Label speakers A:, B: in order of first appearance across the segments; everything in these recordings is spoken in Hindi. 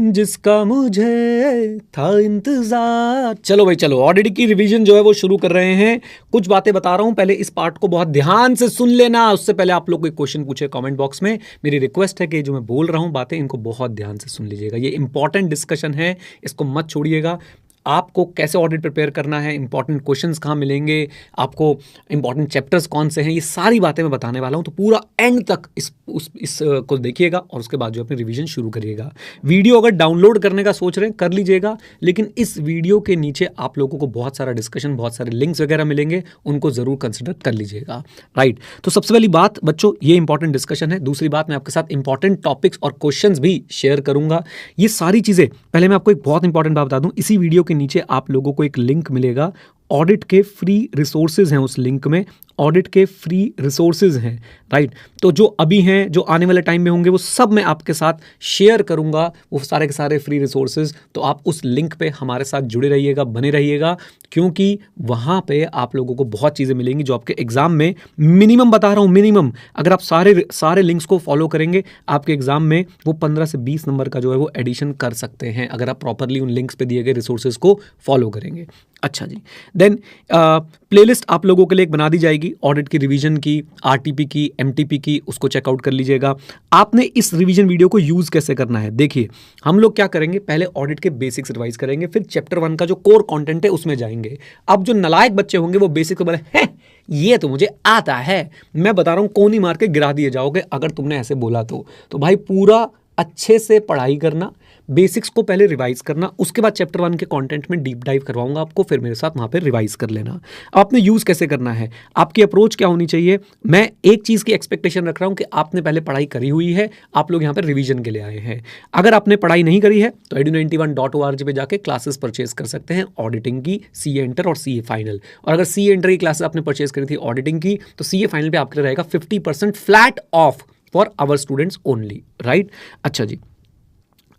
A: जिसका मुझे था इंतजार। चलो भाई चलो, ऑडिट की रिवीजन जो है वो शुरू कर रहे हैं। कुछ बातें बता रहा हूं, पहले इस पार्ट को बहुत ध्यान से सुन लेना। उससे पहले आप लोग कोई क्वेश्चन पूछे कमेंट बॉक्स में। मेरी रिक्वेस्ट है कि जो मैं बोल रहा हूं बातें, इनको बहुत ध्यान से सुन लीजिएगा। ये इंपॉर्टेंट डिस्कशन है, इसको मत छोड़िएगा। आपको कैसे ऑडिट प्रिपेयर करना है, इंपॉर्टेंट क्वेश्चंस कहाँ मिलेंगे, आपको इंपॉर्टेंट चैप्टर्स कौन से हैं, ये सारी बातें मैं बताने वाला हूँ। तो पूरा एंड तक इस को देखिएगा और उसके बाद जो अपनी रिवीजन शुरू करिएगा। वीडियो अगर डाउनलोड करने का सोच रहे हैं कर लीजिएगा, लेकिन इस वीडियो के नीचे आप लोगों को बहुत सारा डिस्कशन, बहुत सारे लिंक्स वगैरह मिलेंगे, उनको ज़रूर कंसिडर कर लीजिएगा। राइट, तो सबसे पहली बात बच्चों, ये इंपॉर्टेंट डिस्कशन है। दूसरी बात, मैं आपके साथ इंपॉर्टेंट टॉपिक्स और क्वेश्चंस भी शेयर करूंगा। ये सारी चीज़ें, पहले मैं आपको एक बहुत इंपॉर्टेंट बात बता दूं, इसी वीडियो के नीचे आप लोगों को एक लिंक मिलेगा। ऑडिट के फ्री रिसोर्सेज हैं उस लिंक में, ऑडिट के फ्री रिसोर्सेज हैं। राइट, तो जो अभी हैं, जो आने वाले टाइम में होंगे, वो सब मैं आपके साथ शेयर करूंगा, वो सारे के सारे फ्री रिसोर्सेज। तो आप उस लिंक पे हमारे साथ जुड़े रहिएगा, बने रहिएगा, क्योंकि वहां पे आप लोगों को बहुत चीज़ें मिलेंगी जो आपके एग्जाम में, मिनिमम बता रहा हूं, मिनिमम अगर आप सारे लिंक्स को फॉलो करेंगे, आपके एग्जाम में वो 15 से 20 नंबर का जो है वो एडिशन कर सकते हैं, अगर आप प्रॉपरली उन लिंक्स पे दिए गए रिसोर्सेज को फॉलो करेंगे। अच्छा जी, देन प्लेलिस्ट आप लोगों के लिए एक बना दी जाएगी ऑडिट की रिवीजन की, आरटीपी की, एमटीपी की, उसको चेकआउट कर लीजिएगा। आपने इस रिवीजन वीडियो को यूज़ कैसे करना है, देखिए हम लोग क्या करेंगे, पहले ऑडिट के बेसिक्स रिवाइज करेंगे, फिर चैप्टर 1 का जो कोर कंटेंट है उसमें जाएंगे। अब जो नालायक बच्चे होंगे वो बेसिक को बोले हैं ये तो मुझे आता है, मैं बता रहा हूँ कोनी मार के गिरा दिए जाओगे अगर तुमने ऐसे बोला तो भाई पूरा अच्छे से पढ़ाई करना, बेसिक्स को पहले रिवाइज करना, उसके बाद चैप्टर 1 के कंटेंट में डीप डाइव करवाऊंगा आपको, फिर मेरे साथ वहां पे रिवाइज कर लेना। आपने यूज कैसे करना है, आपकी अप्रोच क्या होनी चाहिए, मैं एक चीज की एक्सपेक्टेशन रख रहा हूं कि आपने पहले पढ़ाई करी हुई है, आप लोग यहां पर रिवीजन के लिए आए हैं। अगर आपने पढ़ाई नहीं करी है तो edu91.org पे जाके क्लासेस परचेज कर सकते हैं ऑडिटिंग की, सीए इंटर और सीए फाइनल। और अगर सीए इंटर की क्लासेस आपने परचेज करी थी ऑडिटिंग की, तो सीए फाइनल पे आपके लिए रहेगा 50% flat off for our students only. Right, अच्छा जी,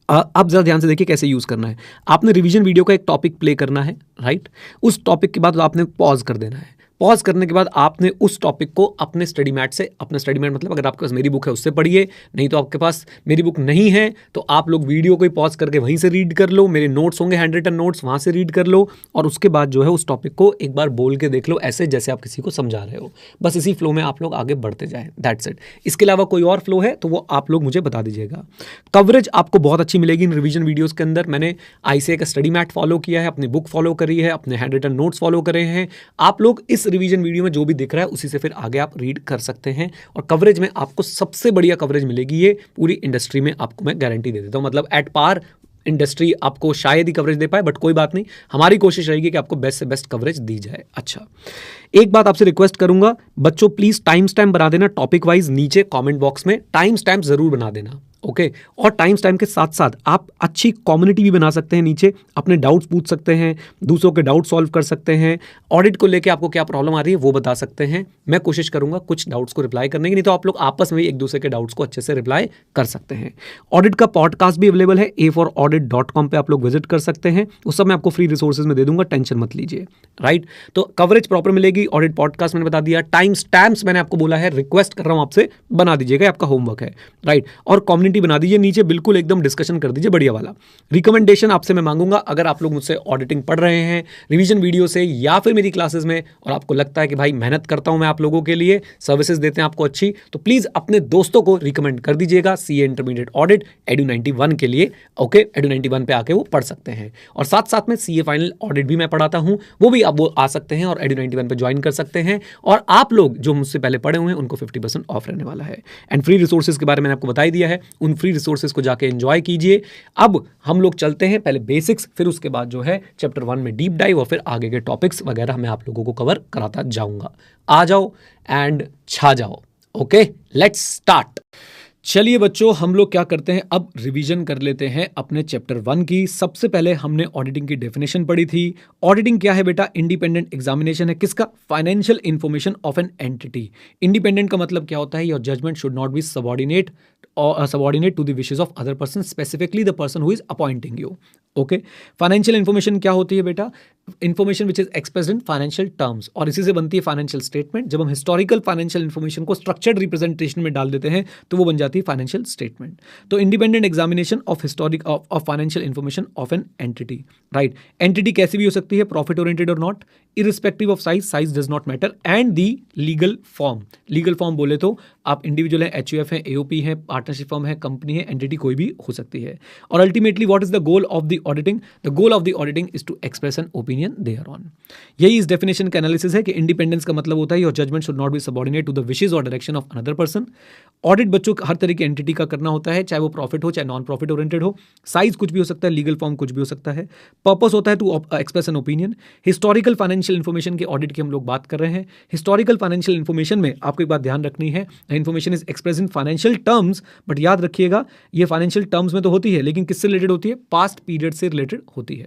A: अब जरा ध्यान से देखिए कैसे यूज करना है। आपने रिवीजन वीडियो का एक टॉपिक प्ले करना है। राइट, उस टॉपिक के बाद आपने पॉज कर देना है। पॉज करने के बाद आपने उस टॉपिक को अपने स्टडी मैट से, अपने स्टडी मैट मतलब अगर आपके पास मेरी बुक है उससे पढ़िए, नहीं तो आपके पास मेरी बुक नहीं है तो आप लोग वीडियो को ही पॉज करके वहीं से रीड कर लो, मेरे नोट्स होंगे हैंड रिटन नोट्स, वहां से रीड कर लो, और उसके बाद जो है उस टॉपिक को एक बार बोल के देख लो, ऐसे जैसे आप किसी को समझा रहे हो। बस इसी फ्लो में आप लोग आगे बढ़ते जाएं, दैट्स इट। इसके अलावा कोई और फ्लो है तो वो आप लोग मुझे बता दीजिएगा। कवरेज आपको बहुत अच्छी मिलेगी इन रिवीजन वीडियोस के अंदर। मैंने आईसीए का स्टडी मैट फॉलो किया है, अपनी बुक फॉलो करी है, अपने हैंड रिटन नोट्स फॉलो करे हैं। आप लोग इस रिवीजन वीडियो में जो भी दिख रहा है उसी से फिर आगे आप रीड कर सकते हैं, और कवरेज में आपको सबसे बढ़िया कवरेज मिलेगी, ये पूरी इंडस्ट्री में आपको मैं गारंटी दे देता हूं। मतलब एट पार इंडस्ट्री आपको शायद ही कवरेज दे पाए, बट कोई बात नहीं, हमारी कोशिश रहेगी कि आपको बेस्ट से बेस्ट कवरेज दी जाए। अच्छा, एक बात आपसे रिक्वेस्ट करूंगा बच्चों, प्लीज टाइम स्टैम्प बना देना टॉपिक वाइज नीचे कमेंट बॉक्स में, टाइम स्टैम्प जरूर बना देना। ओके, और टाइम स्टैम्प के साथ साथ आप अच्छी कम्युनिटी भी बना सकते हैं, नीचे अपने डाउट्स पूछ सकते हैं, दूसरों के डाउट सॉल्व कर सकते हैं, ऑडिट को लेके आपको क्या प्रॉब्लम आ रही है वो बता सकते हैं। मैं कोशिश करूंगा कुछ डाउट्स को रिप्लाई करने की, नहीं तो आप लोग आपस में एक दूसरे के डाउट्स को अच्छे से रिप्लाई कर सकते हैं। ऑडिट का पॉडकास्ट भी अवेलेबल है, a4audit.com पे आप लोग विजिट कर सकते हैं, उस सब मैं आपको फ्री रिसोर्सेज में दे दूंगा, टेंशन मत लीजिए। राइट, तो कवरेज प्रॉपर मिलेगी, ऑडिट पॉडकास्ट मैंने बता दिया, टाइम स्टैम्प्स मैंने आपको बोला है, रिक्वेस्ट कर रहा हूं आपसे बना दीजिएगा, आपका होमवर्क है। राइट, और कम्युनिटी बना दीजिए नीचे, बिल्कुल एकदम डिस्कशन कर दीजिए बढ़िया वाला। रिकमेंडेशन आपसे मैं मांगूंगा, अगर आप लोग मुझसे ऑडिटिंग पढ़ रहे हैं रिवीजन वीडियो से या फिर मेरी क्लासेस में, और आपको लगता है कि भाई मेहनत करता हूं मैं आप लोगों के लिए, सर्विसेज देते हैं आपको अच्छी, तो प्लीज अपने दोस्तों को रिकमेंड कर दीजिएगा सीए इंटरमीडिएट ऑडिट edu91 के लिए। ओके, edu91 पे आके वो पढ़ सकते हैं, और साथ साथ में सीए फाइनल ऑडिट भी मैं पढ़ाता हूं, वो भी आप वो आ सकते हैं और edu91 पे ज्वाइन कर सकते हैं। और आप लोग जो मुझसे पहले पढ़े हुए हैं उनको 50% ऑफ रहने वाला है। एंड फ्री रिसोर्सेज के बारे में मैंने आपको बता ही दिया है, उन फ्री रिसोर्सेज को जाके एंजॉय कीजिए। अब हम लोग चलते हैं पहले बेसिक्स, फिर उसके बाद जो है चैप्टर 1 में डीप डाइव, और फिर आगे के टॉपिक्स वगैरह मैं आप लोगों को कवर कराता जाऊंगा। आ जाओ एंड छा जाओ। Okay, let's start. चलिए बच्चों, हम लोग क्या करते हैं, अब रिवीजन कर लेते हैं अपने चैप्टर 1 की। सबसे पहले हमने ऑडिटिंग की डेफिनेशन पढ़ी थी। ऑडिटिंग क्या है बेटा, इंडिपेंडेंट एग्जामिनेशन है, किसका, financial information of an entity. Independent का मतलब क्या होता है, your judgement should not be subordinate to the wishes of other person, specifically the person who is appointing you. Okay. Financial information क्या होती है बेटा? Information which is expressed in financial terms, और इसी से बनती है फाइनेंशियल स्टेटमेंट। जब हम हिस्टोरिकल फाइनेंशियल इन्फॉर्मेशन को स्ट्रक्चर्ड रिप्रेजेंटेशन में डाल देते हैं तो वो बन जाती है फाइनेंशियल स्टेटमेंट। तो independent examination of historic of financial information of an entity, right. Entity कैसी भी हो सकती है, प्रॉफिट ओरिएंटेड और not, irrespective of size, size does not matter, and the legal form. Legal form बोले तो आप इंडिविजुअल है, एचयूएफ है, एओपी है, पार्टनरशिप फॉर्म है, कंपनी है, एंटिटी कोई भी हो सकती है। और ultimately what is the goal of the auditing? The goal of the auditing is to express an opinion thereon. यही इस डेफिनेशन का एनालिसिस है कि इंडिपेंडेंस का मतलब होता है your judgement should not be subordinate to the wishes और direction of another person. Audit बच्चों हर तरह की एंटिटी का करना होता है, चाहे वो प्रॉफिट हो चाहे नॉन प्रॉफिट ओरिएंटेड हो। साइज कुछ भी हो सकता है, लीगल फॉर्म कुछ भी हो सकता है। पर्पस होता है to express an opinion. Historical financial information के ऑडिट की हम लोग बात कर रहे हैं। हिस्टोरिकल फाइनेंशियल इन्फॉर्मेशन में आपको एक बात ध्यान रखनी है, information is express in financial terms, but याद रखिएगा ये फाइनेंशियल टर्म्स में तो होती है, लेकिन किससे रिलेटेड होती है? पास्ट पीरियड से रिलेटेड होती है।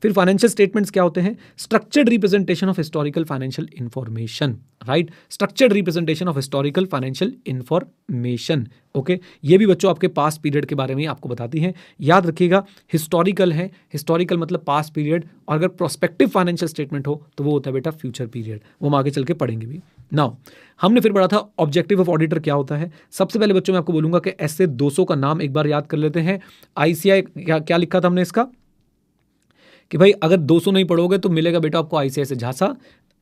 A: फिर फाइनेंशियल स्टेटमेंट्स क्या होते हैं? Structured representation of historical financial information, right. Structured representation of historical financial information, okay. ये भी बच्चों आपके पास्ट पीरियड के बारे में आपको बताती हैं। याद रखिएगा हिस्टोरिकल है, हिस्टोरिकल मतलब पास्ट पीरियड, और अगर प्रोस्पेक्टिव फाइनेंशियल स्टेटमेंट हो तो वो होता है बेटा फ्यूचर पीरियड। वो हम आगे चल के पढ़ेंगे भी। नाउ हमने फिर पढ़ा था ऑब्जेक्टिव ऑफ ऑडिटर क्या होता है। सबसे पहले बच्चों मैं आपको बोलूंगा कि ऐसे 200 का नाम एक बार याद कर लेते हैं। आईसीआई क्या लिखा था हमने इसका कि भाई अगर 200 नहीं पढ़ोगे तो मिलेगा बेटा आपको आईसीआई से झांसा।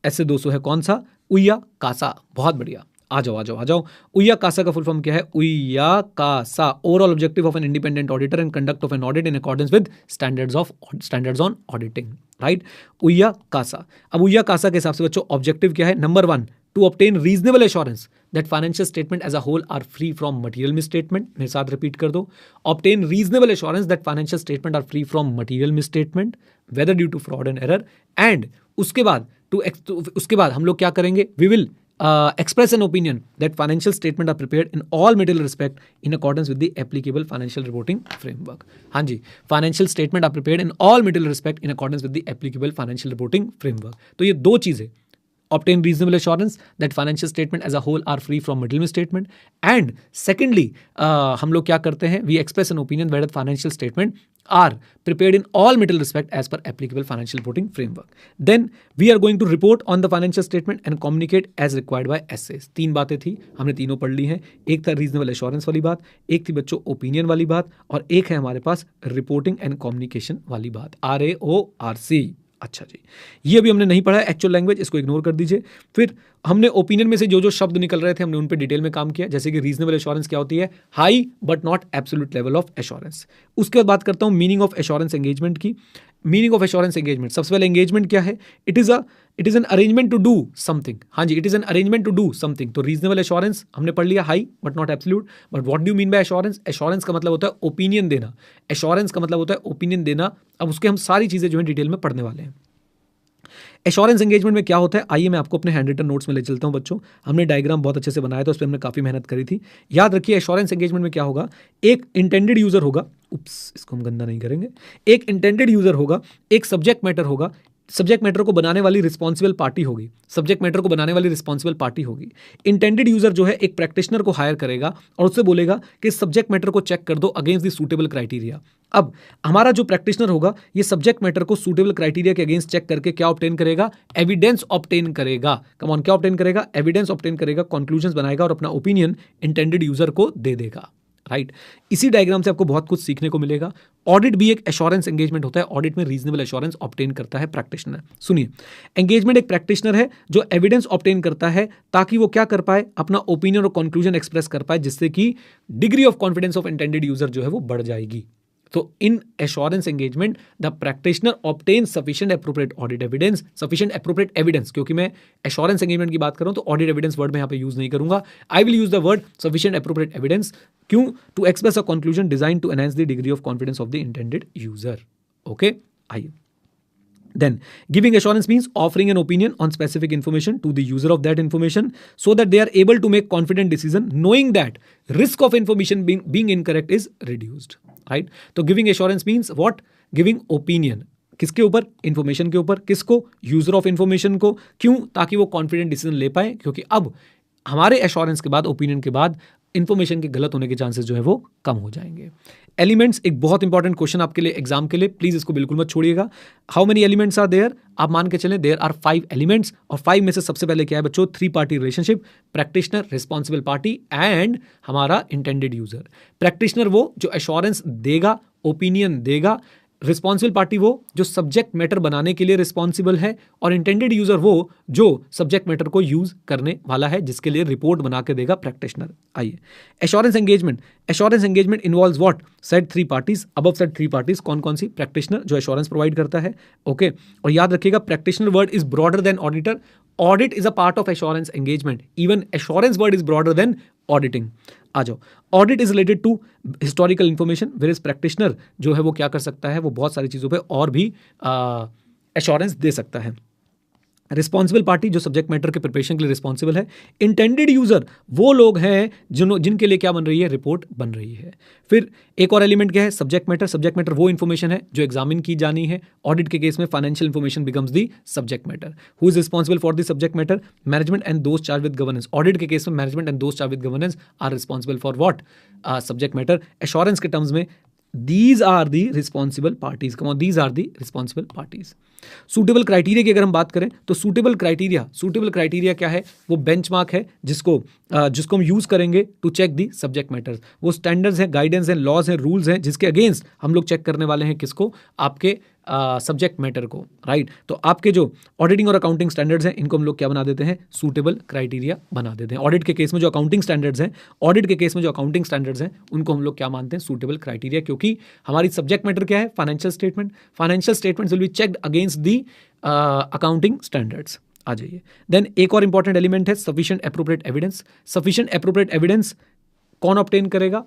A: ऐसे 200 है कौन सा? उय्या कासा। बहुत बढ़िया, आ जाओ आ जाओ आ जाओ। उय्या कासा का फुल फॉर्म क्या है? उय्या कासा, overall objective of an independent auditor and conduct of an audit in accordance with standards on auditing, right. उय्या कासा। अब उय्या कासा के हिसाब से बच्चों ऑब्जेक्टिव क्या है? Number 1, to obtain reasonable assurance that financial statement as a whole are free from material misstatement. मेरे साथ रिपीट कर दो, obtain reasonable assurance that financial statement are free from material misstatement whether due to fraud and error. And उसके बाद हम लोग क्या करेंगे? We will express an opinion that financial statement are prepared in all material respect in accordance with the applicable financial reporting framework. हाँ जी, financial statement are prepared in all material respect in accordance with the applicable financial reporting framework. तो ये दो चीजें, obtain reasonable assurance that financial statement as a whole are free from material misstatement, and secondly हम लोग क्या करते हैं? We express an opinion whether financial statement are prepared in all material respect as per applicable financial reporting framework. Then we are going to report on the financial statement and communicate as required by essays. 3 बातें थी, हमने तीनों पढ़ ली हैं। एक था रीजनेबल एश्योरेंस वाली बात, एक थी बच्चों ओपिनियन वाली बात, और एक है हमारे पास रिपोर्टिंग एंड कम्युनिकेशन वाली बात, RAORC। अच्छा जी, ये अभी हमने नहीं पढ़ा है एक्चुअल लैंग्वेज, इसको इग्नोर कर दीजिए। फिर हमने ओपिनियन में से जो जो शब्द निकल रहे थे हमने उन पे डिटेल में काम किया, जैसे कि रीजनेबल एश्योरेंस क्या होती है? High but not absolute level of assurance. उसके बाद बात करता हूं मीनिंग ऑफ एश्योरेंस एंगेजमेंट की। मीनिंग ऑफ एश्योरेंस एंगेजमेंट, सबसे पहले एंगेजमेंट क्या है? It is an arrangement to do something. हाँ जी, it is an arrangement to do something. तो रीजनेबल एश्योरेंस हमने पढ़ लिया, high but not absolute. But what do you mean by assurance? Assurance का मतलब होता है ओपिनियन देना। एश्योरेंस का मतलब होता है ओपिनियन देना। अब उसके हम सारी चीजें जो है डिटेल में पढ़ने वाले हैं। एश्योरेंस एंगेजमेंट में क्या होता है? आइए मैं आपको अपने हैंड रिटन नोट्स में ले चलता हूं बच्चों। हमने डायग्राम बहुत अच्छे से बनाया था, उस पर हमने काफी मेहनत करी थी। याद रखिए एश्योरेंस एंगेजमेंट में क्या होगा? एक इंटेंडेड यूजर होगा, इसको हम गंदा नहीं करेंगे। एक इंटेंडेड यूजर होगा, एक सब्जेक्ट मैटर होगा, सब्जेक्ट मैटर को बनाने वाली रिस्पॉन्सिबल पार्टी होगी, सब्जेक्ट मैटर को बनाने वाली रिस्पॉन्सिबल पार्टी होगी। इंटेंडेड यूजर जो है एक प्रैक्टिशनर को हायर करेगा और उससे बोलेगा कि सब्जेक्ट मैटर को चेक कर दो अगेंस्ट द सूटेबल क्राइटेरिया। अब हमारा जो प्रैक्टिशनर होगा ये सब्जेक्ट मैटर को सूटेबल क्राइटेरिया के अगेंस्ट चेक करके क्या ऑब्टेन करेगा? एविडेंस ऑब्टेन करेगा। कम ऑन, क्या ऑब्टेन करेगा? एविडेंस ऑब्टेन करेगा, कंक्लूजंस बनाएगा और अपना ओपिनियन इंटेंडेड यूजर को दे देगा, राइट। इसी डायग्राम से आपको बहुत कुछ सीखने को मिलेगा। ऑडिट भी एक एश्योरेंस एंगेजमेंट होता है। ऑडिट में रीजनेबल एश्योरेंस ऑब्टेन करता है प्रैक्टिशनर। सुनिए, एंगेजमेंट एक प्रैक्टिशनर है जो एविडेंस ऑब्टेन करता है ताकि वो क्या कर पाए? अपना ओपिनियन और कंक्लूजन एक्सप्रेस कर पाए, जिससे कि degree of confidence of intended user जो है वो बढ़ जाएगी। तो in assurance engagement the practitioner obtain sufficient appropriate audit evidence, sufficient appropriate evidence, क्योंकि मैं एश्योरेंस एंगेजमेंट की बात कर रहा हूं तो ऑडिट एविडेंस वर्ड में यहां पे यूज नहीं करूंगा। I will use the word sufficient appropriate evidence. क्यों? To express a conclusion design to enhance the degree of confidence of the intended user. Okay, आइए। Then, giving assurance means offering an opinion on specific information to the user of that information so that they are able to make confident decision knowing that risk of information being incorrect is reduced, right? तो giving assurance means what? Giving opinion. किसके ऊपर? इंफॉर्मेशन के ऊपर। किसको? यूजर ऑफ इंफॉर्मेशन को। क्यों? ताकि वो कॉन्फिडेंट डिसीजन ले पाए, क्योंकि अब हमारे एश्योरेंस के बाद, ओपिनियन के बाद इन्फॉर्मेशन के गलत होने के चांसेस जो है वो कम हो जाएंगे। एलिमेंट्स एक बहुत इंपॉर्टेंट क्वेश्चन आपके लिए एग्जाम के लिए, प्लीज इसको बिल्कुल मत छोड़िएगा। How many elements are there? आप मान के चलें देयर आर 5 एलिमेंट्स, और 5 में से सबसे पहले क्या है बच्चों? 3 party relationship, practitioner, responsible party and हमारा इंटेंडेड यूजर। प्रैक्टिशनर वो जो एश्योरेंस देगा, ओपिनियन देगा, रिस्पॉन्सिबल पार्टी वो जो सब्जेक्ट मैटर बनाने के लिए रिस्पॉन्सिबल है, और इंटेंडेड यूजर वो जो सब्जेक्ट मैटर को यूज करने वाला है, जिसके लिए रिपोर्ट बना के देगा प्रैक्टिशनर। आइए, assurance engagement. Assurance engagement involves what? Said 3 parties, above said 3 parties. कौन कौन सी? प्रैक्टिशनर जो एश्योरेंस प्रोवाइड करता है, ओके। और याद रखिएगा practitioner word is broader than auditor. Audit is a part of assurance engagement, even assurance word is broader than auditing. आ जाओ, audit is related to historical information, where is practitioner जो है वो क्या कर सकता है? वो बहुत सारी चीज़ों पे और भी एश्योरेंस दे सकता है। रिस्पॉन्सिबल पार्टी जो सब्जेक्ट मैटर के प्रिपरेशन के लिए रिस्पॉन्सिबल है। इंटेंडेड यूजर वो लोग हैं जिनके लिए क्या बन रही है? रिपोर्ट बन रही है। फिर एक और एलिमेंट क्या है? Subject matter. सब्जेक्ट मैटर वो इन्फॉर्मेशन है जो एग्जामिन की जानी है। ऑडिट के केस में financial information becomes the subject matter. Who is responsible for the subject matter? Management and those charged with governance. Audit के केस में management and those charged with governance are responsible for what? Subject matter. Assurance के टर्म्स में these are the responsible parties, come on, these are the responsible parties। Suitable criteria की अगर हम बात करें तो सूटेबल क्राइटेरिया क्या है? वो बेंचमार्क है जिसको हम यूज करेंगे to check the subject matters. वो स्टैंडर्ड्स हैं, गाइडेंस हैं, लॉज हैं, रूल्स हैं, जिसके अगेंस्ट हम लोग चेक करने वाले हैं किसको? आपके सब्जेक्ट मैटर को, राइट। तो आपके जो ऑडिटिंग और अकाउंटिंग स्टैंडर्ड्स हैं इनको हम लोग क्या बना देते हैं? सूटेबल क्राइटेरिया बना देते हैं। ऑडिट के केस में जो अकाउंटिंग स्टैंडर्ड्स हैं उनको हम लोग क्या मानते हैं? सूटेबल क्राइटेरिया, क्योंकि हमारी सब्जेक्ट मैटर क्या है? Financial statements will be checked against the accounting standards. आ जाइए, देन एक और इंपॉर्टेंट एलिमेंट है sufficient appropriate evidence. Sufficient appropriate evidence कौन ऑब्टेन करेगा?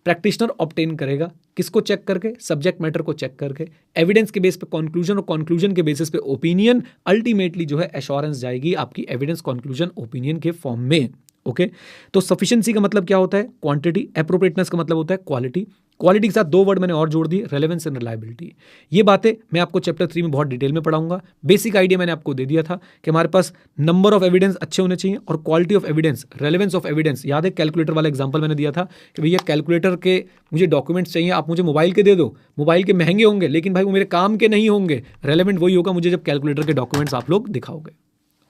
A: प्रैक्टिशनर ऑब्टेन करेगा। किसको चेक करके? सब्जेक्ट मैटर को चेक करके। एविडेंस के बेस पे कॉन्क्लूजन, और कॉन्क्लूजन के बेसिस पे ओपिनियन। अल्टीमेटली जो है एश्योरेंस जाएगी आपकी एविडेंस, कॉन्क्लूजन, ओपिनियन के फॉर्म में, ओके। तो सफिशिएंसी का मतलब क्या होता है? क्वांटिटी। एप्रोप्रिएटनेस का मतलब होता है क्वालिटी। क्वालिटी के साथ 2 वर्ड मैंने और जोड़ दिए, रेलेवेंस एंड रिलायबिलिटी। ये बातें मैं आपको चैप्टर 3 में बहुत डिटेल में पढ़ाऊंगा। बेसिक आइडिया मैंने आपको दे दिया था कि हमारे पास नंबर ऑफ एविडेंस अच्छे होने चाहिए, और quality of evidence, relevance of evidence. याद है कैलकुलेटर वाला एग्जांपल मैंने दिया था कि भैया कैलकुलेटर के मुझे डॉक्यूमेंट्स चाहिए, आप मुझे मोबाइल के दे दो। मोबाइल के महंगे होंगे लेकिन भाई वो मेरे काम के नहीं होंगे। रेलेवेंट वही होगा मुझे जब कैलकुलेटर के डॉक्यूमेंट्स आप लोग दिखाओगे,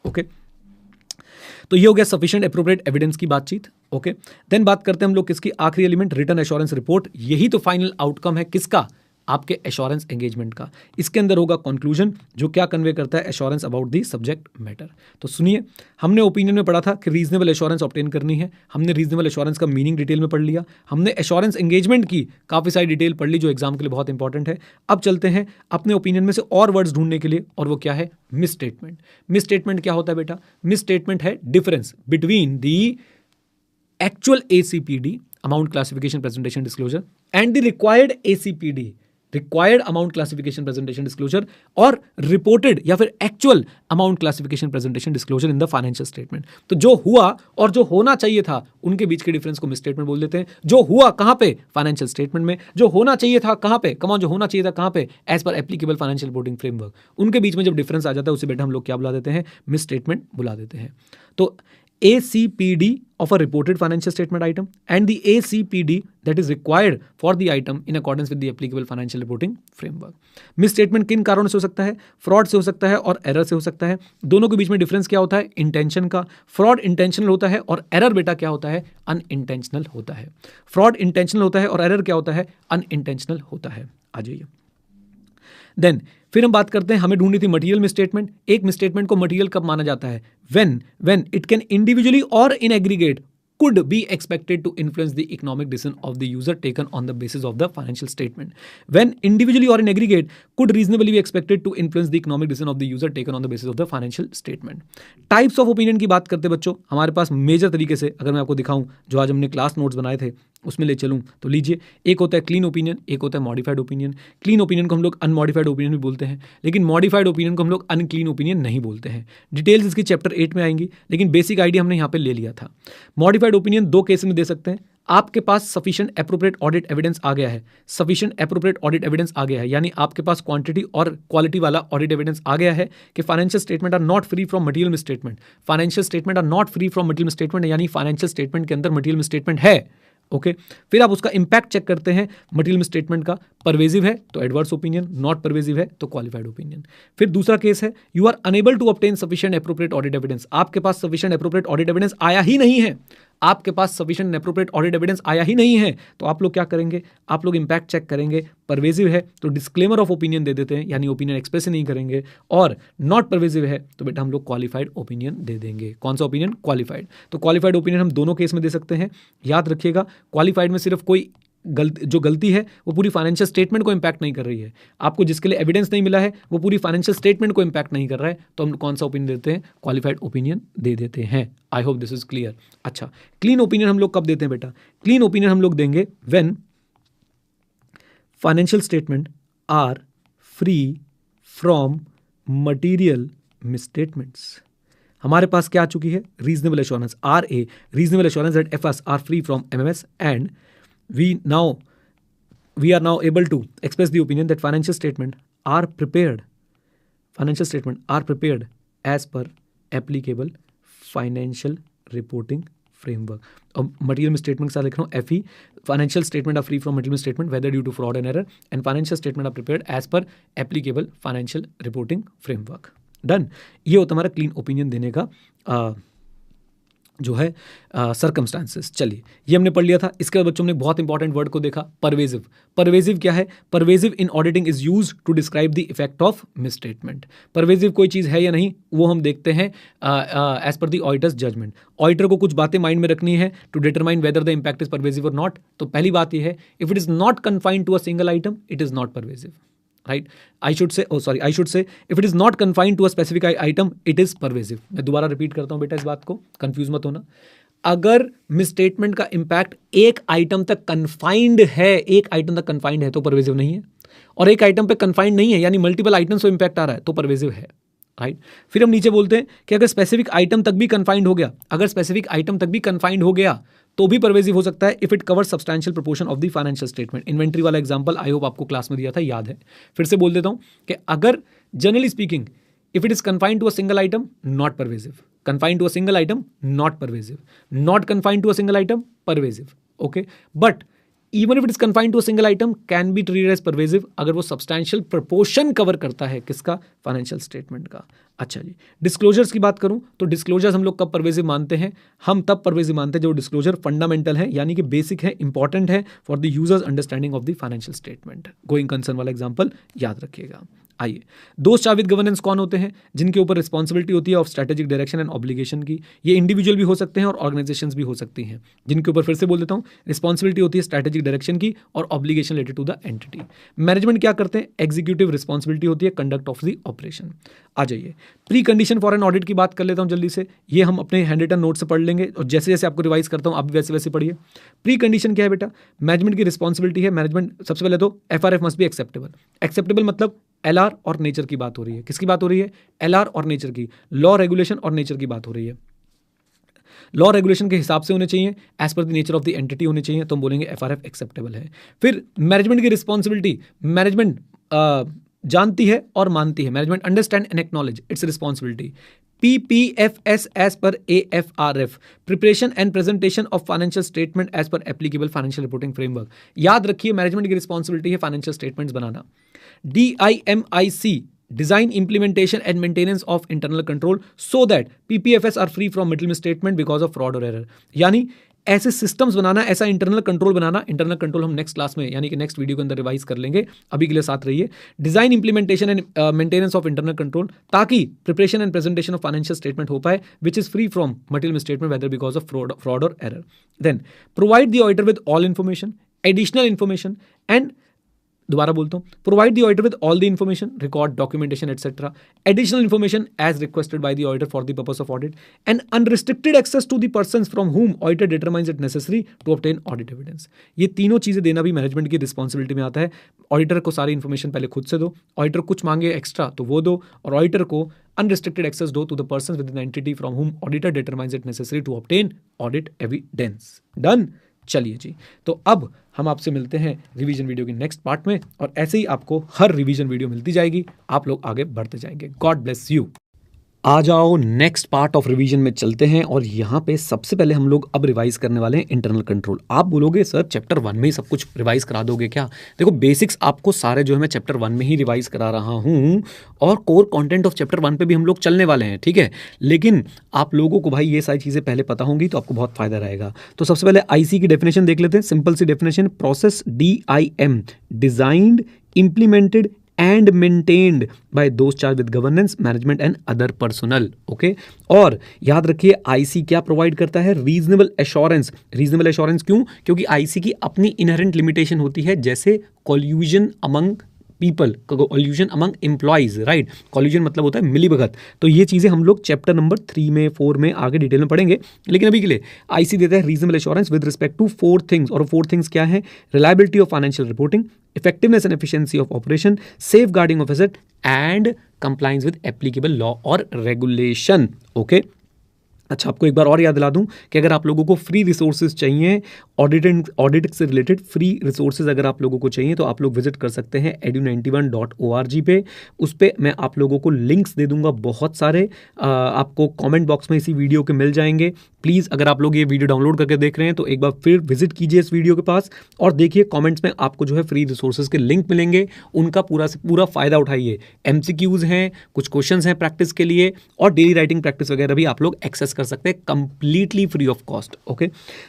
A: ओके। तो ये हो गया सफिशिएंट एप्रोप्रिएट एविडेंस की बातचीत, ओके। देन बात करते हैं हम लोग किसकी? आखिरी एलिमेंट, रिटन एश्योरेंस रिपोर्ट। यही तो फाइनल आउटकम है किसका? आपके एश्योरेंस एंगेजमेंट का। इसके अंदर होगा कंक्लूजन जो क्या कन्वे करता है? Assurance about the subject matter. तो सुनिए, हमने ओपिनियन में पढ़ा था कि रीजनेबल एश्योरेंस ऑब्टेन करनी है। हमने रीजनेबल एश्योरेंस का मीनिंग डिटेल में पढ़ लिया। हमने एश्योरेंस एंगेजमेंट की काफ़ी सारी डिटेल पढ़ ली जो एग्जाम के लिए बहुत इंपॉर्टेंट है। अब चलते हैं अपने ओपिनियन में से और वर्ड्स ढूंढने के लिए, और वो क्या है? Miss statement. मिस स्टेटमेंट क्या होता है बेटा? मिस स्टेटमेंट है difference between the actual ACPD, amount classification presentation disclosure, and the required ACPD, required amount classification presentation disclosure, और रिपोर्टेड या फिर actual amount classification presentation disclosure in the financial statement. तो जो हुआ और जो होना चाहिए था उनके बीच के डिफरेंस को मिस स्टेटमेंट बोल देते हैं। जो हुआ कहां पे? फाइनेंशियल स्टेटमेंट में। जो होना चाहिए था कहां पे? कम ऑन, जो होना चाहिए था कहां पे? As per applicable financial reporting framework. उनके बीच में जब डिफरेंस आ जाता है उसे बेटा हम लोग क्या बुला देते हैं? मिस स्टेटमेंट बुला देते हैं। तो ACPD of a reported financial statement item and the ACPD that is required for the item in accordance with the applicable financial reporting framework. Misstatement किन कारणों से हो सकता है? फ्रॉड से हो सकता है और एरर से हो सकता है। दोनों के बीच में डिफरेंस क्या होता है? इंटेंशन का। फ्रॉड इंटेंशनल होता है और एरर बेटा क्या होता है? अनइंटेंशनल होता है। फ्रॉड इंटेंशनल होता है और एरर क्या होता है? अनइंटेंशनल होता है। आ जाइए, देन फिर हम बात करते हैं, हमें ढूंढनी थी मटेरियल मिसस्टेटमेंट। एक मिसस्टेटमेंट को मटेरियल कब माना जाता है? व्हेन इट कैन इंडिविजुअली और in aggregate could be expected to influence the economic decision of the user taken on the basis of the financial statement. When individually or in aggregate could reasonably be expected to influence the economic decision of the user taken on the basis of the financial statement. Types of opinion की बात करते बच्चों, हमारे पास मेजर तरीके से अगर मैं आपको दिखाऊं जो आज हमने क्लास नोट्स बनाए थे उसमें ले चलूँ तो लीजिए, एक होता है क्लीन ओपिनियन, एक होता है मॉडिफाइड ओपिनियन। क्लीन ओपिनियन को हम लोग अनमॉडिफाइड ओपिनियन भी बोलते हैं, लेकिन मॉडिफाइड ओपिनियन को हम लोग अनक्लीन ओपिनियन नहीं बोलते हैं। डिटेल्स इसकी चैप्टर 8 में आएंगी, लेकिन बेसिक आइडिया हमने यहाँ पे ले लिया था। मॉडिफाइड ओपिनियन दो केस में दे सकते हैं। आपके पास सफिशिएंट एप्रोप्रिएट ऑडिट एविडेंस आ गया है, सफिशिएंट एप्रोप्रिएट ऑडिट एविडेंस आ गया है, यानी आपके पास क्वांटिटी और क्वालिटी वाला ऑडिट एविडेंस आ गया है कि financial statement are not free from material misstatement. Financial statement are not free from material misstatement, यानी फाइनेंशियल स्टेटमेंट के अंदर मटेरियल मिसस्टेटमेंट है। ओके, फिर आप उसका इंपैक्ट चेक करते हैं मटेरियल मिसस्टेटमेंट का, परवेजिव है तो एडवर्स ओपिनियन, नॉट परवेजिव है तो क्वालिफाइड ओपिनियन। फिर दूसरा केस है, you are unable to obtain sufficient appropriate audit evidence. आपके पास सफिशिएंट एप्रोप्रिएट ऑडिट एविडेंस आया ही नहीं है, आपके पास सफिशिएंट एप्रोप्रिएट ऑडिट एविडेंस आया ही नहीं है, तो आप लोग क्या करेंगे, आप लोग इंपैक्ट चेक करेंगे। परवेजिव है तो डिस्क्लेमर ऑफ ओपिनियन दे देते हैं, यानी ओपिनियन एक्सप्रेस नहीं करेंगे, और नॉट परवेजिव है तो बेटा हम लोग क्वालिफाइड ओपिनियन दे देंगे। कौन सा ओपिनियन? क्वालिफाइड। तो क्वालिफाइड ओपिनियन हम दोनों केस में दे सकते हैं। याद रखिएगा, क्वालिफाइड में सिर्फ कोई जो गलती है वो पूरी फाइनेंशियल स्टेटमेंट को इंपैक्ट नहीं कर रही है। आपको जिसके लिए एविडेंस नहीं मिला है वो पूरी फाइनेंशियल स्टेटमेंट को इंपैक्ट नहीं कर रहा है, तो हम कौन सा ओपिनियन देते हैं? क्वालिफाइड ओपिनियन दे देते हैं। I hope this is clear. अच्छा, क्लीन ओपिनियन हम लोग कब देते हैं बेटा? क्लीन ओपिनियन हम लोग देंगे when financial statement are free from material misstatements. हमारे पास क्या आ चुकी है? Reasonable assurance, RA, reasonable assurance that FS are free from MMS, and we are now able to express the opinion that financial statement are prepared as per applicable financial reporting framework. अब material misstatement के साथ लिख रहा हूँ FE, financial statement are free from material misstatement whether due to fraud and error, and financial statement are prepared as per applicable financial reporting framework. Done. ये होता हमारा clean opinion देने का जो है सर्कमस्टांसेस। चलिए, ये हमने पढ़ लिया था। इसके बाद बच्चों ने बहुत इंपॉर्टेंट वर्ड को देखा, परवेजिव। परवेजिव क्या है? Pervasive in auditing is used to describe the effect of misstatement. Pervasive कोई चीज़ है या नहीं वो हम देखते हैं as per the auditors judgement. Auditor को कुछ बातें माइंड में रखनी है to determine whether the impact is pervasive और नॉट। तो पहली बात ये है, if it is not confined to a single item it is not pervasive, right? I should say if it is not confined to a specific item it is pervasive. मैं दोबारा रिपीट करता हूं बेटा, इस बात को कंफ्यूज मत होना। अगर मिसस्टेटमेंट का इंपैक्ट एक आइटम तक कन्फाइंड है, तो परवेजिव नहीं है, और एक आइटम पे कन्फाइंड नहीं है यानी मल्टीपल आइटम्स पे इंपैक्ट आ रहा है तो परवेजिव है, राइट? फिर हम नीचे बोलते हैं कि अगर स्पेसिफिक आइटम तक भी कन्फाइंड हो गया, तो भी परवेजिव हो सकता है if it cover substantial proportion of the financial statement. Inventory वाला एग्जांपल आई होप आपको क्लास में दिया था, याद है? फिर से बोल देता हूं कि अगर generally speaking if it is confined to a single item not pervasive, confined to a single item not pervasive, not confined to a single item pervasive. Okay, but even if it is confined to a single item can be treated as pervasive अगर वो सब्सटैंशियल प्रोपोर्शन कवर करता है, किसका? फाइनेंशियल स्टेटमेंट का। अच्छा जी, डिस्क्लोजर्स की बात करूं तो डिस्क्लोजर्स हम लोग कब परवेजिव मानते हैं? हम तब परवेजिव मानते हैं जो डिस्क्लोजर फंडामेंटल है, यानी कि बेसिक है, इंपॉर्टेंट है for the users understanding of the financial statement. Going concern वाला एग्जांपल याद रखिएगा। आइए, दोस्त चाविद गवर्नेंस कौन होते हैं? जिनके ऊपर रिस्पॉन्सिबिलिटी होती है of strategic direction and obligation की। ये इंडिविजुअल भी हो सकते हैं और ऑर्गेनाइजेशंस भी हो सकती हैं, जिनके ऊपर, फिर से बोल देता हूं, रिस्पॉन्सिबिलिटी होती है स्ट्रेटेजिक डायरेक्शन की और obligation related to the entity. Management क्या करते हैं? एग्जीक्यूटिव रिस्पॉन्सिबिलिटी होती है कंडक्ट ऑफ द ऑपरेशन। आ जाइए, precondition for an audit की बात कर लेता हूं जल्दी से। ये हम अपने हैंड रिटन नोट से पढ़ लेंगे और जैसे जैसे आपको रिवाइज करता हूं आप भी वैसे वैसे पढ़िए। प्री कंडीशन क्या है बेटा? मैनेजमेंट की रिस्पॉन्सिबिलिटी है। मैनेजमेंट सबसे पहले तो FRF must be acceptable. Acceptable मतलब LR और नेचर की बात हो रही है। किसकी बात हो रही है? LR और नेचर की, लॉ रेगुलेशन और नेचर की बात हो रही है। लॉ रेगुलेशन के हिसाब से होने चाहिए, as per the nature of the entity होने चाहिए, तो हम बोलेंगे FRF एक्सेप्टेबल है। फिर मैनेजमेंट की रिस्पॉन्सिबिलिटी, मैनेजमेंट जानती है और मानती है, management understand and acknowledge its responsibility. PPFS as per AFRF, preparation and presentation of financial statement as per applicable financial reporting framework. याद रखिए, मैनेजमेंट की रिस्पॉन्सिबिलिटी है फाइनेंशियल स्टेटमेंट्स बनाना। DIMIC, design, implementation and maintenance of internal control so that PPFS are free from material misstatement because of fraud और एरर। यानी ऐसे सिस्टम्स बनाना, ऐसा इंटरनल कंट्रोल बनाना। इंटरनल कंट्रोल हम नेक्स्ट क्लास में यानी कि नेक्स्ट वीडियो के अंदर रिवाइज कर लेंगे, अभी के लिए साथ रहिए। Design, implementation and maintenance of internal control, ताकि preparation and presentation of financial statement हो पाए which is free from material misstatement whether because of fraud और error. Then provide the auditor with all information, additional information and दोबारा बोलता हूँ, provide the auditor with all the information, record, documentation etcetera, additional information as requested by the auditor for the purpose of audit, and unrestricted access to the persons from whom auditor determines it necessary to obtain audit evidence. ये तीनों चीजें देना भी मैनेजमेंट की रिस्पॉन्सिबिलिटी में आता है। ऑडिटर को सारी इन्फॉर्मेशन पहले खुद से दो, ऑडिटर कुछ मांगे एक्स्ट्रा तो वो दो, और ऑडिटर को अनरिस्ट्रिक्टेड एक्सेस दो to the person with an entity from whom auditor determines it necessary to obtain audit evidence. Done. चलिए जी, तो अब हम आपसे मिलते हैं रिवीजन वीडियो की नेक्स्ट पार्ट में, और ऐसे ही आपको हर रिवीजन वीडियो मिलती जाएगी, आप लोग आगे बढ़ते जाएंगे। God bless you. आ जाओ नेक्स्ट पार्ट ऑफ रिवीजन में चलते हैं, और यहाँ पे सबसे पहले हम लोग अब रिवाइज करने वाले हैं इंटरनल कंट्रोल। आप बोलोगे सर चैप्टर 1 में ही सब कुछ रिवाइज करा दोगे क्या? देखो बेसिक्स आपको सारे जो है मैं चैप्टर 1 में ही रिवाइज करा रहा हूँ, और कोर कंटेंट ऑफ चैप्टर 1 पे भी हम लोग चलने वाले हैं, ठीक है। लेकिन आप लोगों को भाई ये सारी चीज़ें पहले पता होंगी तो आपको बहुत फायदा रहेगा। तो सबसे पहले आईसी की डेफिनेशन देख लेते हैं। सिंपल सी definition, process DIM, designed, implemented and maintained by those charged with governance, management and other personnel. Okay, और याद रखिए आईसी क्या प्रोवाइड करता है? Reasonable assurance. रीजनेबल एश्योरेंस क्यों? क्योंकि आईसी की अपनी इनहेरेंट लिमिटेशन होती है, जैसे collusion among people, collusion among employees, right. Collusion मतलब होता है मिलीभगत। तो ये चीज़ें हम लोग चैप्टर नंबर 3 में 4 में आगे डिटेल में पढ़ेंगे, लेकिन अभी के लिए आईसी देता है reasonable assurance with respect to 4 things, और 4 थिंग्स क्या है? Reliability of financial reporting, effectiveness and efficiency of operation, safeguarding of asset and compliance with applicable law और regulation. Okay? अच्छा, आपको एक बार और याद दिला दूं कि अगर आप लोगों को फ्री रिसोर्सेज चाहिए, ऑडिट से रिलेटेड फ्री रिसोर्सेज अगर आप लोगों को चाहिए तो आप लोग विजिट कर सकते हैं edu91.org पे। उस पर मैं आप लोगों को लिंक्स दे दूंगा बहुत सारे, आपको कमेंट बॉक्स में इसी वीडियो के मिल जाएंगे। प्लीज़ अगर आप लोग ये वीडियो डाउनलोड करके देख रहे हैं तो एक बार फिर विजिट कीजिए इस वीडियो के पास, और देखिए कमेंट्स में आपको जो है फ्री रिसोर्सेज के लिंक मिलेंगे, उनका पूरा से पूरा फायदा उठाइए। MCQs हैं, कुछ क्वेश्चंस हैं प्रैक्टिस के लिए, और डेली राइटिंग प्रैक्टिस वगैरह भी आप लोग एक्सेस कर सकते हैं completely free of cost. Okay,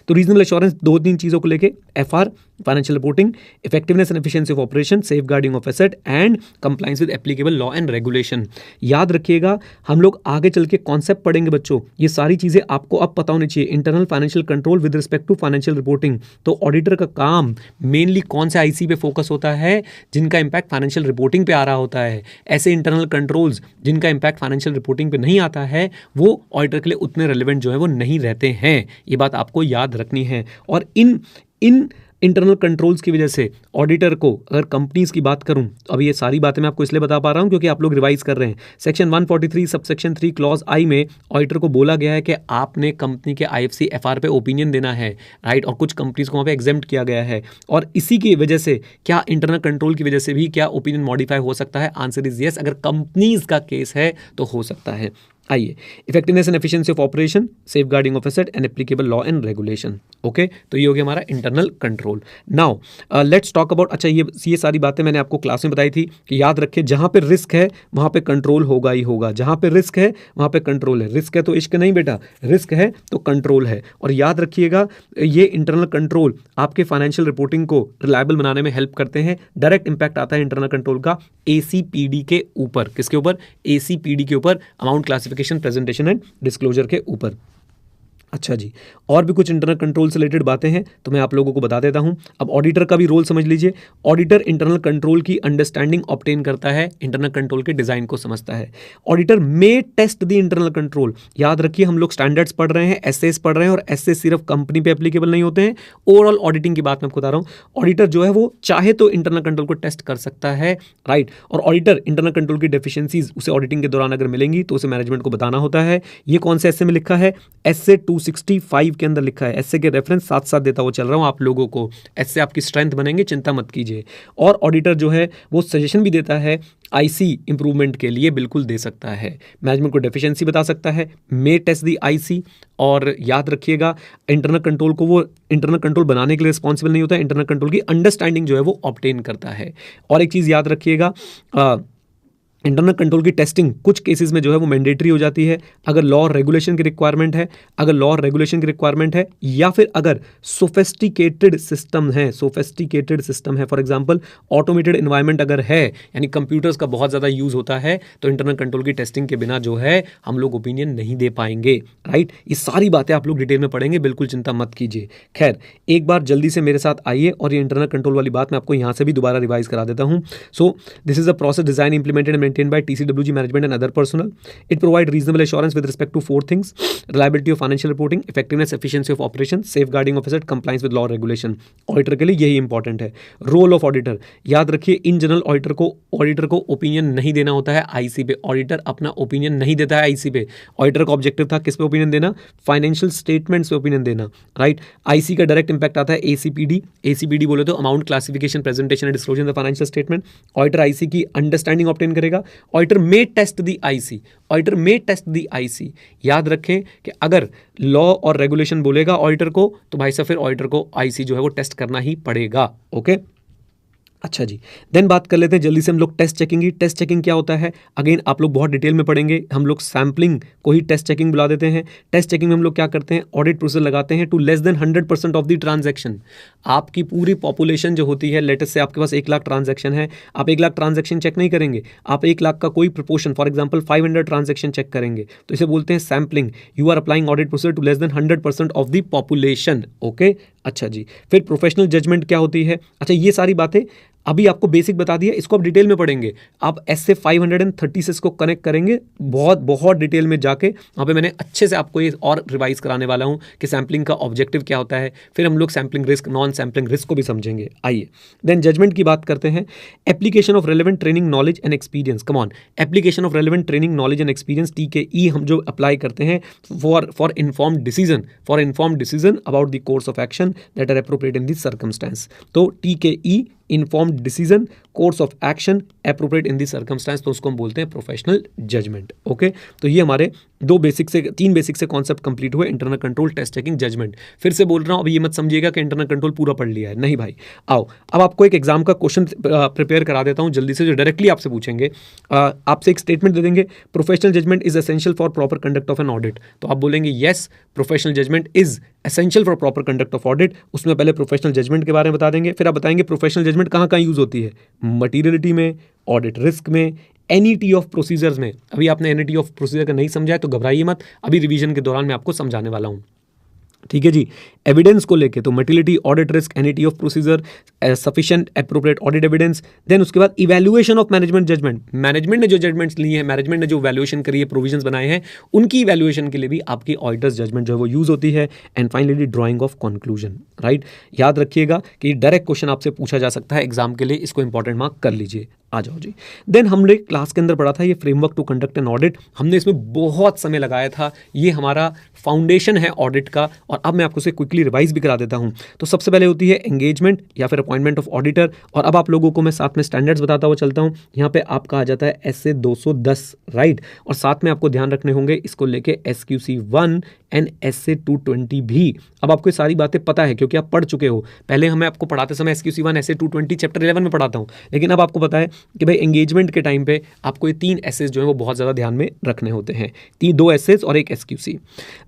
A: तो रीजनेबल एश्योरेंस 2-3 चीजों को लेके, FR financial reporting, effectiveness and efficiency of operation, safeguarding of asset and compliance with applicable law and regulation. याद रखिएगा, हम लोग आगे चल के कॉन्सेप्ट पढ़ेंगे बच्चों, ये सारी चीजें आपको अब पता होनी चाहिए। Internal financial control with respect to financial reporting, तो ऑडिटर का काम मेनली कौन से आईसी पे फोकस होता है? जिनका इंपैक्ट फाइनेंशियल रिपोर्टिंग पे आ रहा होता है। ऐसे इंटरनल कंट्रोल्स जिनका इंपैक्ट फाइनेंशियल रिपोर्टिंग पे नहीं आता है, वो ऑडिटर के लिए उतने रेलिवेंट जो है वो नहीं रहते हैं। ये बात आपको याद रखनी है। और इन इंटरनल कंट्रोल्स की वजह से ऑडिटर को, अगर कंपनीज की बात करूं तो अभी ये सारी बातें मैं आपको इसलिए बता पा रहा हूं क्योंकि आप लोग रिवाइज कर रहे हैं। सेक्शन 143 सबसेक्शन 3 क्लॉज आई में ऑडिटर को बोला गया है कि आपने कंपनी के IFC FR पे ओपिनियन देना है, राइट। और कुछ कंपनीज को वहाँ पे एग्जेम्प्ट किया गया है, और इसी की वजह से क्या इंटरनल कंट्रोल की वजह से भी क्या ओपिनियन मॉडिफाई हो सकता है? Answer is yes. अगर कंपनीज का केस है तो हो सकता है। आइए, effectiveness and efficiency of operation, safeguarding of asset and applicable law and regulation. Okay, तो ये हो गया हमारा internal control. Now let's talk about, अच्छा ये सारी बातें मैंने आपको क्लास में बताई थी कि याद रखिए जहां पे रिस्क है वहां पे कंट्रोल होगा ही होगा। जहां पे रिस्क है वहां पे कंट्रोल है। रिस्क है तो इश्क नहीं बेटा, रिस्क है तो कंट्रोल है। और याद रखिएगा, ये इंटरनल कंट्रोल आपके फाइनेंशियल रिपोर्टिंग को रिलायबल बनाने में हेल्प करते हैं। डायरेक्ट इंपैक्ट आता है इंटरनल कंट्रोल का ACPD के ऊपर। किसके ऊपर? ACPD के ऊपर, amount classification, presentation and disclosure के ऊपर। अच्छा जी, और भी कुछ इंटरनल कंट्रोल से रिलेटेड बातें हैं तो मैं आप लोगों को बता देता हूं। अब ऑडिटर का भी रोल समझ लीजिए। ऑडिटर इंटरनल कंट्रोल की अंडरस्टैंडिंग ऑब्टेन करता है, इंटरनल कंट्रोल के डिजाइन को समझता है। Auditor may test the internal control. याद रखिए, हम लोग स्टैंडर्ड्स पढ़ रहे हैं, एसएस पढ़ रहे हैं, और एसएस सिर्फ कंपनी पे एप्लीकेबल नहीं होते हैं। ओवरऑल ऑडिटिंग की बात मैं आपको बता रहा हूं। ऑडिटर जो है वो चाहे तो इंटरनल कंट्रोल को टेस्ट कर सकता है, राइट। और ऑडिटर इंटरनल कंट्रोल की डेफिशिएंसीज उसे ऑडिटिंग के दौरान अगर मिलेंगी तो उसे मैनेजमेंट को बताना होता है। ये कौन से एसए में लिखा है? एसए 265 के अंदर लिखा है। एसए के रेफरेंस साथ साथ देता हुआ चल रहा हूं आप लोगों को। एसए आपकी स्ट्रेंथ बनेंगे, चिंता मत कीजिए। और ऑडिटर जो है वो सजेशन भी देता है आईसी इंप्रूवमेंट के लिए, बिल्कुल दे सकता है। मैनेजमेंट को डेफिशिएंसी बता सकता है, मे टेस्ट दी आईसी। और याद रखिएगा, इंटरनल कंट्रोल को वो इंटरनल कंट्रोल बनाने के लिए रिस्पॉन्सिबल नहीं होता है, इंटरनल कंट्रोल की अंडरस्टैंडिंग जो है वो ऑब्टेन करता है। और एक चीज याद रखिएगा, इंटरनल कंट्रोल की टेस्टिंग कुछ केसेस में जो है वो मैंडेटरी हो जाती है, अगर लॉ और रेगुलेशन की रिक्वायरमेंट है, अगर लॉ और रेगुलेशन की रिक्वायरमेंट है, या फिर अगर सोफेस्टिकेटेड सिस्टम है, फॉर एग्जांपल ऑटोमेटेड एनवायरनमेंट अगर है, यानी कंप्यूटर्स का बहुत ज़्यादा यूज़ होता है, तो इंटरनल कंट्रोल की टेस्टिंग के बिना जो है हम लोग ओपिनियन नहीं दे पाएंगे, राइट। ये सारी बातें आप लोग डिटेल में पढ़ेंगे, बिल्कुल चिंता मत कीजिए। खैर, एक बार जल्दी से मेरे साथ आइए और ये इंटरनल कंट्रोल वाली बात मैं आपको यहाँ से भी दोबारा रिवाइज करा देता हूँ। So this is a process design implemented maintained by TCWG management and other personnel. It provides reasonable assurance with respect to 4 things: reliability of financial reporting, effectiveness, efficiency of operation, safeguarding of asset, compliance with law regulation. Auditor के लिए यही इंपॉर्टेंट है। रोल ऑफ ऑडिटर, याद रखिए, इन जनरल ऑडिटर को ओपिनियन नहीं देना होता है आईसी पे। ऑडिटर अपना ओपिनियन नहीं देता है आईसी पे। ऑडिटर का ऑब्जेक्टिव था किस पे ओपिनियन देना? फाइनेंशियल स्टेटमेंट्स पे ओपिनियन देना, राइट। आईसी का डायरेक्ट इंपैक्ट आता है एसीपीडी बोले तो amount classification, presentation and disclosure the financial statement. Auditor IC की अंडरस्टैंडिंग ऑब्टेन करेगा। Auditor may test the IC. याद रखें कि अगर लॉ और रेगुलेशन बोलेगा ऑडिटर को, तो भाई साहब फिर ऑडिटर को आईसी जो है वो टेस्ट करना ही पड़ेगा। ओके, अच्छा जी, देन बात कर लेते हैं जल्दी से हम लोग टेस्ट चेकिंग की। टेस्ट चेकिंग क्या होता है? अगेन आप लोग बहुत डिटेल में पढ़ेंगे, हम लोग सैम्पलिंग को ही टेस्ट चेकिंग बुला देते हैं। टेस्ट चेकिंग में हम लोग क्या करते हैं? ऑडिट प्रोसीजर लगाते हैं to less than 100% of the transaction. आपकी पूरी पॉपुलेशन जो होती है, लेटेस्ट से आपके पास 1 लाख ट्रांजैक्शन है, आप 1 लाख ट्रांजैक्शन चेक नहीं करेंगे, आप 1 लाख का कोई proportion, for example 500 transaction check करेंगे, तो इसे बोलते हैं sampling. You are applying audit procedure to less than 100% of the population. Okay, अच्छा जी, फिर प्रोफेशनल जजमेंट क्या होती है? अच्छा, ये सारी बातें अभी आपको बेसिक बता दिया, इसको आप डिटेल में पढ़ेंगे। आप ऐसे 530 से इसको कनेक्ट करेंगे, बहुत डिटेल में जाके वहाँ पे मैंने अच्छे से आपको ये और रिवाइज कराने वाला हूँ कि सैम्पलिंग का ऑब्जेक्टिव क्या होता है। फिर हम लोग sampling risk, non sampling risk को भी समझेंगे। आइए, देन जजमेंट की बात करते हैं। Application of relevant training, knowledge and experience. Come on, application of relevant training, knowledge and experience, TKE हम जो अप्लाई करते हैं for informed decision about the course of action that are appropriate in this circumstances. तो TKE informed decision, course of action appropriate in the circumstances, तो उसको हम बोलते हैं प्रोफेशनल जजमेंट। ओके, तो ये हमारे 3 बेसिक से कॉन्सेप्ट कंप्लीट हुए, internal control, test checking, judgement. फिर से बोल रहा हूं, अब ये मत समझिएगा कि इंटरनल कंट्रोल पूरा पढ़ लिया है, नहीं भाई। आओ, अब आपको एक एग्जाम का क्वेश्चन प्रिपेयर करा देता हूं जल्दी से, जो डायरेक्टली आपसे पूछेंगे। आपसे एक स्टेटमेंट दे देंगे, professional judgement is essential for proper conduct of an audit. तो आप बोलेंगे yes, professional judgement is essential for proper conduct of audit. उसमें पहले प्रोफेशनल जजमेंट के बारे में बता देंगे, फिर आप बताएंगे प्रोफेशनल जजमेंट कहाँ यूज होती है, मटीरियलिटी में, ऑडिट रिस्क में, एनईटी ऑफ प्रोसीजर्स में। अभी आपने एनईटी ऑफ प्रोसीजर का नहीं समझा है तो घबराइए मत, अभी रिवीजन के दौरान मैं आपको समझाने वाला हूं। ठीक है जी। एविडेंस को लेके तो materiality, audit risk, NET of procedure, sufficient appropriate audit evidence. Then उसके बाद evaluation of management judgement. Management ने जो जजमेंट्स ली है, मैनेजमेंट ने जो वैल्यूएशन करी है, प्रोविजंस बनाए हैं, उनकी इवैल्यूएशन के लिए भी आपकी ऑडिटर्स जजमेंट जो है वो यूज होती है। And finally drying of conclusion, right. याद रखिएगा कि डायरेक्ट क्वेश्चन आपसे पूछा जा सकता है एग्जाम के लिए, इसको इंपॉर्टेंट मार्क कर लीजिए। आ जाओ जी। देन हमने क्लास के अंदर पढ़ा था ये framework to conduct an audit, हमने इसमें बहुत समय लगाया था, ये हमारा फाउंडेशन है ऑडिट का। और अब मैं आपको इसे क्विकली रिवाइज भी करा देता हूं। तो सबसे पहले होती है एंगेजमेंट या फिर अपॉइंटमेंट ऑफ ऑडिटर। और अब आप लोगों को मैं साथ में स्टैंडर्ड्स बताता हुआ चलता हूं। यहाँ पे आपका आ जाता है SA 210, राइट। और साथ में आपको ध्यान रखने होंगे इसको लेके SQC 1 एंड SA 220 भी। अब आपको ये सारी बातें पता है क्योंकि आप पढ़ चुके हो। पहले हमें आपको पढ़ाते समय SQC 1 SA 220 चैप्टर 11 में पढ़ाता हूँ, लेकिन अब आपको पता है कि भाई एंगेजमेंट के टाइम पे आपको ये 3 एसेज जो है वो बहुत ज़्यादा ध्यान में रखने होते हैं। 2 एसेज और 1 SQC।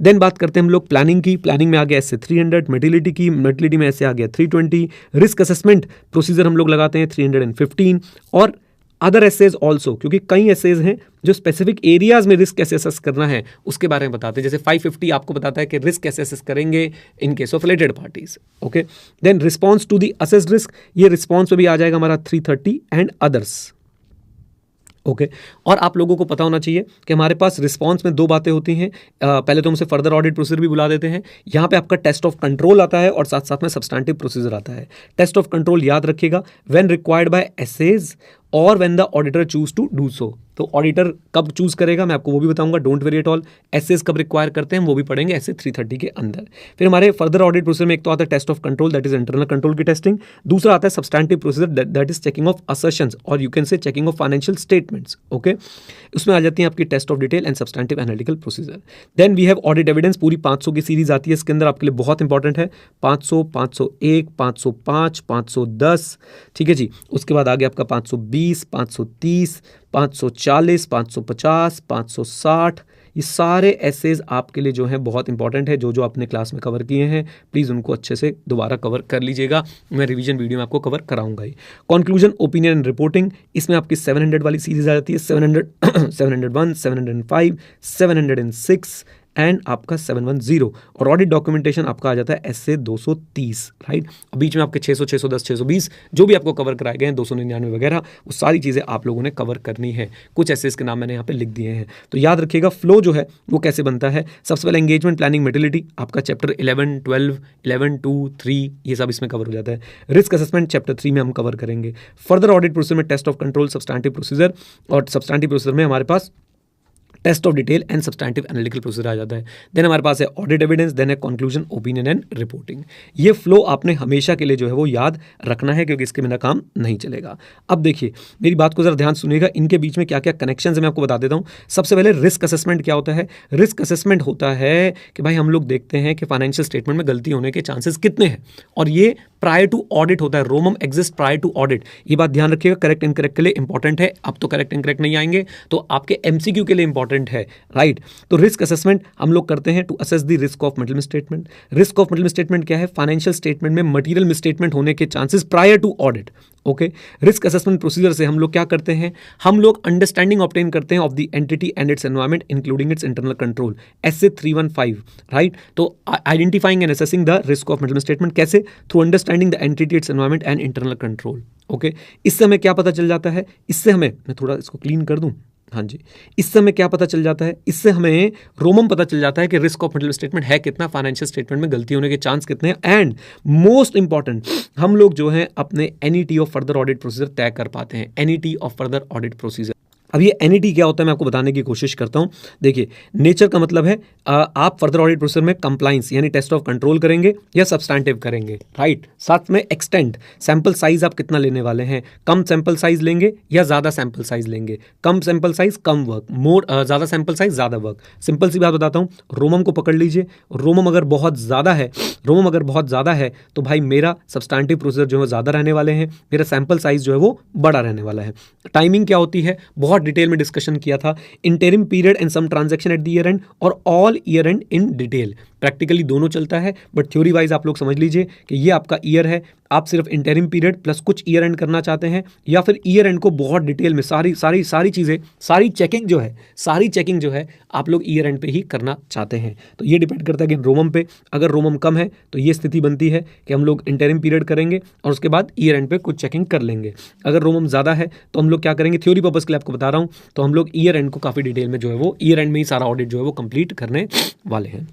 A: देन बात करते हैं हम लोग प्लानिंग की। प्लानिंग में आ गया SA 300, मटीरियलिटी की, मटीरियलिटी में ऐसे आ गया 320, रिस्क असेसमेंट प्रोसीजर हम लोग लगाते हैं 315, और अदर एसेज ऑल्सो, क्योंकि कई एसेज हैं जो स्पेसिफिक एरियाज में रिस्क कैसे असेस करना है उसके बारे में बताते हैं। जैसे 550 आपको बताता है कि रिस्क कैसे असेस करेंगे in case of related parties. Okay, then response to the assessed risk, ये रिस्पॉन्स में भी आ जाएगा हमारा 330 एंड अदर्स। ओके, और आप लोगों को पता होना चाहिए कि हमारे पास रिस्पांस में 2 बातें होती हैं। पहले तो हम उसे फर्दर ऑडिट प्रोसीजर भी बुला देते हैं। यहाँ पे आपका टेस्ट ऑफ कंट्रोल आता है और साथ साथ में सब्सटैंटिव प्रोसीजर आता है। टेस्ट ऑफ कंट्रोल याद रखिएगा, व्हेन रिक्वायर्ड बाय एसेज और when the auditor choose to do so. तो ऑडिटर कब चूज करेगा मैं आपको वो भी बताऊंगा, don't worry at all. SAs कब रिक्वायर करते हैं वो भी पढ़ेंगे ऐसे 330 के अंदर। फिर हमारे फर्दर ऑडिट प्रोसीजर में एक तो आता है test of control, that is internal control की टेस्टिंग। दूसरा आता है substantive procedure, that is checking of assertions और you can say checking of financial statements. Okay, उसमें आ जाती है आपकी test of detail and substantive analytical procedure. Then we have audit evidence, पूरी 500 की सीरीज आती है इसके अंदर, आपके लिए बहुत इंपॉर्टेंट है। 500, 501, 505, 510, ठीक है जी। उसके बाद आ गया आपका 520, 520, 530, 540, 550, 560, ये सारे एसेज आपके लिए जो हैं बहुत इंपॉर्टेंट है। जो जो आपने क्लास में कवर किए हैं प्लीज़ उनको अच्छे से दोबारा कवर कर लीजिएगा। मैं रिवीजन वीडियो में आपको कवर कराऊंगा ही। कंक्लूजन, ओपिनियन एंड रिपोर्टिंग, इसमें आपकी 700 वाली सीरीज आ जाती है। 700, 701, 705, 706 एंड आपका 710। और ऑडिट डॉक्यूमेंटेशन आपका आ जाता है एसए 230, राइट। बीच में आपके 600, 610, 620 जो भी आपको कवर कराए गए हैं, 299 वगैरह, वो सारी चीज़ें आप लोगों ने कवर करनी है। कुछ एसेस के नाम मैंने यहाँ पे लिख दिए हैं, तो याद रखिएगा फ्लो जो है वो कैसे बनता है। सबसे पहले एंगेजमेंट, प्लानिंग, मेटिलिटी, आपका चैप्टर 11, 12, 11, 2, 3 ये सब इसमें कवर हो जाता है। रिस्क असेसमेंट चैप्टर 3 में हम कवर करेंगे। फर्दर ऑडिट प्रोसीजर में test of control, substantive procedure, और सब्सटैंटिव प्रोसीजर में हमारे पास test of detail and substantive analytical procedure आ जाता है। देन हमारे पास है ऑडिट एविडेंस, देन है कंक्लूजन, ओपिनियन एंड रिपोर्टिंग। ये फ्लो आपने हमेशा के लिए जो है वो याद रखना है, क्योंकि इसके बिना काम नहीं चलेगा। अब देखिए मेरी बात को जरा ध्यान सुनिएगा, इनके बीच में क्या क्या कनेक्शंस है मैं आपको बता देता हूँ। सबसे पहले रिस्क असेसमेंट क्या होता है। रिस्क असेसमेंट होता है कि भाई हम लोग देखते हैं कि फाइनेंशियल स्टेटमेंट में गलती होने के चांसेस कितने हैं, और ये प्रायर टू ऑडिट होता है। ROMM exist prior to audit, ये बात ध्यान रखिएगा। करेक्ट इनकरेक्ट के लिए इंपॉर्टेंट है। अब तो करेक्ट इनकरेक्ट नहीं आएंगे, तो आपके एमसीक्यू के लिए इंपॉर्टेंट है, राइट। तो रिस्क असेसमेंट हम लोग करते हैं to assess the risk of material misstatement. Risk of material misstatement क्या है? फाइनेंशियल स्टेटमेंट में मटेरियल मिसस्टेटमेंट होने के chances prior to audit. Okay, risk assessment procedure से हम लोग क्या करते हैं? हम लोग अंडरस्टैंडिंग ऑब्टेन करते हैं of the entity and its environment including its internal control, SA 315, right. तो identifying and assessing the risk of material misstatement कैसे? Through understanding the entity, its environment and internal control. Okay, इससे हमें क्या पता चल जाता है? इससे हमें, मैं थोड़ा इसको क्लीन कर दूं, हाँ जी, इससे हमें क्या पता चल जाता है? इससे हमें रोमम पता चल जाता है कि रिस्क ऑफ मेटल स्टेटमेंट है कितना, फाइनेंशियल स्टेटमेंट में गलती होने के चांस कितने हैं, एंड मोस्ट इंपॉर्टेंट हम लोग जो है अपने NET of further audit procedure तय कर पाते हैं। NET of further audit procedure, अब ये एनईटी क्या होता है मैं आपको बताने की कोशिश करता हूं। देखिए, नेचर का मतलब है आप फर्दर ऑडिट प्रोसीजर में कंप्लाइंस यानी टेस्ट ऑफ कंट्रोल करेंगे या सब्सटैंटिव करेंगे, राइट। साथ में एक्सटेंड, सैंपल साइज आप कितना लेने वाले हैं, कम सैंपल साइज लेंगे या ज़्यादा सैंपल साइज लेंगे। कम सैंपल साइज कम वर्क, ज़्यादा सैंपल साइज ज़्यादा वर्क। सिंपल सी बात बताता हूँ, रोमम को पकड़ लीजिए। रोमम अगर बहुत ज़्यादा है तो भाई मेरा सब्सटैंटिव प्रोसीजर जो है ज़्यादा रहने वाले हैं, मेरा सैंपल साइज जो है वो बड़ा रहने वाला है। टाइमिंग क्या होती है? बहुत डिटेल में डिस्कशन किया था। Interim period and sum transaction at the year end और all year end in detail. Practically दोनों चलता है, बट थ्योरी वाइज आप लोग समझ लीजिए कि ये आपका ईयर है, आप सिर्फ इंटरिम पीरियड प्लस कुछ ईयर एंड करना चाहते हैं, या फिर ईयर एंड को बहुत डिटेल में सारी चीज़ें, सारी चेकिंग जो है आप लोग ईयर एंड पे ही करना चाहते हैं। तो ये डिपेंड करता है कि रोमम पे। अगर रोमम कम है तो ये स्थिति बनती है कि हम लोग इंटरिम पीरियड करेंगे और उसके बाद ईयर एंड पे कुछ चेकिंग कर लेंगे। अगर रोमम ज़्यादा है तो हम लोग क्या करेंगे? थ्योरी पर्पस के लिए आपको बता रहा हूँ, तो हम लोग ईयर एंड को काफ़ी डिटेल में जो है वो ईयर एंड में ही सारा ऑडिट जो है वो कंप्लीट करने वाले हैं।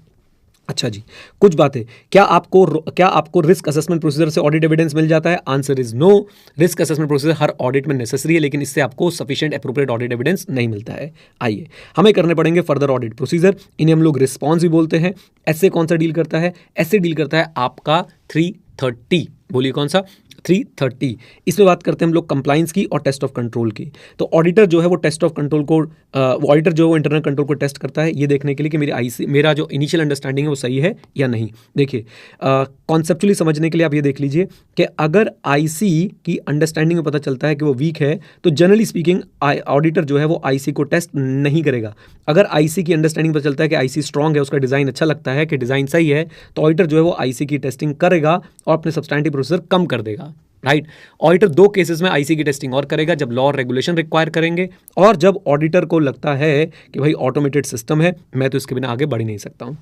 A: अच्छा जी, कुछ बातें, क्या आपको रिस्क असेसमेंट प्रोसीजर से ऑडिट एविडेंस मिल जाता है? Answer is no. Risk assessment procedure हर ऑडिट में नेसेसरी है, लेकिन इससे आपको सफिशिएंट एप्रोप्रिएट ऑडिट एविडेंस नहीं मिलता है। आइए, हमें करने पड़ेंगे फर्दर ऑडिट प्रोसीजर, इन्हें हम लोग रिस्पॉन्स भी बोलते हैं। ऐसे कौन सा डील करता है? ऐसे डील करता है आपका 330, बोलिए कौन सा? 330। इसमें बात करते हैं हम लोग कंप्लाइंस की और टेस्ट ऑफ कंट्रोल की। तो ऑडिटर जो है वो टेस्ट ऑफ कंट्रोल को ऑडिटर जो है वो इंटरनल कंट्रोल को टेस्ट करता है, ये देखने के लिए कि मेरा जो इनिशियल अंडरस्टैंडिंग है वो सही है या नहीं। देखिए, कॉन्सेप्चुअली समझने के लिए आप ये देख लीजिए कि अगर आईसी की अंडरस्टैंडिंग में पता चलता है कि वो वीक है, तो जनरली स्पीकिंग ऑडिटर जो है वो आईसी को टेस्ट नहीं करेगा। अगर आईसी की अंडरस्टैंडिंग पता चलता है कि आईसी स्ट्रांग है, उसका डिज़ाइन अच्छा लगता है, कि डिज़ाइन सही है, तो ऑडिटर जो है वो आईसी की टेस्टिंग करेगा और अपने सब्सटैंटिव प्रोसीजर कम कर देगा, राइट। ऑडिटर दो केसेस में आईसी की टेस्टिंग और करेगा, जब लॉ और रेगुलेशन रिक्वायर करेंगे और जब ऑडिटर को लगता है कि भाई ऑटोमेटेड सिस्टम है, मैं तो इसके बिना आगे बढ़ ही नहीं सकता हूं।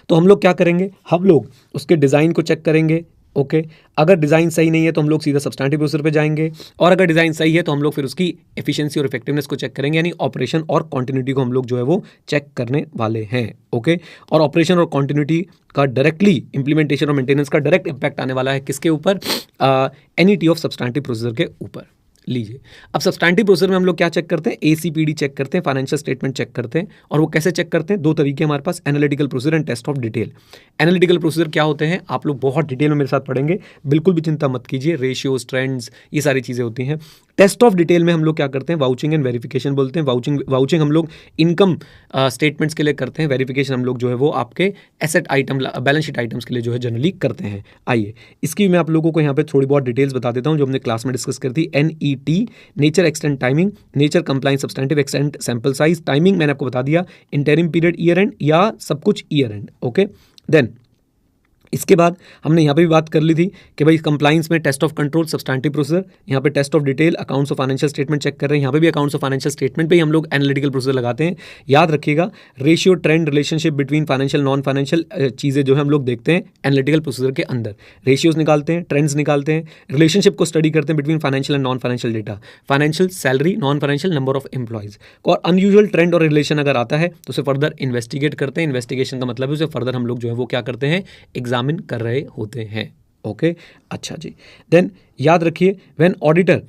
A: तो हम लोग क्या करेंगे? हम लोग उसके डिज़ाइन को चेक करेंगे। ओके, अगर डिज़ाइन सही नहीं है तो हम लोग सीधा सब्सटैंटिव प्रोसीजर पे जाएंगे, और अगर डिज़ाइन सही है तो हम लोग फिर उसकी एफिशिएंसी और इफेक्टिवनेस को चेक करेंगे, यानी ऑपरेशन और कॉन्टिन्यूटी को हम लोग जो है वो चेक करने वाले हैं। ओके, और ऑपरेशन और कॉन्टिन्यूटी का डायरेक्टली इंप्लीमेंटेशन और मेंटेनेंस का डायरेक्ट इंपैक्ट आने वाला है किसके ऊपर? एनईटी ऑफ सब्सटैंटिव प्रोसीजर के ऊपर। लीजिए, अब सब्सटैंटिव प्रोसीजर में हम लोग क्या चेक करते हैं? एसीपीडी चेक करते हैं, फाइनेंशियल स्टेटमेंट चेक करते हैं। और वो कैसे चेक करते हैं? दो तरीके हमारे पास, analytical procedure and test of detail. Analytical procedure क्या होते हैं आप लोग बहुत डिटेल में मेरे साथ पढ़ेंगे, बिल्कुल भी चिंता मत कीजिए। रेशियोज, ट्रेंड्स, ये सारी चीज़ें होती हैं। टेस्ट ऑफ डिटेल में हम लोग क्या करते हैं, वाउचिंग एंड वेरिफिकेशन बोलते हैं। वाउचिंग हम लोग इनकम स्टेटमेंट्स के लिए करते हैं, वेरिफिकेशन हम लोग जो है वो आपके asset item, balance sheet items के लिए जो है जनरली करते हैं। आइए इसकी मैं आप लोगों को यहाँ पे थोड़ी बहुत डिटेल्स बता देता हूँ जो हमने क्लास में डिस्कस करी थी। NET, nature, extent, timing, nature, compliance, substantive, extent, sample size, timing मैंने आपको बता दिया, इंटरिम पीरियड, ईयर एंड या सब कुछ ईयर एंड। ओके, देन इसके बाद हमने यहाँ पे भी बात कर ली थी कि भाई कंप्लाइंस में test of control, substantive procedure, यहाँ पे test of detail, accounts of financial statement check कर रहे हैं, यहाँ पे भी अकाउंट्स ऑफ फाइनेंशियल स्टेटमेंट पे ही हम लोग एनालिटिकल प्रोसीजर लगाते हैं। याद रखिएगा, ratio, trend, relationship between financial non financial चीज़ें जो है हम लोग देखते हैं एनालिटिकल प्रोसीजर के अंदर। रेशियोज निकालते हैं, ट्रेंड्स निकालते हैं, रिलेशनशिप को स्टडी करते हैं between financial and non financial data, financial, salary, non financial, number of employees, और अनयूजुअल ट्रेंड और रिलेशन अगर आता है तो उसे फर्दर इन्वेस्टिगेट करते हैं। इन्वेस्टिगेशन का मतलब है उसे फर्दर हम लोग जो है वो क्या करते हैं, एग्जामिन कर रहे होते हैं। ओके, अच्छा जी। देन याद रखिए, when auditor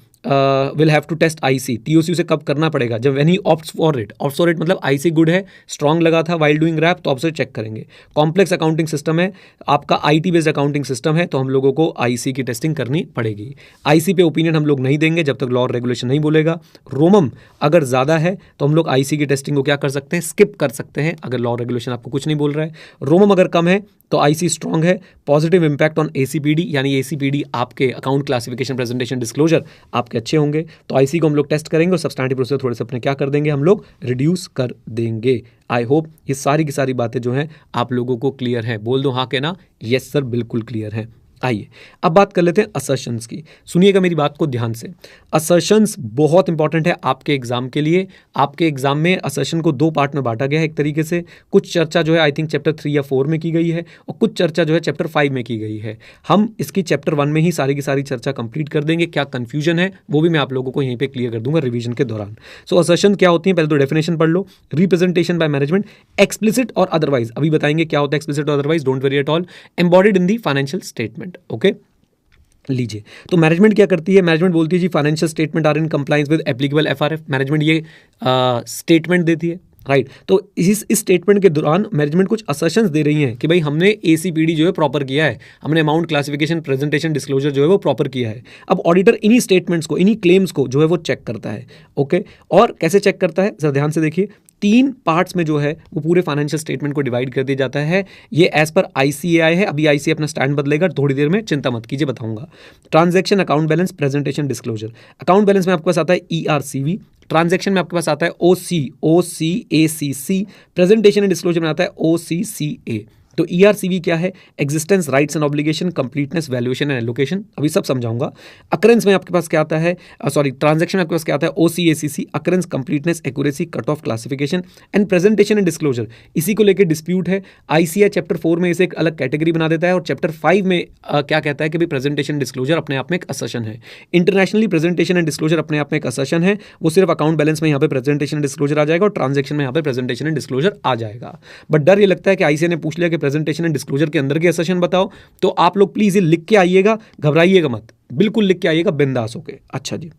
A: will have to test IC, TOC उसे कब करना पड़ेगा, जब when he opts for it. Opts for it मतलब IC गुड है, स्ट्रॉन्ग लगा था वाइल डूइंग रैप, तो आप उसे चेक करेंगे। कॉम्प्लेक्स अकाउंटिंग सिस्टम है आपका, IT बेस्ड अकाउंटिंग सिस्टम है, तो हम लोगों को IC की टेस्टिंग करनी पड़ेगी। IC पे ओपिनियन हम लोग नहीं देंगे जब तक लॉ और रेगुलेशन नहीं बोलेगा। रोमम अगर ज़्यादा है तो हम लोग IC की टेस्टिंग को क्या कर सकते हैं, स्किप कर सकते हैं अगर लॉ रेगुलेशन आपको कुछ नहीं बोल रहा है। रोमम अगर कम है तो IC स्ट्रॉन्ग है। पॉजिटिव इंपैक्ट ऑन ACPD, यानी ACPD आपके अकाउंट क्लासिफिकेशन, प्रेजेंटेशन, डिस्क्लोजर आपके अच्छे होंगे, तो IC को हम लोग टेस्ट करेंगे और सब्सटेंटिव प्रोसीजर थोड़े से अपने क्या कर देंगे, हम लोग रिड्यूस कर देंगे। आई होप ये सारी की सारी बातें जो हैं आप लोगों को क्लियर है। बोल दो हाँ के ना, यस सर बिल्कुल क्लियर है। आइए अब बात कर लेते हैं असर्शंस की। सुनिएगा मेरी बात को ध्यान से, असर्शंस बहुत इंपॉर्टेंट है आपके एग्जाम के लिए। आपके एग्जाम में असर्शन को 2 पार्ट में बांटा गया है एक तरीके से। कुछ चर्चा जो है आई थिंक चैप्टर 3 या 4 में की गई है और कुछ चर्चा जो है चैप्टर 5 में की गई है। हम इसकी चैप्टर 1 में ही सारी की सारी चर्चा कंप्लीट कर देंगे। क्या कंफ्यूजन है वो भी मैं आप लोगों को यहीं पे क्लियर कर दूंगा रिवीजन के दौरान। सो असर्शन क्या होती है, पहले तो डेफिनेशन पढ़ लो। रिप्रेजेंटेशन बाय मैनेजमेंट, एक्सप्लिसिट और अदरवाइज, अभी बताएंगे क्या होता है एक्सप्लिसिट और otherwise, don't worry at all, embodied in the financial statement. Okay, लीजिए तो मैनेजमेंट क्या करती है, मैनेजमेंट बोलती है जी financial statement are in compliance with applicable FRF। Management ये स्टेटमेंट देती है, राइट। तो इस स्टेटमेंट के दौरान मैनेजमेंट कुछ असर्शंस दे रही हैं कि भाई हमने ACPD जो है प्रॉपर किया है, हमने अमाउंट क्लासिफिकेशन, प्रेजेंटेशन, डिस्क्लोजर जो है वो प्रॉपर किया है। अब ऑडिटर इन्हीं स्टेटमेंट्स को, इन्हीं क्लेम्स को जो है वो चेक करता है। ओके, और कैसे चेक करता है जरा ध्यान से देखिए। 3 पार्ट्स में जो है वो पूरे फाइनेंशियल स्टेटमेंट को डिवाइड कर दिया जाता है। ये एज पर ICAI है, अभी ICAI अपना स्टैंड बदलेगा थोड़ी देर में, चिंता मत कीजिए बताऊंगा। Transaction, account balance, presentation, disclosure. Account balance में आपके पास आता है ERCV, ट्रांजैक्शन में आपके पास आता है OCACC, प्रेजेंटेशन एंड डिस्क्लोजर में आता है OCCA। तो ERCV क्या है, existence, rights and obligation, completeness, valuation and allocation, अभी सब समझाऊंगा। अकरेंस में आपके पास क्या आता है, ट्रांजैक्शन में आपके पास क्या आता है OCACC, occurrence, completeness, accuracy, cut off, classification and presentation and disclosure. इसी को लेकर डिस्प्यूट है। ICAI चैप्टर 4 में इसे एक अलग कैटेगरी बना देता है और चैप्टर 5 में क्या कहता है कि भाई प्रेजेंटेशन डिस्क्लोजर अपने आप में एक असर्शन है। इंटरनेशनली प्रेजेंटेशन एंड डिस्क्लोजर अपने आप में एक असर्शन है, वो सिर्फ अकाउंट बैलेंस में यहाँ पे प्रेजेंटेशन डिस्क्लोजर आ जाएगा और ट्रांजैक्शन में यहाँ पे प्रेजेंटेशन एंड डिस्क्लोजर आ जाएगा। बट डर ये लगता है कि ICAI ने पूछ लिया कि प्रेजेंटेशन एंड डिस्क्लोजर के अंदर के असर्शन बताओ, तो आप लोग प्लीज ये लिख के आइएगा, घबराइएगा मत, बिल्कुल लिख के आइएगा बिंदास होके। अच्छा जी,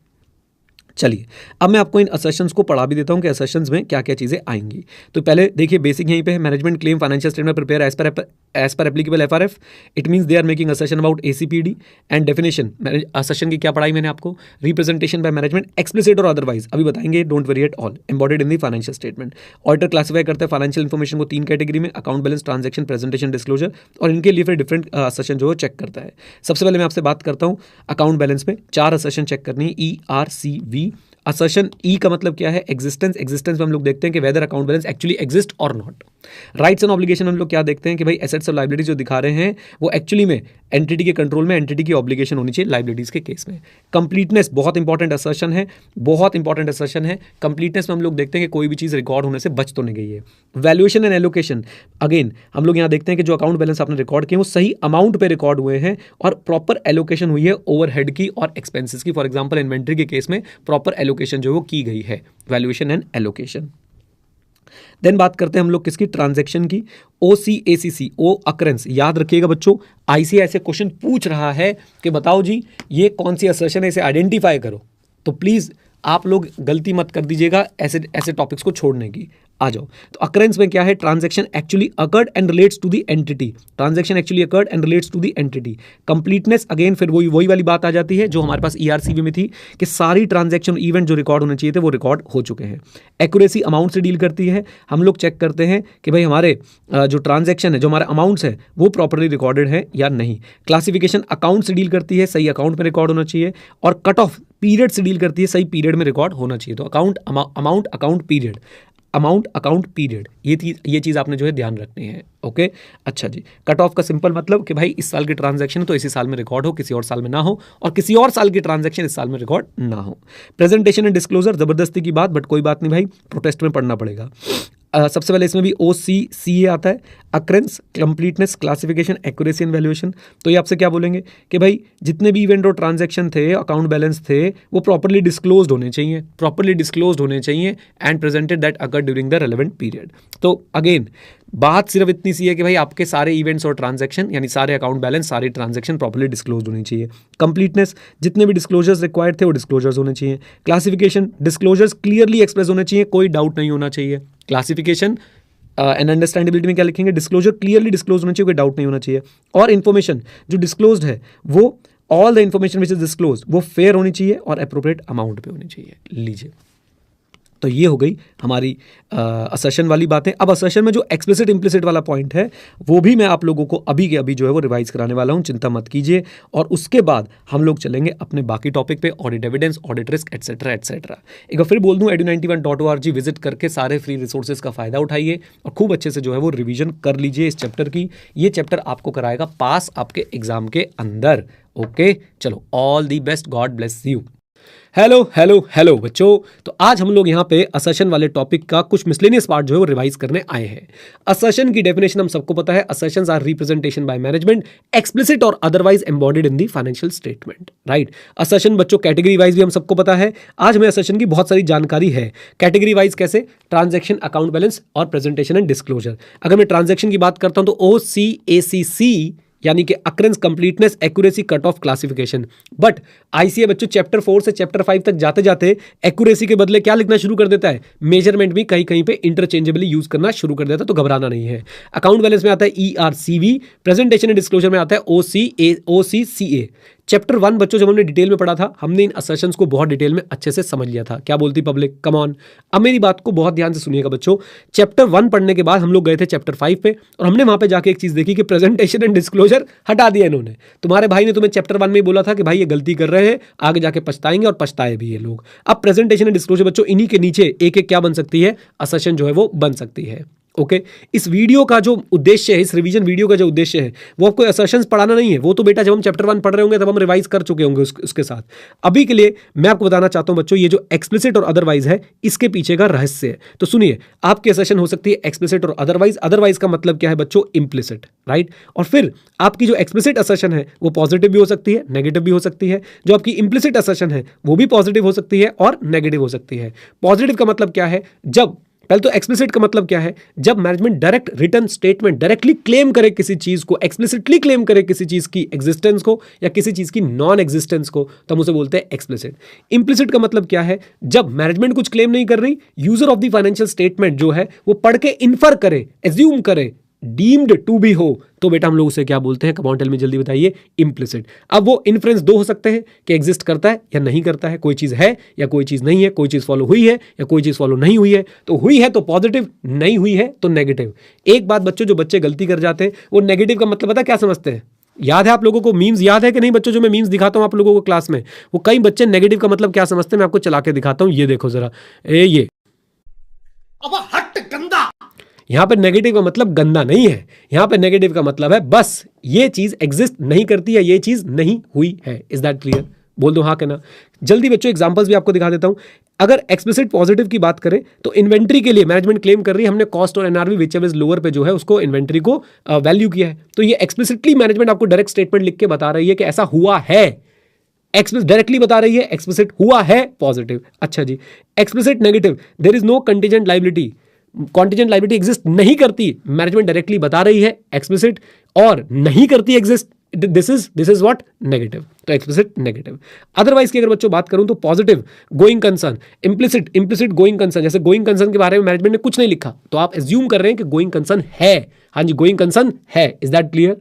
A: चलिए अब मैं आपको इन असर्शंस को पढ़ा भी देता हूं कि असर्शंस में क्या क्या चीज़ें आएंगी। तो पहले देखिए बेसिक यहीं पे है, management claim financial statement prepare as per applicable FRF, it means they are making assertion about ACPD and definition. Assertion की क्या पढ़ाई मैंने आपको, रिप्रेजेंटेशन बाय मैनेजमेंट, एक्सप्लिसिट और अदरवाइज, अभी बताएंगे, don't worry at all, embodied in the financial statement. Auditor classify करते हैं फाइनेंशियल इन्फॉर्मेशन को 3 कैटेगरी में, account balance, transaction, presentation, disclosure, और इनके लिए फिर डिफरेंट असर्शन जो है चेक करता है। सबसे पहले मैं आपसे बात करता हूँ अकाउंट बैलेंस में 4 असर्शन चेक करनी है, ERCV। असर्शन E का मतलब क्या है, एग्जिस्टेंस। एग्जिस्टेंस में हम लोग देखते हैं कि whether account balance actually exist और नॉट। राइट्स एंड ऑब्लिगेशन हम लोग क्या देखते हैं कि भाई एसेट्स और लायबिलिटीज जो दिखा रहे हैं वो एक्चुअली में एंटिटी के कंट्रोल में, एंटिटी की ऑब्लिगेशन होनी चाहिए लायबिलिटीज के केस में। कंप्लीटनेस बहुत इंपॉर्टेंट असर्शन है, बहुत इंपॉर्टेंट असर्शन है। कंप्लीटनेस में हम लोग देखते हैं कि कोई भी चीज़ रिकॉर्ड होने से बच तो नहीं गई है। वैल्यूएशन एंड एलोकेशन, अगेन हम लोग यहाँ देखते हैं कि जो अकाउंट बैलेंस आपने रिकॉर्ड किए वो सही अमाउंट पे रिकॉर्ड हुए हैं और प्रॉपर एलोकेशन हुई है ओवरहेड की और एक्सपेंसेस की। फॉर एग्जांपल इन्वेंट्री के केस में प्रॉपर एलोकेशन जो वो की गई है, वैल्यूएशन एंड एलोकेशन। देन बात करते हैं हम लोग किसकी, ट्रांजैक्शन की, OCACC, ओ अकरेंस। याद रखिएगा बच्चों, ICAI ऐसे क्वेश्चन पूछ रहा है कि बताओ जी ये कौन सी असर्शन है, इसे आइडेंटिफाई करो। तो प्लीज आप लोग गलती मत कर दीजिएगा ऐसे टॉपिक्स को छोड़ने की। आ जाओ। तो अकरेंस में क्या है, transaction actually occurred and relates to the entity, transaction actually occurred and relates to the entity. Completeness again फिर वही वाली बात आ जाती है जो हमारे पास ईआरसीवी में थी कि सारी ट्रांजैक्शन इवेंट जो रिकॉर्ड होने चाहिए थे वो रिकॉर्ड हो चुके हैं। एक्यूरेसी अमाउंट से डील करती है, हम लोग चेक करते हैं कि भाई हमारे जो ट्रांजैक्शन है, जो हमारे अमाउंट्स है वो प्रॉपरली रिकॉर्डेड है या नहीं। क्लासिफिकेशन अकाउंट से डील करती है, सही अकाउंट में रिकॉर्ड होना चाहिए। और कट ऑफ पीरियड से डील करती है, सही पीरियड में रिकॉर्ड होना चाहिए। तो amount account period, amount account period, ये चीज़ आपने जो है ध्यान रखनी है। ओके, अच्छा जी। कट ऑफ का सिंपल मतलब कि भाई इस साल की ट्रांजैक्शन तो इसी साल में रिकॉर्ड हो, किसी और साल में ना हो, और किसी और साल की ट्रांजैक्शन इस साल में रिकॉर्ड ना हो। प्रेजेंटेशन एंड डिस्क्लोजर, जबरदस्ती की बात, बट कोई बात नहीं भाई, प्रोटेस्ट में पढ़ना पड़ेगा। सबसे पहले इसमें भी OCCA आता है, occurrence, completeness, classification, accuracy and valuation. तो ये आपसे क्या बोलेंगे कि भाई जितने भी इवेंट और ट्रांजैक्शन थे, अकाउंट बैलेंस थे, वो प्रॉपर्ली डिस्क्लोज्ड होने चाहिए and presented that occur during the relevant period. तो अगेन बात सिर्फ इतनी सी है कि भाई आपके सारे इवेंट्स और ट्रांजैक्शन यानी सारे अकाउंट बैलेंस, सारी ट्रांजैक्शन प्रॉपर्ली डिस्क्लोज्ड होनी चाहिए। कंप्लीटनेस, जितने भी डिस्क्लोजर्स रिक्वायर्ड थे वो डिस्क्लोजर्स होने चाहिए। क्लासिफिकेशन, डिस्क्लोजर्स क्लियरली एक्सप्रेस होने चाहिए, कोई डाउट नहीं होना चाहिए। क्लासिफिकेशन एंड अंडरस्टैंडेबिलिटी में क्या लिखेंगे, डिस्क्लोजर क्लियरली डिस्क्लोज होना चाहिए, कोई डाउट नहीं होना चाहिए। और इन्फॉर्मेशन जो डिस्क्लोज्ड है वो all the information which is disclose वो फेयर होनी चाहिए और अप्रोप्रिएट अमाउंट पे होनी चाहिए। लीजिए, तो ये हो गई हमारी असर्शन वाली बातें। अब असर्शन में जो एक्सप्लिसिट इम्प्लिसिट वाला पॉइंट है वो भी मैं आप लोगों को अभी के अभी जो है वो रिवाइज कराने वाला हूं, चिंता मत कीजिए। और उसके बाद हम लोग चलेंगे अपने बाकी टॉपिक पे, audit evidence, audit risk, etcetera etcetera. एक बार फिर बोल दूं, edu91.org विजिट करके सारे फ्री रिसोर्सेज का फायदा उठाइए और खूब अच्छे से जो है वो रिविजन कर लीजिए इस चैप्टर की। ये चैप्टर आपको कराएगा पास आपके एग्जाम के अंदर। ओके, चलो, all the best, God bless you. Hello hello hello बच्चों, तो आज हम लोग यहाँ पे असर्शन वाले टॉपिक का कुछ मिसलेनियस पार्ट जो है वो रिवाइज करने आए हैं। असर्शन की डेफिनेशन हम सबको पता है, assertions are representation by management explicit और otherwise embodied in the financial statement, right. Assertion बच्चों कैटेगरी वाइज भी हम सबको पता है। आज हमें असर्शन की बहुत सारी जानकारी है। कैटेगरी वाइज कैसे, ट्रांजैक्शन, अकाउंट बैलेंस और प्रेजेंटेशन एंड डिस्क्लोजर। अगर मैं ट्रांजैक्शन की बात करता हूं तो OCACC यानी कि occurrence, completeness, accuracy, cut off, classification. But ICA बच्चों चैप्टर 4 से चैप्टर 5 तक जाते जाते एक्यूरेसी के बदले क्या लिखना शुरू कर देता है, मेजरमेंट भी कहीं कहीं पे इंटरचेंजेबली यूज करना शुरू कर देता है, तो घबराना नहीं है। अकाउंट बैलेंस में आता है ERCV, प्रेजेंटेशन एंड डिस्क्लोजर में आता है OCCA। चैप्टर 1 बच्चों जब हमने डिटेल में पढ़ा था, हमने इन असर्शंस को बहुत डिटेल में अच्छे से समझ लिया था। क्या बोलती पब्लिक, कम ऑन। अब मेरी बात को बहुत ध्यान से सुनिएगा बच्चों। चैप्टर 1 पढ़ने के बाद हम लोग गए थे चैप्टर 5 पे और हमने वहां पे जाके एक चीज देखी कि प्रेजेंटेशन एंड डिस्क्लोजर हटा दिया इन्होंने। तुम्हारे भाई ने तुम्हें चैप्टर 1 में ही बोला था कि भाई ये गलती कर रहे हैं, आगे जाके पछताएंगे, और पछताए भी ये लोग। अब प्रेजेंटेशन एंड डिस्क्लोजर बच्चों इन्हीं के नीचे एक एक क्या बन सकती है, असर्शन जो है वो बन सकती है। ओके, इस वीडियो का जो उद्देश्य है, इस रिवीजन वीडियो का जो उद्देश्य है, वो आपको असर्शंस पढ़ाना नहीं है। वो तो बेटा जब हम चैप्टर 1 पढ़ रहे होंगे तब हम रिवाइज कर चुके होंगे उसके साथ। अभी के लिए मैं आपको बताना चाहता हूं बच्चों, ये जो एक्सप्लिसिट और अदरवाइज है, इसके पीछे का रहस्य है। तो सुनिए, आपकी असर्शन हो सकती है एक्सप्लिसिट और अदरवाइज। अदरवाइज का मतलब क्या है बच्चों, इम्प्लिसिट, राइट। और फिर आपकी जो एक्सप्लिसिट असर्शन है वो पॉजिटिव भी हो सकती है, नेगेटिव भी हो सकती है। जो आपकी इम्प्लिसिट असर्शन है वो भी पॉजिटिव हो सकती है और नेगेटिव हो सकती है। पॉजिटिव का मतलब क्या है, जब पहले तो एक्सप्लिसिट का मतलब क्या है, जब management direct return statement directly claim करे किसी चीज को, एक्सप्लिसिटली क्लेम करे किसी चीज की एग्जिस्टेंस को या किसी चीज की नॉन एग्जिस्टेंस को, तो हम उसे बोलते हैं एक्सप्लिसिट। इम्प्लिसिट का मतलब क्या है, जब मैनेजमेंट कुछ क्लेम नहीं कर रही, user of the financial statement जो है वो पढ़ के इन्फर करे, एज्यूम करे, डीम्ड टू बी हो, तो बेटा हम लोग उसे क्या बोलते हैं, कमांड टेल में जल्दी बताइए, इम्प्लिसिट। अब वो इन्फ्रेंस दो हो सकते हैं कि एग्जिस्ट करता है या नहीं करता है, कोई चीज है या कोई चीज नहीं है, कोई चीज फॉलो हुई है या कोई चीज फॉलो नहीं हुई है। तो हुई है तो पॉजिटिव, नहीं हुई है तो नेगेटिव। एक बात बच्चों, जो बच्चे गलती कर जाते हैं वो नेगेटिव का मतलब पता क्या समझते हैं। याद है आप लोगों को, मीम्स याद है कि नहीं बच्चों, जो मैं मीम्स दिखाता हूं आप लोगों को क्लास में, वो कई बच्चे नेगेटिव का मतलब क्या समझते हैं, मैं आपको चला के दिखाता हूं। ये देखो जरा, ये अब हट गंदा। यहां पे नेगेटिव का मतलब गंदा नहीं है, यहां पे नेगेटिव का मतलब है बस ये चीज एग्जिस्ट नहीं करती है, ये चीज नहीं हुई है। Is that clear? बोल दो हाँ के ना। जल्दी बच्चों एग्जांपल्स भी आपको दिखा देता हूं। अगर एक्सप्लिसिट पॉजिटिव की बात करें तो इन्वेंट्री के लिए मैनेजमेंट क्लेम कर रही है, हमने कॉस्ट और एनआरवी व्हिचएवर इज लोअर पे जो है उसको इन्वेंट्री को वैल्यू किया है। तो ये एक्सप्लिसिटली मैनेजमेंट आपको डायरेक्ट स्टेटमेंट लिख के बता रही है कि ऐसा हुआ है, डायरेक्टली बता रही है, एक्सप्लिसिट हुआ है पॉजिटिव। अच्छा जी, explicit negative, there is no contingent liability, contingent liability exist नहीं करती, मैनेजमेंट डायरेक्टली बता रही है एक्सप्लिसिट, और नहीं करती exist this is what negative, तो एक्सप्लिसिट नेगेटिव। अदरवाइज की अगर बच्चों बात करूं तो positive going concern, implicit going concern, जैसे गोइंग कंसर्न के बारे में मैनेजमेंट ने कुछ नहीं लिखा तो आप एज्यूम कर रहे हैं कि गोइंग कंसर्न है, हाँ जी गोइंग कंसर्न है, इज दैट क्लियर?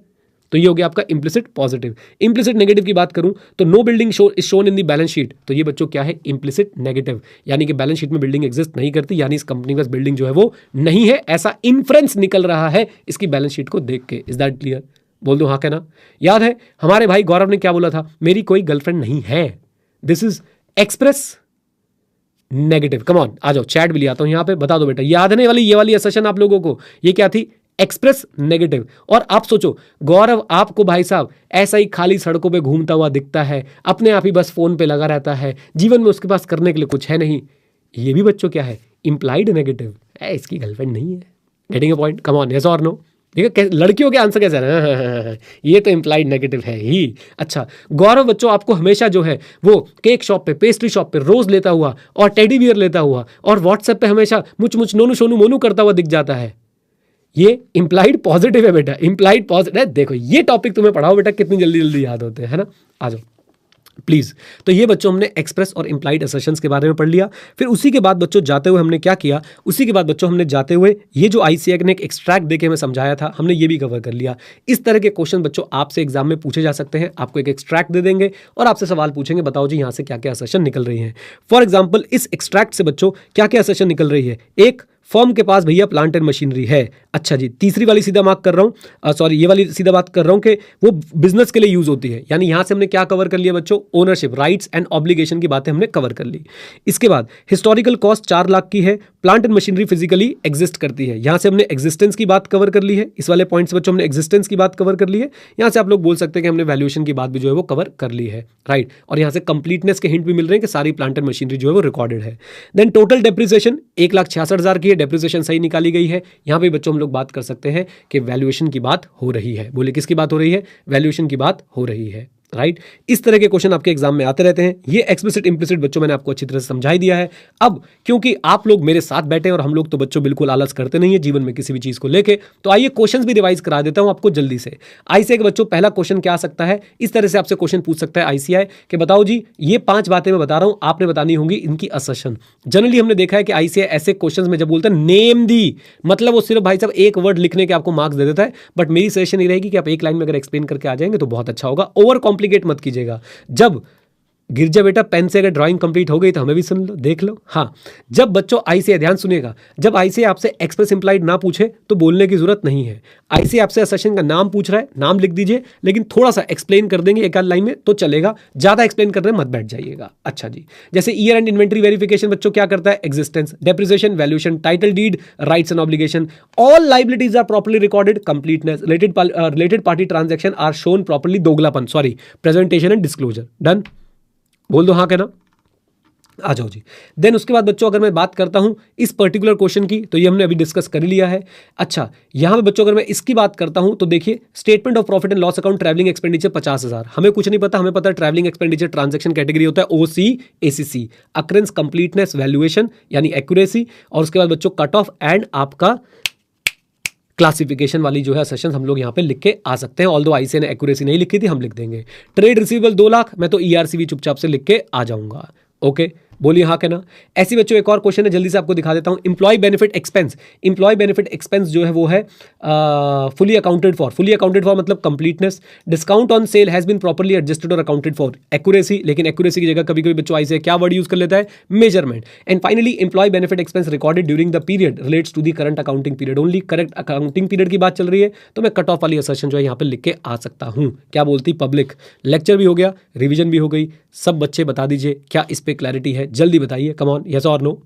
A: तो ये हो गया आपका इम्प्लिसिट पॉजिटिव। इम्प्लिसिट नेगेटिव की बात करूं तो no building is shown in the balance sheet, तो ये बच्चों क्या है? इम्प्लिसिट नेगेटिव, यानी कि बैलेंस शीट में बिल्डिंग एग्जिस्ट नहीं करती, यानी इस कंपनी के पास बिल्डिंग जो है वो नहीं है, ऐसा इन्फ्रेंस निकल रहा है इसकी बैलेंस शीट को देख के। Is that clear? बोल दो हाँ क्या ना। याद है हमारे भाई गौरव ने क्या बोला था? मेरी कोई गर्लफ्रेंड नहीं है। This is express negative. Come on आ जाओ, चैट भी ले आता हूं यहां पे, बता दो बेटा याद है ये वाली असर्शन आप लोगों को, ये क्या थी? Express negative. और आप सोचो गौरव आपको भाई साहब ऐसा ही खाली सड़कों पे घूमता हुआ दिखता है, अपने आप ही बस फोन पे लगा रहता है, जीवन में उसके पास करने के लिए कुछ है नहीं, ये भी बच्चों क्या है? Implied negative. इसकी गर्लफ्रेंड नहीं है। Getting a point? Come on, yes और नो? ठीक है, लड़कियों के आंसर कैसे है? ये तो इंप्लाइड नेगेटिव है ही। अच्छा गौरव बच्चों आपको हमेशा जो है वो केक शॉप पे, पेस्ट्री शॉप पे रोज लेता हुआ और टेडी बियर लेता हुआ और व्हाट्सएप पे हमेशा मुच मुच नोनू सोनू मोनू करता हुआ दिख जाता है, ये इंप्लाइड पॉजिटिव है बेटा, इंप्लाइड पॉजिटिव। देखो ये टॉपिक तुम्हें पढ़ाओ बेटा, कितनी जल्दी जल्दी याद होते हैं, है ना? आ जाओ प्लीज। तो ये बच्चों हमने एक्सप्रेस और इंप्लाइड असर्शंस के बारे में पढ़ लिया। फिर उसी के बाद बच्चों जाते हुए हमने क्या किया? उसी के बाद बच्चों हमने जाते हुए ये जो आईसीएआई ने एक एक्सट्रैक्ट देके हमें समझाया था, हमने ये भी कवर कर लिया। इस तरह के क्वेश्चन बच्चों आपसे एग्जाम में पूछे जा सकते हैं। आपको एक एक्सट्रैक्ट दे देंगे और आपसे सवाल पूछेंगे, बताओ जी यहाँ से क्या क्या असर्शन निकल रही है। फॉर एग्जाम्पल इस एक्सट्रैक्ट से बच्चों क्या क्या असर्शन निकल रही है? एक, फर्म के पास भैया प्लांट एंड मशीनरी है। अच्छा जी, तीसरी वाली सीधा मार्क कर रहा हूं, सॉरी ये वाली सीधा बात कर रहा हूं कि वो बिजनेस के लिए यूज होती है, यानी यहां से हमने क्या कवर कर लिया बच्चों? ओनरशिप, राइट्स एंड ऑब्लिगेशन की बातें हमने कवर कर ली। इसके बाद हिस्टोरिकल कॉस्ट 4 लाख की है, plant and machinery physically exist करती है, यहां से हमने एग्जिस्टेंस की बात कवर कर ली है। इस वाले पॉइंट से बच्चों हमने एग्जिस्टेंस की बात कवर कर ली है। यहां से आप लोग बोल सकते हैं कि हमने वैल्यूएशन की बात भी जो है वो कवर कर ली है, राइट। और यहां से कंप्लीटनेस के हिंट भी मिल रहे हैं कि सारी प्लांट एंड मशीनरी जो है वो रिकॉर्डेड है। देन टोटल डेप्रिसिएशन 1,66,000 की है, डेप्रिसिएशन सही निकाली गई है। यहां पे बच्चों हम लोग बात कर सकते हैं कि वैल्यूएशन की बात हो रही है। बोले किसकी बात हो रही है? वैल्यूएशन की बात हो रही है, राइट। इस तरह के क्वेश्चन आपके एग्जाम में आते रहते हैं। ये एक्सप्लिसिट इंप्लिसिट बच्चों मैंने आपको अच्छी तरह से समझा ही दिया है। अब क्योंकि आप लोग मेरे साथ बैठे और हम लोग तो बच्चों बिल्कुल आलस करते नहीं है जीवन में किसी भी चीज को लेके, तो आइए क्वेश्चंस भी रिवाइज करा देता हूं आपको जल्दी से। आईसीआई के बच्चों पहला क्वेश्चन क्या आ सकता है? इस तरह से आपसे क्वेश्चन पूछ सकता है आईसीआई कि बताओ जी ये 5 बातें मैं बता रहा हूं, आपने बतानी होंगी इनकी असर्शन। जनरली हमने देखा है कि आईसीआई ऐसे क्वेश्चन में जब बोलते हैं नेम दी, मतलब वो सिर्फ भाई साहब एक वर्ड लिखने के आपको मार्क्स दे देता है। बट मेरी सजेशन ये रहेगी कि आप एक लाइन में अगर एक्सप्लेन करके आ जाएंगे तो बहुत अच्छा होगा। ओवर कॉम्प्लिकेट मत कीजिएगा। जब गिरजा बेटा पेन से अगर ड्राइंग कंप्लीट हो गई तो हमें भी सुन लो, देख लो। हाँ, जब बच्चों आईसीआई ध्यान सुनिएगा, जब आईसीआई आपसे एक्सप्रेस इंप्लाइड ना पूछे तो बोलने की जरूरत नहीं है। आईसीआई आपसे असर्शन का नाम पूछ रहा है, नाम लिख दीजिए, लेकिन थोड़ा सा एक्सप्लेन कर देंगे एक आध लाइन में तो चलेगा, ज्यादा एक्सप्लेन करने मत बैठ जाइएगा। अच्छा जी, जैसे ईयर एंड इन्वेंटरी वेरिफिकेशन बच्चों क्या करता है? Existence, depreciation, valuation, title deed, rights and obligation, all liabilities are properly recorded, completeness, related party transaction are shown properly, दोगलापन, sorry presentation and disclosure. Done? बोल दो हाँ क्या ना। आ जाओ जी। देन उसके बाद बच्चों अगर मैं बात करता हूं इस पर्टिकुलर क्वेश्चन की, तो ये हमने अभी डिस्कस कर लिया है। अच्छा, यहां पे बच्चों अगर मैं इसकी बात करता हूं तो देखिए statement of profit and loss account, travelling expenditure 50,000। हमें कुछ नहीं पता, हमें पता है ट्रैवलिंग एक्सपेंडिचर ट्रांजैक्शन कैटेगरी होता है ओसी एसीसी, अकरेंस, कंप्लीटनेस, वैल्यूएशन यानी एक्यूरेसी, और उसके बाद बच्चों कट ऑफ एंड आपका क्लासिफिकेशन वाली जो है सेशंस हम लोग यहाँ पे लिख के आ सकते हैं। ऑल्दो आईसीआई ने एक्यूरेसी नहीं लिखी थी, हम लिख देंगे। ट्रेड रिसीवेबल 2 लाख, मैं तो ईआरसीवी चुपचाप से लिख के आ जाऊंगा। ओके, बोलिए हाँ क्या ना। ऐसी बच्चों एक और क्वेश्चन है, जल्दी से आपको दिखा देता हूं। Employee benefit expense, employee benefit expense जो है वो है fully accounted for. Fully accounted for मतलब completeness. Discount on sale has been properly adjusted और अकाउंटेड फॉर, एक्यूरेसी। लेकिन एक्यूरेसी की जगह कभी कभी बच्चों आई से क्या वर्ड यूज कर लेता है? Measurement. And finally employee benefit expense recorded during the period relates to the current accounting period only. Correct accounting period की बात चल रही है तो मैं कट ऑफ वाली असर्शन जो है यहाँ पे लिख के आ सकता हूँ। क्या बोलती पब्लिक? लेक्चर भी हो गया, रिविजन भी हो गई। सब बच्चे बता दीजिए क्या इस पे क्लैरिटी है, जल्दी बताइए। कम ऑन, यस और नो।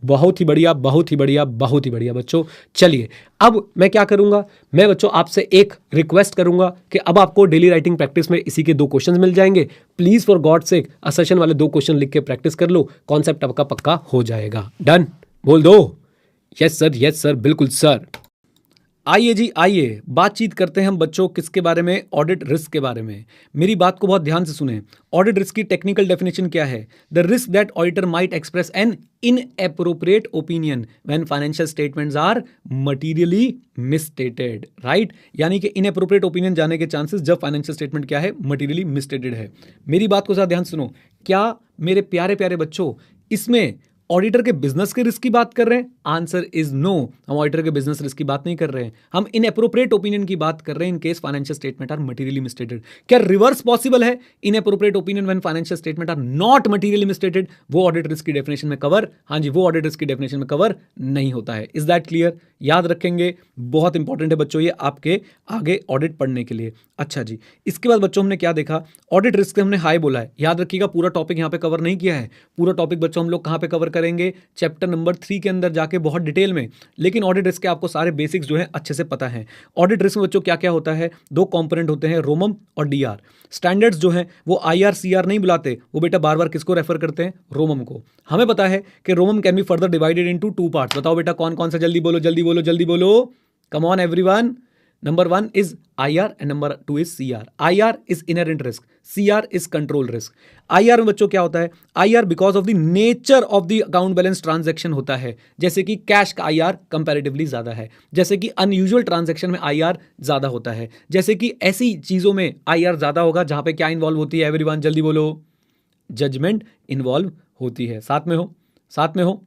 A: बहुत ही बढ़िया, बहुत ही बढ़िया, बहुत ही बढ़िया बच्चों। चलिए अब मैं क्या करूंगा, मैं बच्चों आपसे एक रिक्वेस्ट करूंगा कि अब आपको डेली राइटिंग प्रैक्टिस में इसी के 2 क्वेश्चंस मिल जाएंगे। Please for God sake assertion वाले 2 क्वेश्चन लिख के प्रैक्टिस कर लो, कॉन्सेप्ट आपका पक्का हो जाएगा। डन? बोल दो यस सर, यस सर, बिल्कुल सर। आइए जी आइए, बातचीत करते हैं हम बच्चों किसके बारे में, ऑडिट रिस्क के बारे में। मेरी बात को बहुत ध्यान से सुने। ऑडिट रिस्क की टेक्निकल डेफिनेशन क्या है? The risk that auditor might express an inappropriate opinion when financial statements are materially misstated, right. यानी कि इनएप्रोप्रिएट ओपिनियन जाने के चांसेस जब फाइनेंशियल स्टेटमेंट क्या है, मटीरियली मिसस्टेटेड है। मेरी बात को ज़रा ध्यान सुनो। क्या मेरे प्यारे प्यारे बच्चों इसमें ऑडिटर के बिजनेस के रिस्क की बात कर रहे हैं? Answer is no. हम ऑडिटर के बिजनेस रिस्क की बात नहीं कर रहे हैं, हम इनएप्रोप्रिएट ओपिनियन की बात कर रहे हैं in case financial statement are materially misstated. क्या रिवर्स पॉसिबल है? Inappropriate opinion when financial statement are not materially misstated, वो ऑडिट रिस्क की डेफिनेशन में कवर, हाँ जी, वो ऑडिट रिस्क की डेफिनेशन में कवर नहीं होता है। Is that clear? याद रखेंगे, बहुत इंपॉर्टेंट है बच्चों ये आपके आगे ऑडिट पढ़ने के लिए। अच्छा जी, इसके बाद बच्चों हमने क्या देखा? ऑडिट रिस्क से हमने हाई बोला है। याद रखिएगा, पूरा टॉपिक यहां पे कवर नहीं किया है। पूरा टॉपिक बच्चों हम लोग कहां पे कवर करेंगे? चैप्टर नंबर 3 के अंदर जाके बहुत डिटेल में। लेकिन ऑडिट रिस्क के आपको सारे बेसिक्स जो है अच्छे से पता है। ऑडिट रिस्क में बच्चों क्या क्या होता है? दो कंपोनेंट होते हैं, रोमम और डीआर। स्टैंडर्ड्स जो है वो आईआर सीआर नहीं बुलाते, वो बेटा बार बार किसको रेफर करते हैं? रोमम को। हमें पता है कि रोमम can be further divided into 2 parts. बताओ बेटा कौन कौन सा? जल्दी बोलो जल्दी बोलो जल्दी बोलो, कम on everyone. Number 1 is IR and number 2 is CR. IR is inherent risk, CR is control risk. IR में बच्चों क्या होता है? IR because of the nature of the account balance transaction होता है। जैसे कि कैश का IR कंपैरेटिवली ज़्यादा है, जैसे कि अनयूजुअल ट्रांजैक्शन में IR ज़्यादा होता है, जैसे कि ऐसी चीज़ों में IR ज़्यादा होगा जहाँ पे क्या इन्वॉल्व होती है? एवरीवन जल्दी बोलो, जजमेंट इन्वॉल्व होती है। साथ में हो, साथ में हो।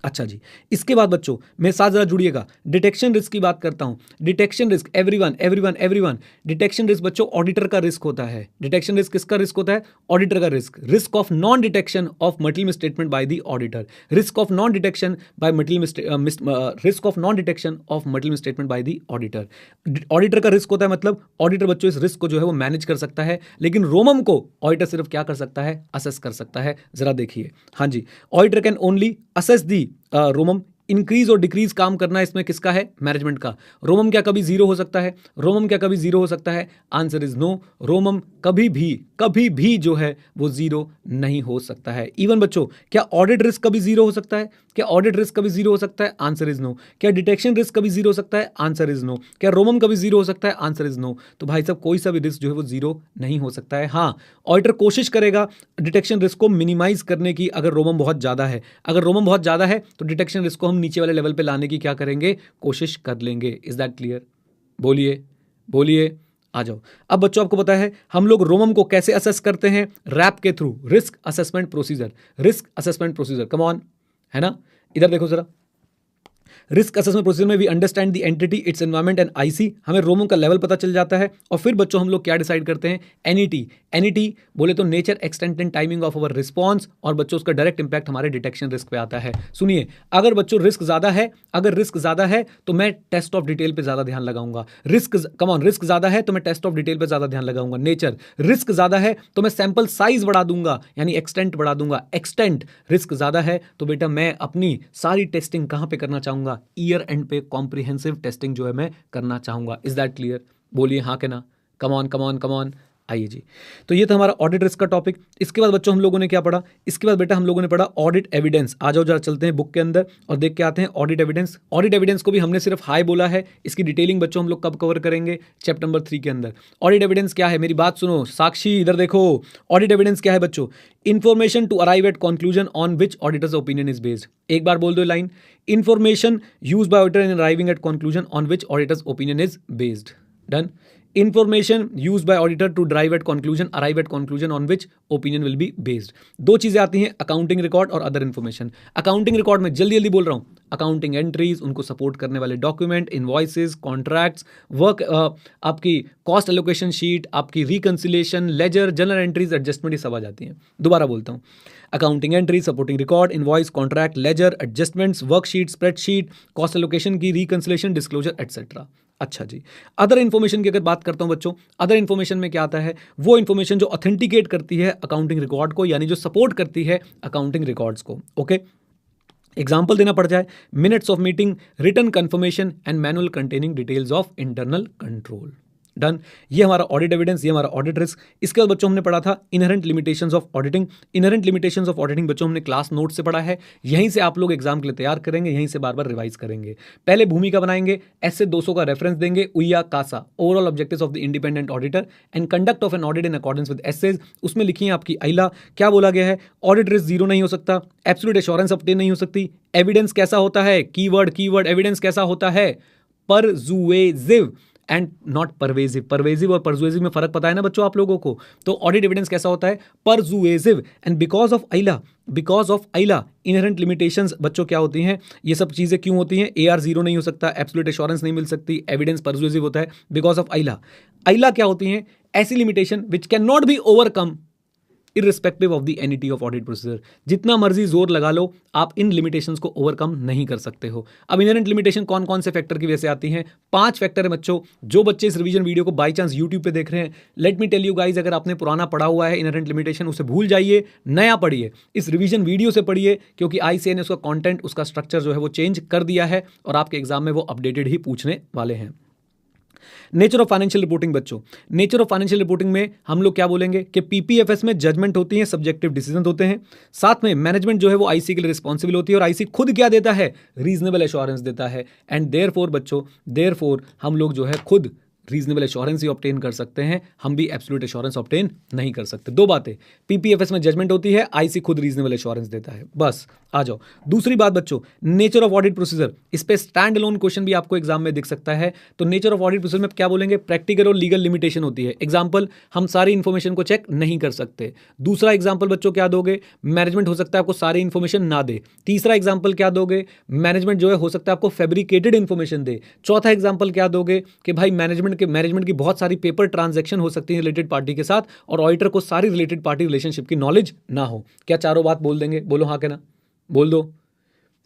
A: अच्छा जी, इसके बाद बच्चों मेरे साथ जरा जुड़िएगा। डिटेक्शन रिस्क की बात करता हूं। Detection risk, everyone everyone everyone, detection risk बच्चों ऑडिटर का रिस्क होता है। डिटेक्शन रिस्क किसका रिस्क होता है? ऑडिटर का risk. Risk of non detection of material misstatement bye the auditor. Risk of non detection bye material risk of non detection of material misstatement bye the auditor. Auditor का रिस्क होता है, मतलब ऑडिटर बच्चों इस रिस्क को जो है वो मैनेज कर सकता है, लेकिन रोमम को ऑडिटर सिर्फ क्या कर सकता है? असेस कर सकता है। जरा देखिए, हाँ जी, auditor can only assess the ROMM. Increase और डिक्रीज काम करना इसमें किसका है? मैनेजमेंट का। रोमम क्या कभी जीरो हो सकता है? रोमम क्या कभी जीरो हो सकता है? Answer is no. रोमम कभी भी जो है वो जीरो नहीं हो सकता है। इवन बच्चों क्या ऑडिट रिस्क कभी जीरो हो सकता है? क्या ऑडिट रिस्क कभी जीरो हो सकता है? Answer is no. क्या डिटेक्शन रिस्क कभी जीरो हो सकता है? Answer is no. क्या रोमम कभी जीरो हो सकता है? Answer is no. तो भाई साहब कोई सा भी रिस्क जो है वो जीरो नहीं हो सकता है। हाँ, ऑडिटर कोशिश करेगा डिटेक्शन रिस्क को मिनिमाइज करने की, अगर रोमम बहुत ज्यादा है। अगर रोमम बहुत ज्यादा है तो डिटेक्शन रिस्क को हम नीचे वाले लेवल पे लाने की क्या करेंगे? कोशिश कर लेंगे। Is that clear? बोलिए बोलिए, आ जाओ। अब बच्चों आपको पता है हम लोग रोमम को कैसे असेस करते हैं? रैप के through, risk assessment procedure. Risk assessment procedure, come on, है ना? इधर देखो जरा। रिस्क असेसमेंट प्रोसीजर में we understand the entity, its environment and IC. हमें रोमो का लेवल पता चल जाता है और फिर बच्चों हम लोग क्या डिसाइड करते हैं? एनईटी। एनईटी बोले तो nature, extent and timing of our response, और बच्चों उसका डायरेक्ट इंपैक्ट हमारे डिटेक्शन रिस्क पे आता है। सुनिए, अगर बच्चों रिस्क ज्यादा है, अगर रिस्क ज्यादा है तो मैं टेस्ट ऑफ डिटेल पे ज्यादा ध्यान लगाऊंगा। रिस्क कम ऑन, रिस्क ज्यादा है तो मैं टेस्ट ऑफ डिटेल पे ज्यादा ध्यान लगाऊंगा। नेचर, रिस्क ज्यादा है तो मैं सैंपल साइज बढ़ा दूंगा, यानी एक्सटेंट बढ़ा दूंगा। एक्सटेंट, रिस्क ज्यादा है तो बेटा मैं अपनी सारी टेस्टिंग कहां पे करना चाहूंगा? ईयर एंड पे कॉम्प्रिहेंसिव टेस्टिंग जो है मैं करना चाहूंगा। Is that clear? बोलिए हाँ के ना, come on come on come on. आइए जी, तो ये था हमारा ऑडिट रिस्क का टॉपिक। इसके बाद बच्चों हम लोगों ने क्या पढ़ा? इसके बाद बेटा हम लोगों ने पढ़ा ऑडिट एविडेंस। आ जाओ जरा चलते हैं बुक के अंदर और देख के आते हैं ऑडिट एविडेंस। ऑडिट एविडेंस को भी हमने सिर्फ हाई बोला है, इसकी डिटेलिंग बच्चों हम लोग कब कवर करेंगे? चैप्टर नंबर 3 के अंदर। ऑडिट एविडेंस क्या है? मेरी बात सुनो, साक्षी इधर देखो। ऑडिट एविडेंस क्या है बच्चों? Information to arrive at conclusion on which auditor's opinion is based. एक बार बोल दो line, information used by auditor in arriving at conclusion on which auditor's opinion is based. Done. Information used by auditor to arrive at conclusion on which opinion will be based। दो चीजें आती हैं, अकाउंटिंग रिकॉर्ड और अदर इन्फॉर्मेशन। अकाउंटिंग रिकॉर्ड में जल्दी जल्दी बोल रहा हूं, अकाउंटिंग एंट्रीज, उनको सपोर्ट करने वाले डॉक्यूमेंट, इनवॉइसेस, कॉन्ट्रैक्ट्स, वर्क, आपकी कॉस्ट एलोकेशन शीट, आपकी reconciliation, ledger, general entries, adjustment, ये सब आ जाती हैं। दोबारा बोलता हूं, accounting entry, supporting record, invoice, contract, ledger, adjustments, worksheet, spreadsheet, cost allocation की रिकंसिलिएशन, डिस्क्लोजर एटसेट्रा। अच्छा जी, अदर इन्फॉर्मेशन की अगर बात करता हूं बच्चों, अदर इन्फॉर्मेशन में क्या आता है? वो इन्फॉर्मेशन जो ऑथेंटिकेट करती है अकाउंटिंग रिकॉर्ड को, यानी जो सपोर्ट करती है अकाउंटिंग रिकॉर्ड्स को। ओके, एग्जाम्पल देना पड़ जाए, minutes of meeting, written confirmation and manual containing details of internal control. Done. ये हमारा ऑडिट एविडेंस, ये हमारा ऑडिट रिस्क। इसके बाद बच्चों हमने पढ़ा था inherent limitations of auditing. Inherent limitations of auditing बच्चों हमने क्लास नोट से पढ़ा है, यहीं से आप लोग एग्जाम के लिए तैयार करेंगे, यहीं से बार बार रिवाइज करेंगे। पहले भूमिका बनाएंगे, ऐसे 200 का रेफरेंस देंगे, उया कासा overall objectives of the independent auditor and conduct of an audit in accordance with SAs. उसमें लिखिए आपकी आइला, क्या बोला गया है, ऑडिट रिस्क जीरो नहीं हो सकता, एब्सोल्यूट एश्योरेंस ऑब्टेन नहीं हो सकती, एविडेंस कैसा होता है, कीवर्ड एविडेंस कैसा होता है, persuasive and not pervasive. Pervasive और परसुएसिव में फर्क पता है ना बच्चों आप लोगों को। तो ऑडिट एविडेंस कैसा होता है, परसुएसिव। एंड बिकॉज ऑफ आइला इनहेरेंट लिमिटेशंस बच्चों क्या होती हैं, ये सब चीजें क्यों होती हैं, AR जीरो नहीं हो सकता, एब्सोल्यूट एश्योरेंस नहीं मिल सकती, एविडेंस परसुएसिव होता है बिकॉज ऑफ आइला क्या होती हैं, ऐसी limitation which can not be overcome irrespective of the annuity of audit procedure. जितना मर्जी जोर लगा लो, आप इन लिमिटेशंस को ओवरकम नहीं कर सकते हो। अब इनहेरेंट लिमिटेशन कौन कौन से फैक्टर की वजह से आती हैं, 5 फैक्टर है बच्चों। जो बच्चे इस रिवीजन वीडियो को बाय चांस यूट्यूब पे देख रहे हैं, let me tell you guys, अगर आपने पुराना पढ़ा हुआ है इनहेरेंट लिमिटेशन, उसे भूल जाइए, नया पढ़िए, इस रिवीजन वीडियो से पढ़िए, क्योंकि ICAI ने उसका कॉन्टेंट, उसका स्ट्रक्चर जो है वो चेंज कर दिया है और आपके एग्जाम में वो अपडेटेड ही पूछने वाले हैं। नेचर ऑफ फाइनेंशियल रिपोर्टिंग बच्चों, नेचर ऑफ फाइनेंशियल रिपोर्टिंग में हम लोग क्या बोलेंगे कि PPFS में जजमेंट होती है, सब्जेक्टिव डिसीजन होते हैं, साथ में मैनेजमेंट जो है वो IC के लिए रिस्पॉन्सिबल होती है और IC खुद क्या देता है, रीजनेबल एश्योरेंस देता है। एंड देयरफॉर बच्चों, देयरफॉर हम लोग जो है खुद रीजनेबल एश्योरेंस ही ऑब्टेन कर सकते हैं, हम भी एब्सोल्यूट एश्योरेंस ऑब्टेन नहीं कर सकते। 2 बातें, PPFS में जजमेंट होती है, IC खुद रीजनेबल एश्योरेंस देता है। बस आ जाओ। दूसरी बात बच्चों, नेचर ऑफ ऑडिट प्रोसीजर, इस पे स्टैंड अलोन क्वेश्चन भी आपको एग्जाम में दिख सकता है। तो नेचर ऑफ ऑडिट प्रोसीजर में क्या बोलेंगे, प्रैक्टिकल और लीगल लिमिटेशन होती है। एग्जाम्पल, हम सारी इंफॉर्मेशन को चेक नहीं कर सकते। दूसरा एग्जाम्पल बच्चों क्या दोगे, मैनेजमेंट हो सकता है आपको सारी इंफॉर्मेशन ना दे। तीसरा एग्जाम्पल क्या दोगे, मैनेजमेंट जो है हो सकता है आपको फैब्रिकेटेड इंफॉर्मेशन दे। चौथा एग्जाम्पल क्या दोगे कि भाई मैनेजमेंट की बहुत सारी पेपर ट्रांजैक्शन हो सकती है रिलेटेड पार्टी के साथ और ऑडिटर को सारी रिलेटेड पार्टी रिलेशनशिप की नॉलेज ना हो। क्या चारों बात बोल देंगे, बोलो हाँ के ना, बोल दो।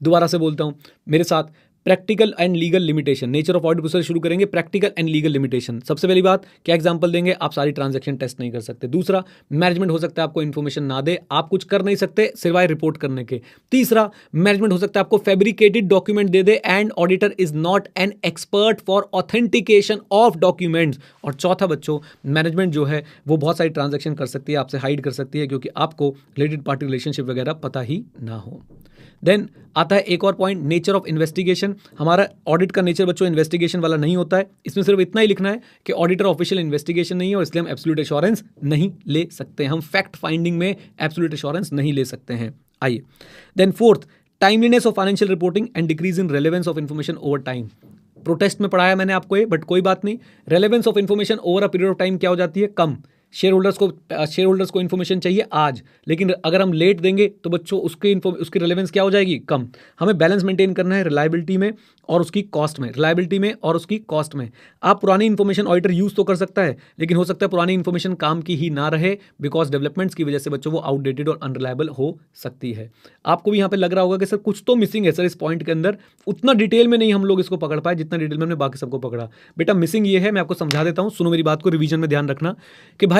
A: दोबारा से बोलता हूं मेरे साथ, practical and legal limitation. Nature of audit procedure शुरू करेंगे, प्रैक्टिकल एंड लीगल लिमिटेशन। सबसे पहली बात, क्या एग्जांपल देंगे, आप सारी ट्रांजैक्शन टेस्ट नहीं कर सकते। दूसरा, मैनेजमेंट हो सकता है आपको इन्फॉर्मेशन ना दे, आप कुछ कर नहीं सकते सिवाय रिपोर्ट करने के। तीसरा, मैनेजमेंट हो सकता है आपको fabricated document they they and auditor is not an expert for authentication of documents. और चौथा बच्चों, मैनेजमेंट जो है वो बहुत सारी ट्रांजैक्शन कर सकती है, आपसे हाइड कर सकती है क्योंकि आपको रिलेटेड पार्टी रिलेशनशिप वगैरह पता ही ना हो। देन आता है एक और पॉइंट, नेचर ऑफ इन्वेस्टिगेशन। हमारा ऑडिट का नेचर बच्चों इन्वेस्टिगेशन वाला नहीं होता है, इसमें सिर्फ इतना ही लिखना है कि ऑडिटर ऑफिशियल इन्वेस्टिगेशन नहीं है और इसलिए हम एब्सोल्यूट एश्योरेंस नहीं ले सकते, हम फैक्ट फाइंडिंग में एब्सोल्यूट एश्योरेंस नहीं ले सकते हैं। आइए then fourth, timeliness of financial reporting and decrease in relevance of information over time. Protest में पढ़ाया मैंने आपको ये, बट कोई बात नहीं, relevance of information over a period of time क्या हो जाती है, कम। शेयर होल्डर्स को इन्फॉर्मेशन चाहिए आज, लेकिन अगर हम लेट देंगे तो बच्चों उसकी रिलेवेंस क्या हो जाएगी, कम। हमें बैलेंस मेंटेन करना है रिलायबिलिटी में और उसकी कॉस्ट में, रिलायबिलिटी में और उसकी कॉस्ट में। आप पुरानी इन्फॉर्मेशन ऑडिटर यूज तो कर सकता है, लेकिन हो सकता है पुरानी इन्फॉर्मेशन काम की ही ना रहे, बिकॉज डेवलपमेंट्स की वजह से बच्चों वो आउटडेटेड और अनरिलायबल हो सकती है। आपको भी यहाँ पे लग रहा होगा कि सर कुछ तो मिसिंग है सर इस पॉइंट के अंदर, उतना डिटेल में नहीं हम लोग इसको पकड़ पाए जितना डिटेल में हमने बाकी सबको पकड़ा। बेटा मिसिंग ये है, मैं आपको समझा देता हूँ, सुनो मेरी बात को, रिवीजन में ध्यान रखना कि भाई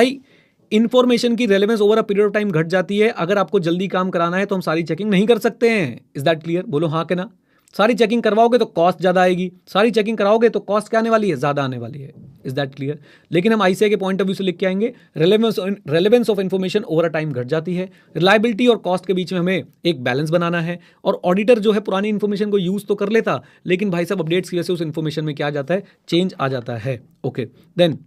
A: इन्फॉर्मेशन की relevance over a period of time घट जाती है। अगर आपको जल्दी काम कराना है तो हम सारी चेकिंग नहीं कर सकते हैं। इज दैट क्लियर, बोलो हाँ के ना। सारी चेकिंग करवाओगे तो कॉस्ट ज़्यादा आएगी, सारी चेकिंग कराओगे तो कॉस्ट क्या आने वाली है, ज़्यादा आने वाली है। Is that clear. लेकिन हम ICAI के पॉइंट ऑफ व्यू से लिख के आएंगे, relevance of information over a time घट जाती है, रिलायबिलिटी और कॉस्ट के बीच में हमें एक बैलेंस बनाना है। और ऑडिटर जो है पुरानी इन्फॉर्मेशन को यूज़ तो कर लेता, लेकिन भाई साहब अपडेट्स की वजह से उस इन्फॉर्मेशन में क्या आ जाता है, चेंज आ जाता है। ओके देन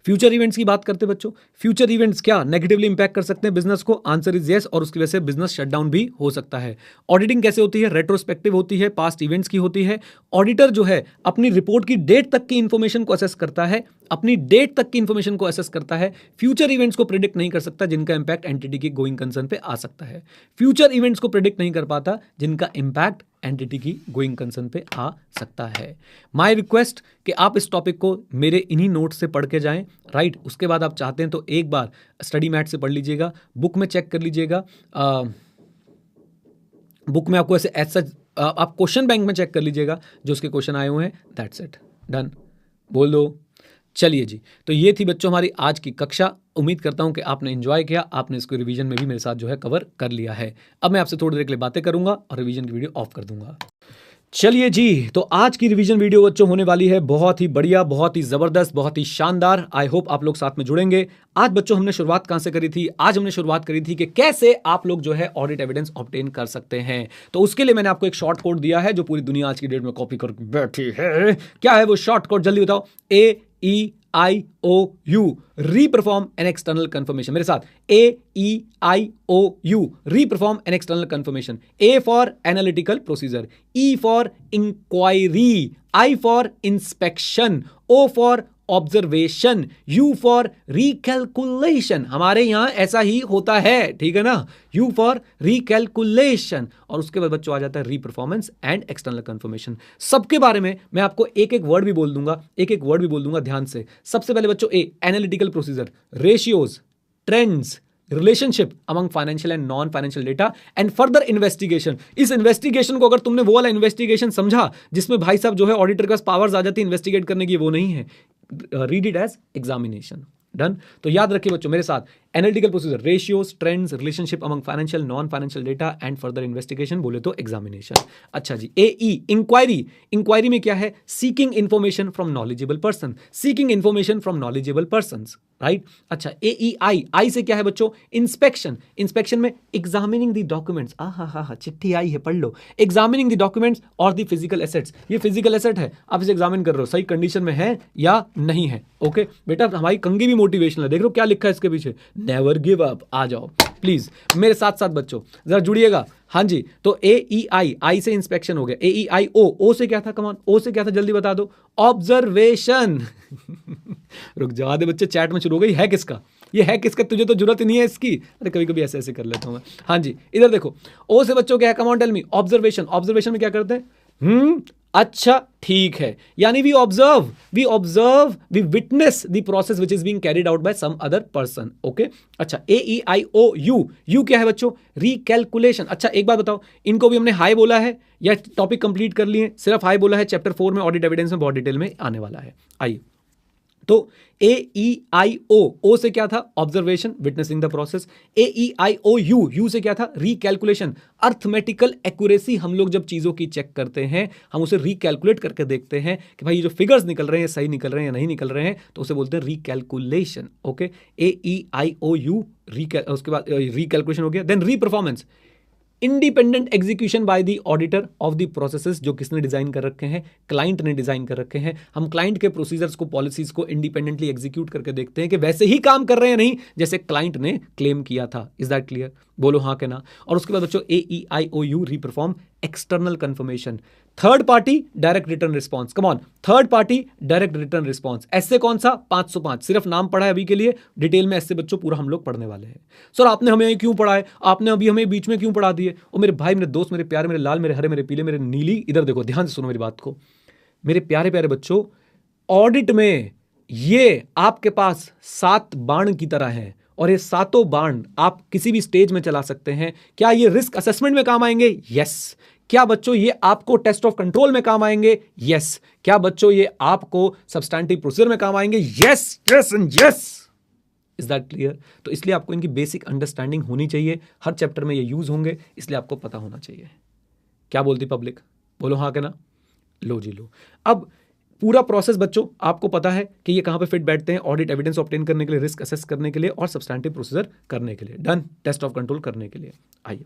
A: फ्यूचर इवेंट्स की बात करते हैं बच्चों। फ्यूचर इवेंट्स क्या नेगेटिवली इंपैक्ट कर सकते हैं बिजनेस को, आंसर इज यस, और उसकी वजह से बिजनेस शटडाउन भी हो सकता है। ऑडिटिंग कैसे होती है, रेट्रोस्पेक्टिव होती है, पास्ट इवेंट्स की होती है। ऑडिटर जो है अपनी रिपोर्ट की डेट तक की इंफॉर्मेशन को असेस करता है, अपनी डेट तक की इंफॉर्मेशन को असेस करता है। फ्यूचर इवेंट्स को प्रेडिक्ट नहीं कर सकता जिनका इंपैक्ट एंटिटी की गोइंग कंसर्न पे आ सकता है। फ्यूचर इवेंट्स को प्रेडिक्ट नहीं कर पाता जिनका इंपैक्ट एंटिटी की गोइंग कंसर्न पे आ सकता है। माय रिक्वेस्ट कि आप इस टॉपिक को मेरे इन्हीं नोट से पढ़ के जाएं, राइट। उसके बाद आप चाहते हैं तो एक बार स्टडी मैट से पढ़ लीजिएगा, बुक में चेक कर लीजिएगा। बुक में आपको ऐसा आप क्वेश्चन बैंक में चेक कर लीजिएगा जो उसके क्वेश्चन आए हुए हैं। दैट्स इट, डन, बोल दो। चलिए जी, तो ये थी बच्चों हमारी आज की कक्षा। उम्मीद करता हूं कि आपने एंजॉय किया, आपने इसको रिवीजन में भी मेरे साथ जो है कवर कर लिया है। अब मैं आपसे थोड़ी देर के लिए बातें करूंगा और रिवीजन की वीडियो ऑफ कर दूंगा। चलिए जी, तो आज की रिवीजन वीडियो बच्चों होने वाली है बहुत ही बढ़िया, बहुत ही जबरदस्त, बहुत ही शानदार। आई होप आप लोग साथ में जुड़ेंगे। आज बच्चों हमने शुरुआत कहां से करी थी? आज हमने शुरुआत करी थी कि कैसे आप लोग जो है ऑडिट एविडेंस ऑब्टेन कर सकते हैं। तो उसके लिए मैंने आपको एक शॉर्ट कोड दिया है जो पूरी दुनिया आज की डेट में कॉपी करके बैठी है। क्या है वो शॉर्ट कोड? जल्दी बताओ। AEIOU, reperform an external confirmation. मेरे साथ, AEIOU, reperform an external confirmation. A for analytical procedure, E for inquiry, I for inspection, O for observation, U for recalculation. हमारे यहां ऐसा ही होता है, ठीक है ना? U for recalculation. और उसके बाद बच्चों आ जाता है रीपरफॉर्मेंस एंड एक्सटर्नल कंफर्मेशन। सबके बारे में मैं आपको एक एक वर्ड भी बोल दूंगा, एक एक वर्ड भी बोल दूंगा, ध्यान से। सबसे पहले बच्चों, A analytical procedure, ratios, trends, relationship among financial and non financial data and further investigation. इस इन्वेस्टिगेशन को अगर तुमने वो वाला इन्वेस्टिगेशन समझा जिसमें भाई साहब जो है ऑडिटर के पास पावर्स आ जाती है इन्वेस्टिगेट करने की, वो नहीं है। Read it as examination. Done? तो याद रखिए बच्चों मेरे साथ, analytical procedure, ratios, trends, relationship among financial non financial data and further investigation, बोले तो एग्जामिनेशन। अच्छा जी। AE इंक्वायरी, इंक्वायरी में क्या है? Seeking information from knowledgeable person, seeking information from knowledgeable person, right? अच्छा। AEI, आई से क्या है बच्चों? इंस्पेक्शन, इंस्पेक्शन में एग्जामिनिंग द डॉक्यूमेंट्स। हा, चिट्ठी आई है, पढ़ लो। एग्जामिनिंग द डॉक्यूमेंट्स और द फिजिकल एसेट्स। ये फिजिकल एसेट है, आप इसे एग्जामिन कर रहे हो, सही कंडीशन में है या नहीं है। ओके बेटा, हमारी कंगी भी मोटिवेशनल है, देख रहे हो क्या लिखा है इसके पीछे? Never give up. आ जाओ प्लीज मेरे साथ साथ बच्चों, जरा जुड़िएगा। हाँ जी। तो AEI, आई से इंस्पेक्शन हो गया। AEIO, ओ से क्या था? कमान, ओ से क्या था? जल्दी बता दो। ऑब्जर्वेशन। रुक जाओ आधे बच्चे चैट में शुरू हो गई, है किसका? ये है किसका? तुझे तो जरूरत ही नहीं है इसकी। अरे कभी कभी ऐसे ऐसे कर लेता हूं मैं। हाँ जी, इधर देखो। ओ से बच्चों क्या है? Come on tell me. Observation, observation में क्या करते हैं? अच्छा ठीक है, यानी we observe, we witness the process which is being carried out by some other person. Okay. अच्छा। AEIOU, यू क्या है बच्चों? रिकैलकुलेशन। अच्छा एक बात बताओ, इनको भी हमने हाई बोला है या टॉपिक कंप्लीट कर लिए? सिर्फ हाई बोला है। चैप्टर 4 में ऑडिट एविडेंस में बहुत डिटेल में आने वाला है। आइए, तो AEIO, ओ से क्या था? Observation, witnessing the process. AEIOU, you से क्या था? Recalculation, arithmetical accuracy. हम लोग जब चीजों की चेक करते हैं, हम उसे रिकैलकुलेट करके देखते हैं कि भाई ये जो फिगर्स निकल रहे हैं सही निकल रहे हैं या नहीं निकल रहे हैं, तो उसे बोलते हैं रिकैलकुलेशन। ओके। AEIOU, उसके बाद रिकैलकुलेशन हो गया। Then reperformance, independent execution by the auditor of the processes. जो किसने डिजाइन कर रखे हैं? क्लाइंट ने डिजाइन कर रखे हैं। हम क्लाइंट के प्रोसीजर्स को, पॉलिसीज को इंडिपेंडेंटली एग्जीक्यूट करके देखते हैं कि वैसे ही काम कर रहे हैं नहीं जैसे क्लाइंट ने क्लेम किया था। Is that clear? बोलो हाँ के ना। और उसके बाद बच्चों AEIOU, reperform external confirmation, third party direct return response. Come on, third party direct return response. ऐसे कौन सा? 505। सिर्फ नाम पढ़ा है अभी के लिए, डिटेल में ऐसे बच्चों पूरा हम लोग पढ़ने वाले हैं। सर आपने हमें क्यों पढ़ा है? आपने अभी हमें बीच में क्यों पढ़ा दिए? ओ मेरे भाई, मेरे दोस्त, मेरे प्यारे, मेरे लाल, मेरे हरे, मेरे पीले, मेरे नीली, इधर देखो, ध्यान से सुनो मेरी बात को। मेरे प्यारे प्यारे बच्चों, ऑडिट में ये आपके पास 7 बाण की तरह है और ये 7 बाण आप किसी भी स्टेज में चला सकते हैं। क्या ये रिस्क असेसमेंट में काम आएंगे? यस। क्या बच्चों ये आपको टेस्ट ऑफ कंट्रोल में काम आएंगे? यस। क्या बच्चों ये आपको सब्सटैंटिव प्रोसीजर में काम आएंगे? Yes, yes and yes. Is that clear? तो इसलिए आपको इनकी बेसिक अंडरस्टैंडिंग होनी चाहिए। हर चैप्टर में ये यूज होंगे, इसलिए आपको पता होना चाहिए। क्या बोलती पब्लिक? बोलो हाँ के ना। लो जी लो। अब पूरा प्रोसेस बच्चों आपको पता है कि ये कहां पे फिट बैठते हैं? ऑडिट एविडेंस ऑब्टेन करने के लिए, रिस्क असेस करने के लिए और सब्सटैंटिव प्रोसीजर करने के लिए। डन? टेस्ट ऑफ कंट्रोल करने के लिए। आइए,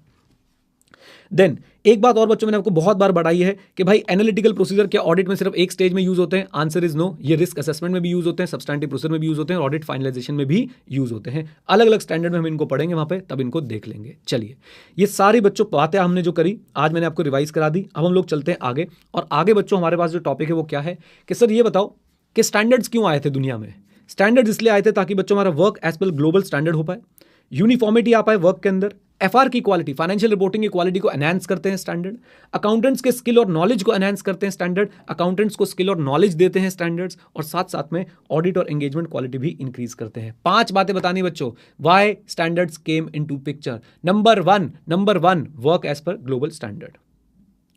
A: देन एक बात और बच्चों, मैंने आपको बहुत बार बढ़ाई है कि भाई एनालिटिकल प्रोसीजर क्या ऑडिट में सिर्फ एक स्टेज में यूज होते हैं? Answer is no. ये रिस्क असेसमेंट में भी यूज होते हैं, सब्सटैंटिव प्रोसीजर में भी यूज होते हैं और ऑडिट फाइनलाइजेशन में भी यूज होते हैं। अलग अलग स्टैंडर्ड में हम इनको पढ़ेंगे वहां पे, तब इनको देख लेंगे। चलिए, ये सारी बच्चों बातें हमने जो करी आज मैंने आपको रिवाइज करा दी। अब हम लोग चलते हैं आगे। और आगे बच्चों हमारे पास जो टॉपिक है वो क्या है कि सर ये बताओ कि स्टैंडर्ड्स क्यों आए थे दुनिया में? स्टैंडर्ड्स इसलिए आए थे ताकि बच्चों हमारा work as per global standard हो पाए, यूनिफॉर्मिटी आ पाए वर्क के अंदर। FR की क्वालिटी, फाइनेंशियल रिपोर्टिंग की क्वालिटी को एनहांस करते हैं स्टैंडर्ड। अकाउंटेंट्स के स्किल और नॉलेज को एनहांस करते हैं स्टैंडर्ड। अकाउंटेंट्स को स्किल और नॉलेज देते हैं स्टैंडर्ड्स, और साथ साथ में ऑडिट और एंगेजमेंट क्वालिटी भी इंक्रीज करते हैं। 5 बातें बतानी बच्चों, why standards came into picture. Number one, work as per global standard.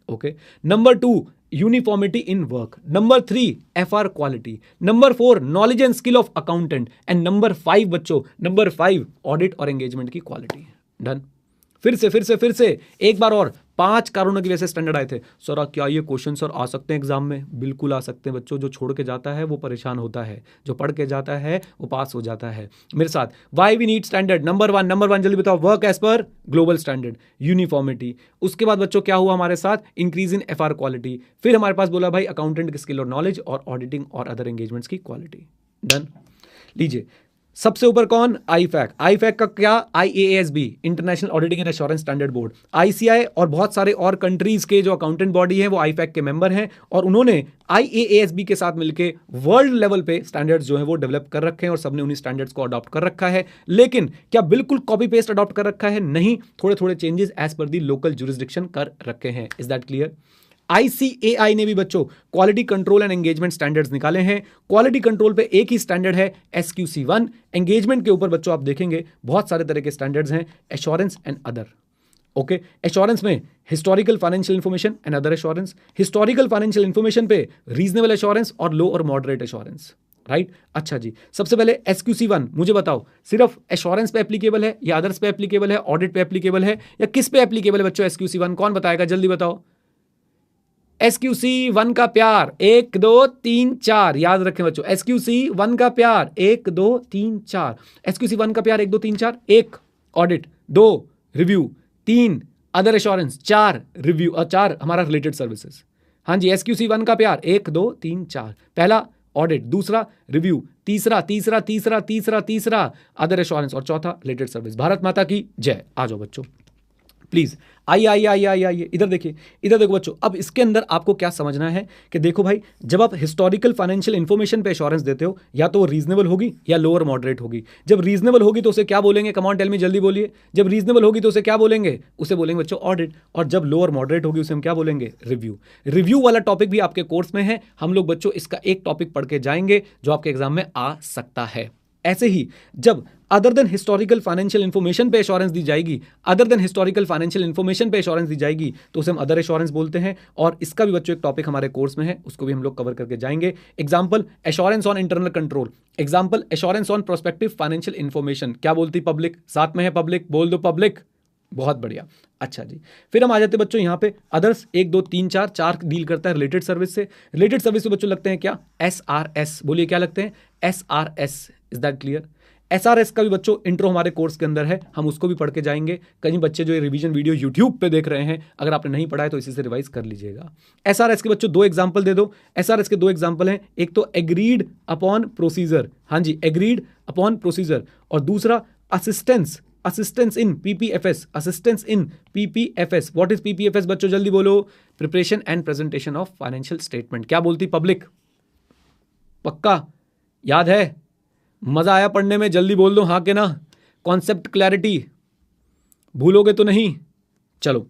A: Okay. Number 2, uniformity in work. Number 3, FR quality. Number 4, knowledge and skill of accountant. And number 5 बच्चों, नंबर 5, ऑडिट और एंगेजमेंट की क्वालिटी। डन? फिर से एक बार और 5 कारणों की वजह से स्टैंडर्ड आए थे। सर क्या ये क्वेश्चन सर आ सकते हैं एग्जाम में? बिल्कुल आ सकते हैं बच्चों। जो छोड़ के जाता है वो परेशान होता है, जो पढ़ के जाता है वो पास हो जाता है। मेरे साथ, why we need standard? Number one जल्दी बताओ। Work as per global standard, uniformity. उसके बाद बच्चों क्या हुआ हमारे साथ? Increase in FR quality. फिर हमारे पास बोला भाई अकाउंटेंट की स्किल और नॉलेज और ऑडिटिंग और अदर एंगेजमेंट्स की क्वालिटी। डन। लीजिए सबसे ऊपर कौन? आईफैक। आईफैक का क्या? IAASB, international auditing and assurance standard board. ICI और बहुत सारे और कंट्रीज के जो अकाउंटेंट बॉडी हैं वो आईफैक के मेंबर हैं और उन्होंने IAASB के साथ मिलकर वर्ल्ड लेवल पे स्टैंडर्ड्स जो हैं वो डेवलप कर रखे हैं और सबने उन्हीं स्टैंडर्ड्स को अडॉप्ट कर रखा है। लेकिन क्या बिल्कुल कॉपी पेस्ट अडॉप्ट कर रखा है? नहीं, थोड़े थोड़े चेंजेस एज पर दी लोकल जुरिसडिक्शन कर रखे हैं। Is that clear? ICAI ने भी बच्चों quality control and engagement standards निकाले हैं। क्वालिटी कंट्रोल पे एक ही स्टैंडर्ड है SQC1। एंगेजमेंट के ऊपर बच्चों आप देखेंगे बहुत सारे तरह के स्टैंडर्ड्स हैं, assurance and other. Okay, assurance में historical financial information and other assurance. Historical financial information पे रीजनेबल एश्योरेंस और लो और मॉडरेट एश्योरेंस। राइट, अच्छा जी। सबसे पहले SQC1 मुझे बताओ, सिर्फ एश्योरेंस पे एप्लीकेबल है या अदर्स पे एप्लीकेबल है, ऑडिट पे एप्लीकेबल है या किस पे एप्लीकेबल है बच्चों SQC1? कौन बताएगा? जल्दी बताओ। SQC1 का प्यार 1 2 3 4, याद रखें बच्चों। SQC1 का प्यार 1 2 3 4। SQC1 का प्यार 1 2 3 4। 1 audit, 2 review, 3 other assurance, 4 review और 4 हमारा रिलेटेड सर्विसेज। हाँ जी, SQC1 का प्यार 1 2 3 4। पहला ऑडिट, दूसरा रिव्यू, तीसरा अदर एश्योरेंस और चौथा रिलेटेड सर्विस। भारत माता की जय। आ जाओ बच्चों प्लीज, आइए इधर देखिए, इधर देखो बच्चों। अब इसके अंदर आपको क्या समझना है कि देखो भाई, जब आप हिस्टोरिकल फाइनेंशियल इंफॉर्मेशन पे एश्योरेंस देते हो या तो वो रीजनेबल होगी या लोअर मॉडरेट होगी। जब रीजनेबल होगी तो उसे क्या बोलेंगे? कम ऑन टेल मी, जल्दी बोलिए। जब रीजनेबल होगी तो उसे क्या बोलेंगे? उसे बोलेंगे बच्चों ऑडिट। और जब लोअर मॉडरेट होगी उसे हम क्या बोलेंगे? रिव्यू। रिव्यू वाला टॉपिक भी आपके कोर्स में है। हम लोग बच्चों इसका एक टॉपिक पढ़ के जाएंगे जो आपके एग्जाम में आ सकता है। ऐसे ही जब other than historical financial information पे एश्योरेंस दी जाएगी, other than historical financial information पे एश्योरेंस दी जाएगी तो उसे हम अदर एश्योरेंस बोलते हैं। और इसका भी बच्चों एक टॉपिक हमारे कोर्स में है, उसको भी हम लोग कवर करके जाएंगे। Example, assurance on internal control. Example, assurance on prospective financial information. क्या बोलती पब्लिक? साथ में है पब्लिक, बोल दो पब्लिक। बहुत बढ़िया। अच्छा जी, फिर हम आ जाते हैं बच्चों यहाँ पे अदर्स। 1 2 3 4 डील करता है रिलेटेड सर्विस से। रिलेटेड सर्विस से बच्चों लगते हैं क्या? SRS। बोलिए क्या लगते हैं? SRS। Is that clear? SRS का भी बच्चों इंट्रो हमारे कोर्स के अंदर है, हम उसको भी पढ़ के जाएंगे। कई बच्चे जो ये रिवीजन वीडियो यूट्यूब पे देख रहे हैं, अगर आपने नहीं पढ़ा है तो इसी से रिवाइज कर लीजिएगा। SRS के बच्चों 2 एग्जांपल दे दो। SRS के 2 एग्जांपल हैं, एक तो एग्रीड अपॉन प्रोसीजर। हाँ जी, एग्रीड अपॉन प्रोसीजर। और दूसरा assistance in PPFS। Assistance in PPFS। What is PPFS बच्चों? जल्दी बोलो। Preparation and presentation of financial statement. क्या बोलती पब्लिक? पक्का याद है? मजा आया पढ़ने में? जल्दी बोल दो हाँ के ना। कॉन्सेप्ट क्लैरिटी भूलोगे तो नहीं? चलो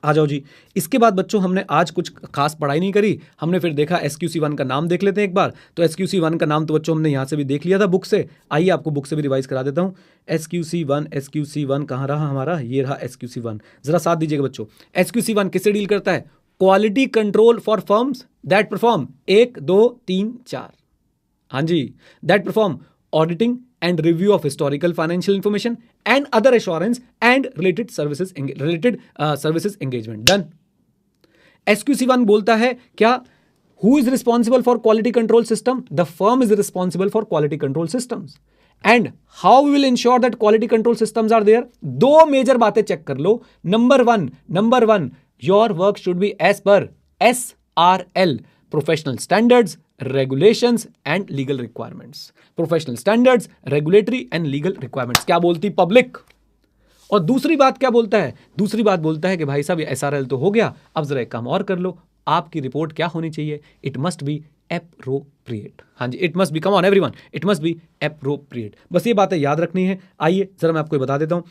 A: आ जाओ जी। इसके बाद बच्चों हमने आज कुछ खास पढ़ाई नहीं करी, हमने फिर देखा SQC1 का नाम देख लेते हैं एक बार। तो SQC1 का नाम तो बच्चों हमने यहाँ से भी देख लिया था बुक से। आइए आपको बुक से भी रिवाइज करा देता हूँ। SQC1 कहाँ रहा हमारा? ये रहा SQC1। जरा साथ दीजिएगा बच्चों। SQC1 किससे डील करता है? Quality control for firms that perform 1 2 3 4। हाँ जी, that perform auditing and review of historical financial information and other assurance and related services engagement. Done. SQC1 बोलता है क्या? Who is responsible for quality control system? The firm is responsible for quality control systems. And how we will ensure that quality control systems are there? 2 major बातें चेक कर लो। Number one, your work should be as per SRL, professional standards, regulations and legal requirements. Professional standards, regulatory and legal requirements. क्या बोलती पब्लिक? और दूसरी बात क्या बोलता है? दूसरी बात बोलता है कि भाई साहब ये SRL तो हो गया, अब जरा एक काम और कर लो। आपकी रिपोर्ट क्या होनी चाहिए? It must be appropriate. हाँ जी, it must be, come on everyone, it must be appropriate. बस ये बातें याद रखनी है। आइए जरा मैं आपको बता देता हूं।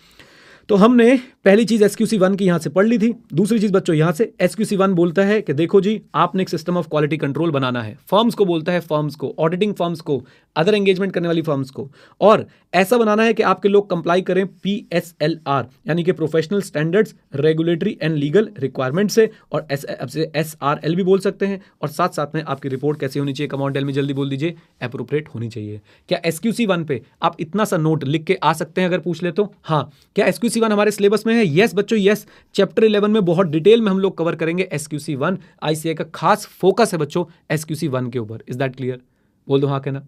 A: तो हमने पहली चीज SQC1 की यहां से पढ़ ली थी। दूसरी चीज बच्चों यहां से SQC1 बोलता है कि देखो जी, आपने एक सिस्टम ऑफ क्वालिटी कंट्रोल बनाना है। फर्म्स को बोलता है, फर्म्स को, ऑडिटिंग फर्म्स को, अदर एंगेजमेंट करने वाली फर्म्स को, और ऐसा बनाना है कि आपके लोग कंप्लाई करें PSLR यानी कि professional standards, regulatory and legal requirement से, और SRL भी बोल सकते हैं। और साथ साथ में आपकी रिपोर्ट कैसी होनी चाहिए? कम ऑन टेल मी, जल्दी बोल दीजिए। एप्रोप्रिएट होनी चाहिए। क्या SQC1 पे आप इतना सा नोट लिख के आ सकते हैं अगर पूछ ले तो? हाँ। क्या SQC SQC1 हमारे सिलेबस में है? यस बच्चों, यस। चैप्टर 11 में बहुत डिटेल में हम लोग कवर करेंगे SQC1। ICAI का खास फोकस है बच्चों SQC1 के ऊपर। Is that clear? बोल दो हाँ कहना।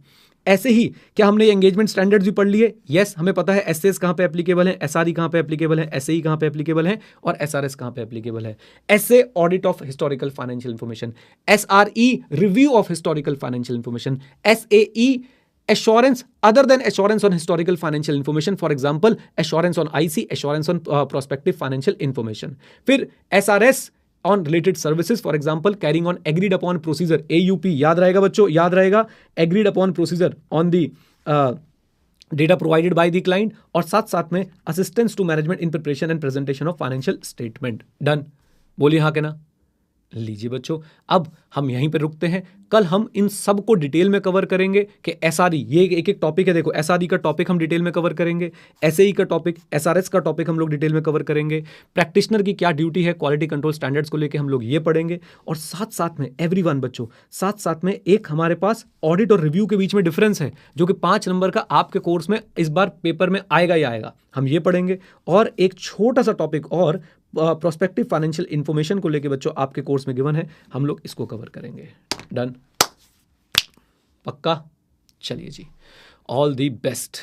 A: ऐसे ही क्या हमने एंगेजमेंट स्टैंडर्ड्स भी पढ़ लिए? यस, हमें पता है एसएस कहां पे एप्लीकेबल है, एसआरई कहां पे एप्लीकेबल है, एसएई कहां पे एप्लीकेबल है और एसआरएस कहां पे एप्लीकेबल है। SA audit of historical financial information, SRE review of historical financial information, SAE assurance other than assurance on historical financial information, for example assurance on IC, assurance on prospective financial information। फिर SRS on related services, for example carrying on agreed upon procedure, AUP याद रहेगा बच्चों, याद रहेगा, agreed upon procedure on the data provided by the client, और साथ साथ में assistance to management in preparation and presentation of financial statement। Done? बोलिए हाँ के ना। लीजिए बच्चों, अब हम यहीं पे रुकते हैं। कल हम इन सब को डिटेल में कवर करेंगे कि एसआरई, ये एक एक टॉपिक है। देखो एसआरई का टॉपिक हम डिटेल में कवर करेंगे, एसएई का टॉपिक, एसआरएस का टॉपिक हम लोग डिटेल में कवर करेंगे, प्रैक्टिशनर की क्या ड्यूटी है क्वालिटी कंट्रोल स्टैंडर्ड्स को लेकर हम लोग ये पढ़ेंगे, और साथ साथ में एवरीवन बच्चों, साथ साथ में एक हमारे पास ऑडिट और रिव्यू के बीच में डिफरेंस है जो कि 5 नंबर का आपके कोर्स में इस बार पेपर में आएगा ही आएगा, हम ये पढ़ेंगे। और एक छोटा सा टॉपिक और प्रोस्पेक्टिव फाइनेंशियल इंफॉर्मेशन को लेके बच्चों आपके कोर्स में गिवन है, हम लोग इसको कवर करेंगे। डन? पक्का? चलिए जी, ऑल दी बेस्ट।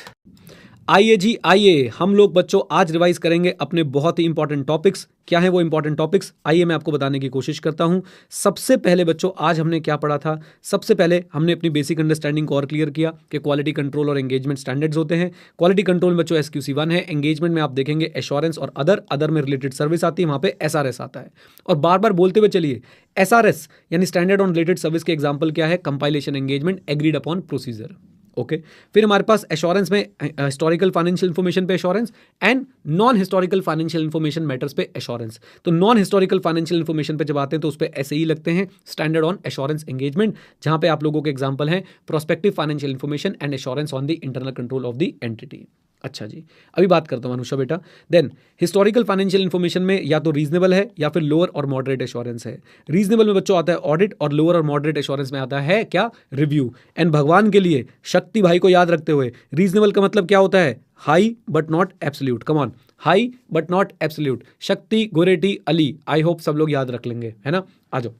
A: आइए जी आइए, हम लोग बच्चों आज रिवाइज करेंगे अपने बहुत ही इंपॉर्टेंट टॉपिक्स। क्या है वो इंपॉर्टेंट टॉपिक्स? आइए मैं आपको बताने की कोशिश करता हूं। सबसे पहले बच्चों आज हमने क्या पढ़ा था? सबसे पहले हमने अपनी बेसिक अंडरस्टैंडिंग को और क्लियर किया कि क्वालिटी कंट्रोल और एंगेजमेंट स्टैंडर्ड्स होते हैं। क्वालिटी कंट्रोल में बच्चों SQC1 है, एंगेजमेंट में आप देखेंगे एश्योरेंस और अदर में रिलेटेड सर्विस आती है, वहां पे SRS आता है। और बार बार बोलते हुए चलिए, SRS यानी स्टैंडर्ड ऑन रिलेटेड सर्विस के एग्जाम्पल क्या है? Compilation, engagement, agreed upon procedure. Okay फिर हमारे पास एश्योरेंस में हिस्टोरिकल फाइनेंशियल इंफॉर्मेशन पे assurance and non historical financial information matters पे एश्योरेंस। तो नॉन हिस्टोरिकल फाइनेंशियल इंफॉर्मेशन पे जब आते हैं तो उस पे SAE लगते हैं, स्टैंडर्ड ऑन एश्योरेंस एंगेजमेंट, जहां पे आप लोगों के एग्जांपल हैं prospective financial information and assurance on the internal control of the entity. अच्छा जी, अभी बात करता हूं अनुषा बेटा। देन हिस्टोरिकल फाइनेंशियल इंफॉर्मेशन में या तो रीजनेबल है या फिर लोअर और मॉडरेट एश्योरेंस है। रीजनेबल में बच्चों आता है ऑडिट और लोअर और मॉडरेट एश्योरेंस में आता है क्या? रिव्यू। एंड भगवान के लिए शक्ति भाई को याद रखते हुए, रीजनेबल का मतलब क्या होता है? High but not absolute. Come on, high but not absolute. शक्ति, गोरेटी, अली, आई होप सब लोग याद रख लेंगे, है ना? आ जाओ।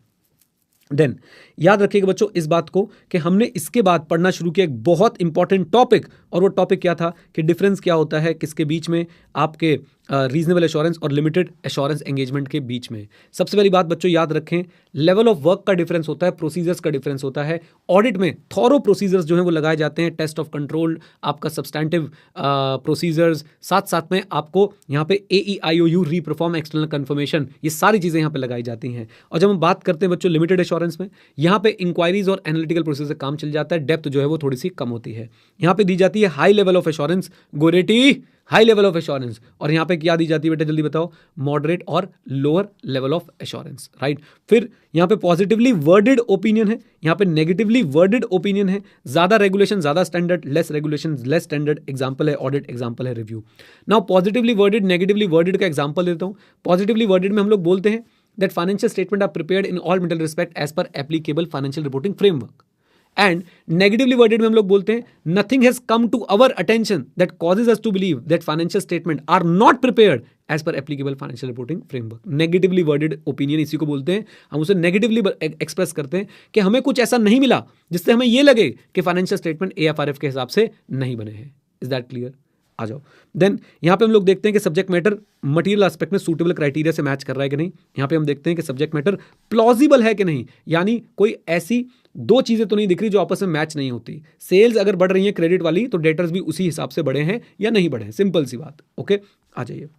A: देन याद रखिएगा बच्चों इस बात को कि हमने इसके बाद पढ़ना शुरू किया एक बहुत इंपॉर्टेंट टॉपिक, और वो टॉपिक क्या था कि डिफरेंस क्या होता है किसके बीच में? आपके रीजनेबल एश्योरेंस और लिमिटेड एश्योरेंस एंगेजमेंट के बीच में। सबसे पहली बात बच्चों याद रखें, लेवल ऑफ वर्क का डिफरेंस होता है, प्रोसीजर्स का डिफरेंस होता है। ऑडिट में थॉरो प्रोसीजर्स जो है वो लगाए जाते हैं, टेस्ट ऑफ कंट्रोल, आपका सब्सटैंटिव प्रोसीजर्स, साथ साथ में आपको यहाँ पे AEIOU रीपरफॉर्म एक्सटर्नल कन्फर्मेशन, ये सारी चीज़ें यहाँ पे लगाई जाती हैं। और जब हम बात करते हैं बच्चों लिमिटेड एश्योरेंस में, यहाँ पे इंक्वायरीज और एनालिटिकल प्रोसेस से काम चल जाता है, डेप्थ जो है वो थोड़ी सी कम होती है। यहाँ पे दी जाती है high level of assurance, Goretti, high level of assurance, और यहाँ पे क्या दी जाती है बेटा जल्दी बताओ? मॉडरेट और lower level of assurance, right. फिर यहाँ पे पॉजिटिवली वर्डेड ओपिनियन है, यहाँ पे नेगेटिवली वर्डेड ओपिनियन है। ज्यादा रेगुलेशन ज्यादा standard, less regulation less standard. Example है ऑडिट, एग्जांपल है review. Now positively worded, negatively worded का एग्जांपल देता हूँ। पॉजिटिवली वर्डेड में हम लोग बोलते हैं that financial statement are prepared in all material respect as per applicable financial reporting framework. And negatively worded में हम लोग बोलते हैं nothing has come to our attention that causes us to believe that financial statement are not prepared as per applicable financial reporting framework. Negatively worded opinion इसी को बोलते हैं, हम उसे नेगेटिवली एक्सप्रेस करते हैं कि हमें कुछ ऐसा नहीं मिला जिससे हमें यह लगे कि फाइनेंशियल स्टेटमेंट AFRF के हिसाब से नहीं बने हैं। Is that clear? आ जाओ। देन यहां पे हम लोग देखते हैं कि सब्जेक्ट मैटर मटेरियल एस्पेक्ट में सूटेबल क्राइटेरिया से मैच कर रहा है कि नहीं। यहां पे हम देखते हैं कि सब्जेक्ट मैटर प्लॉजिबल है कि नहीं, यानी कोई ऐसी दो चीजें तो नहीं दिख रही जो आपस में मैच नहीं होती। सेल्स अगर बढ़ रही है क्रेडिट वाली, तो डेटर्स भी उसी हिसाब से बढ़े हैं या नहीं बढ़े हैं, सिंपल सी बात। ओके आ जाइए।